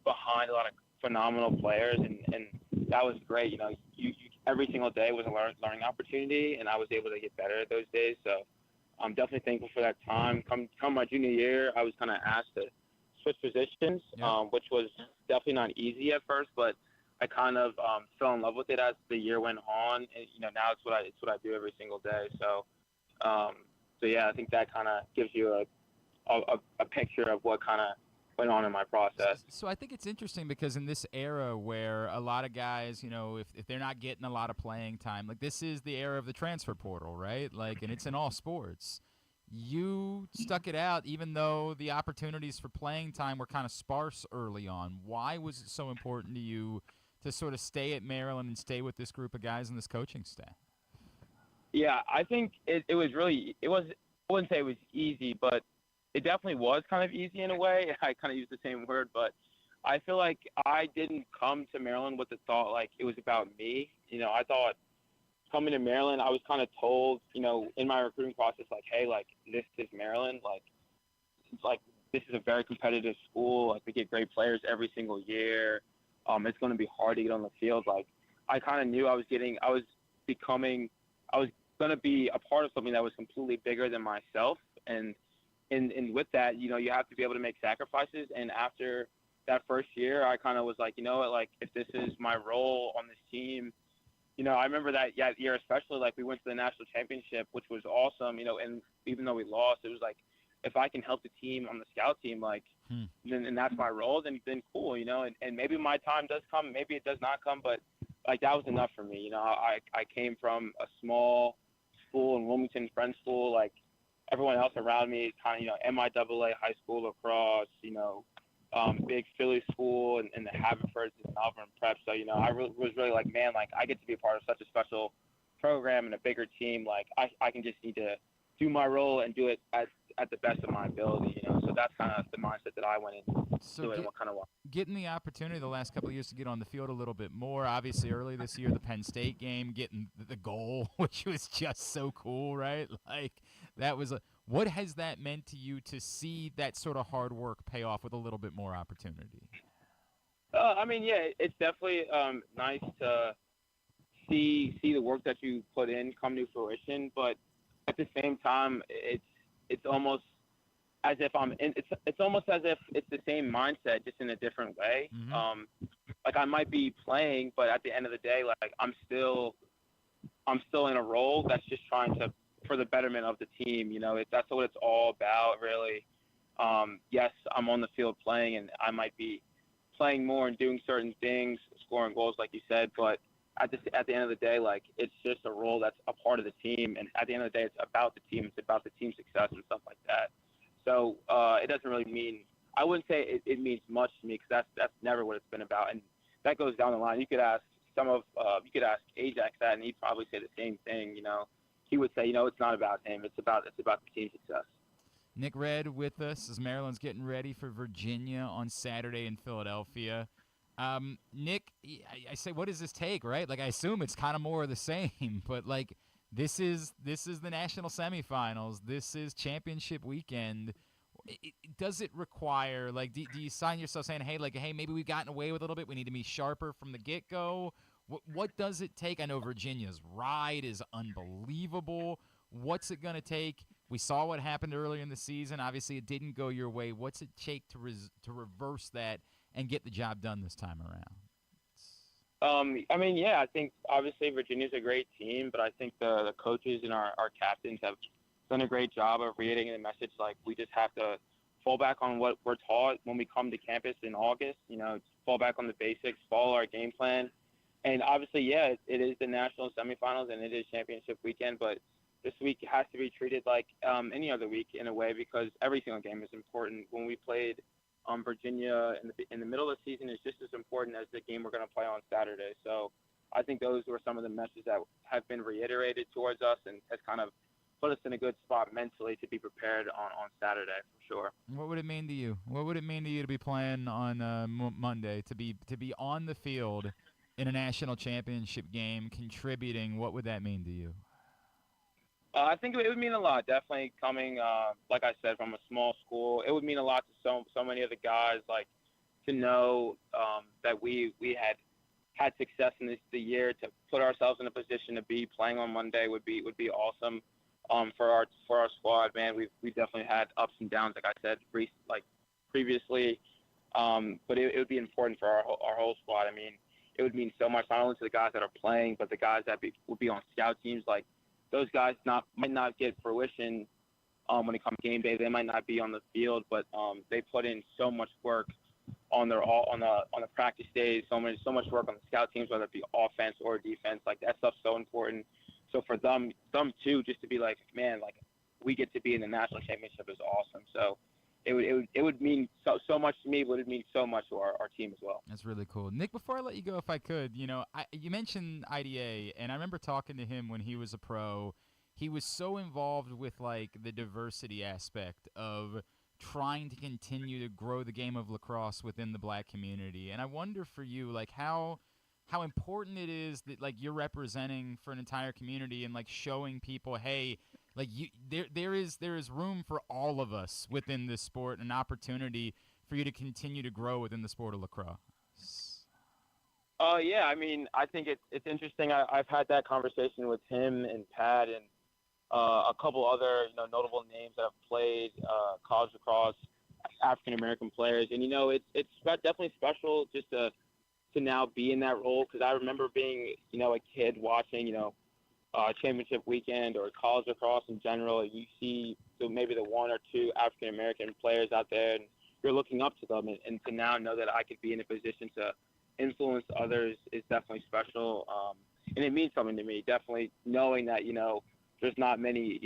behind a lot of phenomenal players, and that was great. You every single day was a learning opportunity, and I was able to get better at those days. So I'm definitely thankful for that time. Come my junior year, I was kind of asked to switch positions, which was definitely not easy at first, but I kind of fell in love with it as the year went on, and now it's what I do every single day. So yeah, I think that kind of gives you a picture of what kind of went on in my process. So I think it's interesting because in this era where a lot of guys, if they're not getting a lot of playing time, like this is the era of the transfer portal, right? Like, and it's in all sports. You stuck it out even though the opportunities for playing time were kind of sparse early on. Why was it so important to you to sort of stay at Maryland and stay with this group of guys and this coaching staff? Yeah, I think it was really – I wouldn't say it was easy, but it definitely was kind of easy in a way. I kind of use the same word, but I feel like I didn't come to Maryland with the thought like it was about me. I thought coming to Maryland, I was kind of told, in my recruiting process, like, hey, like, this is Maryland. Like, it's like this is a very competitive school. Like, we get great players every single year. It's going to be hard to get on the field. Like, I kind of knew I was going to be a part of something that was completely bigger than myself. And with that, you have to be able to make sacrifices. And after that first year, I kind of was like, like, if this is my role on this team, I remember that year especially, like, we went to the national championship, which was awesome, and even though we lost, it was like, if I can help the team on the scout team, like, then and that's my role, then cool, and maybe my time does come, maybe it does not come, but, like, that was enough for me. I came from a small school in Wilmington, Friends School, like, everyone else around me kind of, MIAA high school lacrosse, big Philly school and the Haverfords and Malvern Prep. So, I was really like, man, like, I get to be a part of such a special program and a bigger team. Like, I can just need to do my role and do it at the best of my ability, So that's kind of the mindset that I went into. So getting the opportunity the last couple of years to get on the field a little bit more, obviously early this year, the Penn State game, getting the goal, which was just so cool, right? Like, that was what has that meant to you to see that sort of hard work pay off with a little bit more opportunity? I mean, yeah, it's definitely nice to see the work that you put in come to fruition, but at the same time, it's almost as if it's almost as if it's the same mindset, just in a different way. Mm-hmm. Like, I might be playing, but at the end of the day, like, I'm still in a role that's just trying to, for the betterment of the team. That's what it's all about, really. Yes, I'm on the field playing, and I might be playing more and doing certain things, scoring goals, like you said, but at the end of the day, like, it's just a role that's a part of the team, and at the end of the day, it's about the team. It's about the team's success and stuff like that. So it doesn't really mean – I wouldn't say it means much to me, because that's never what it's been about, and that goes down the line. You could ask you could ask Ajax that, and he'd probably say the same thing. He would say, it's not about him. It's about the team's success. Nick Redd with us as Maryland's getting ready for Virginia on Saturday in Philadelphia. Nick, I say, what does this take, right? Like, I assume it's kind of more of the same, but, like, this is the national semifinals. This is championship weekend. Does it require, like, do you sign yourself saying, hey, maybe we've gotten away with a little bit. We need to be sharper from the get-go. What does it take? I know Virginia's ride is unbelievable. What's it going to take? We saw what happened earlier in the season. Obviously, it didn't go your way. What's it take to reverse that and get the job done this time around? I mean, yeah, I think obviously Virginia's a great team, but I think the coaches and our captains have done a great job of reiterating the message. Like, we just have to fall back on what we're taught when we come to campus in August, fall back on the basics, follow our game plan. And obviously, yeah, it is the national semifinals and it is championship weekend, but this week has to be treated like any other week in a way, because every single game is important. When we played Virginia in the middle of the season is just as important as the game we're going to play on Saturday. So I think those were some of the messages that have been reiterated towards us and has kind of put us in a good spot mentally to be prepared on Saturday for sure. What would it mean to you? What would it mean to you to be playing on Monday, to be on the field in a national championship game, contributing? What would that mean to you? I think it would mean a lot. Definitely coming, like I said, from a small school, it would mean a lot to so many of the guys. Like, to know that we had success in the year, to put ourselves in a position to be playing on Monday would be awesome. For our squad, man, we definitely had ups and downs, like I said, previously. But it would be important for our whole squad. I mean, it would mean so much not only to the guys that are playing, but the guys that will be on scout teams. Like, those guys might not get fruition when it comes game day. They might not be on the field, but they put in so much work on the practice days, so much work on the scout teams, whether it be offense or defense. Like, that stuff's so important. So for them too, just to be like, man, like, we get to be in the national championship is awesome. So it would mean so much to me, but it would mean so much to our team as well. That's really cool. Nick, before I let you go, if I could, you mentioned IDA, and I remember talking to him when he was a pro. He was so involved with, like, the diversity aspect of trying to continue to grow the game of lacrosse within the black community. And I wonder for you, like, how important it is that, like, you're representing for an entire community and, like, showing people, hey, like, there is room for all of us within this sport, an opportunity for you to continue to grow within the sport of lacrosse. Yeah, I mean, I think it's interesting. I've had that conversation with him and Pat and a couple other notable names that have played college lacrosse, African American players, and it's definitely special just to now be in that role, because I remember being a kid watching championship weekend or college lacrosse in general. You see maybe the one or two African American players out there, and you're looking up to them, and to now know that I could be in a position to influence others is definitely special, and it means something to me. Definitely knowing that there's not many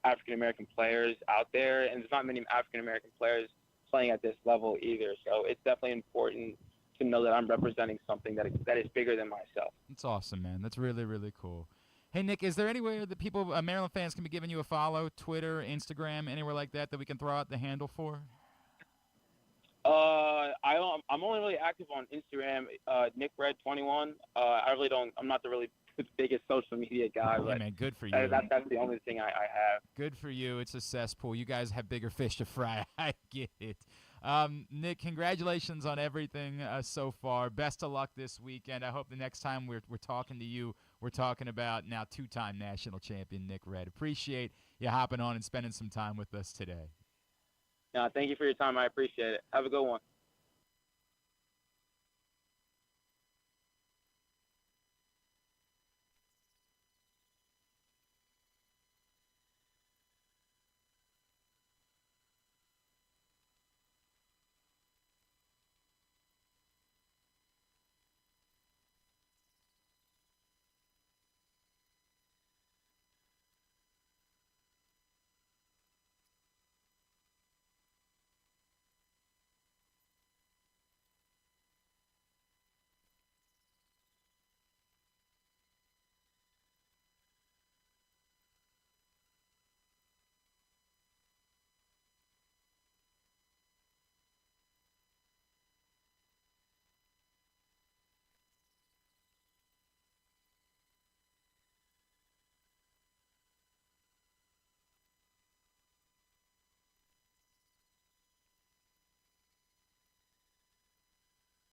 African American players out there, and there's not many African American players playing at this level either. So it's definitely important to know that I'm representing something that is bigger than myself. That's awesome, man. That's really, really cool. Hey, Nick, is there anywhere that people, Maryland fans, can be giving you a follow? Twitter, Instagram, anywhere like that we can throw out the handle for? I'm only really active on Instagram, Nick Redd 21. I'm not the biggest social media guy, but man, good for you. That's the only thing I have. Good for you. It's a cesspool. You guys have bigger fish to fry. I get it. Nick, congratulations on everything so far. Best of luck this weekend. I hope the next time we're talking to you, we're talking about now two-time national champion Nick Redd. Appreciate you hopping on and spending some time with us today. Thank you for your time. I appreciate it. Have a good one.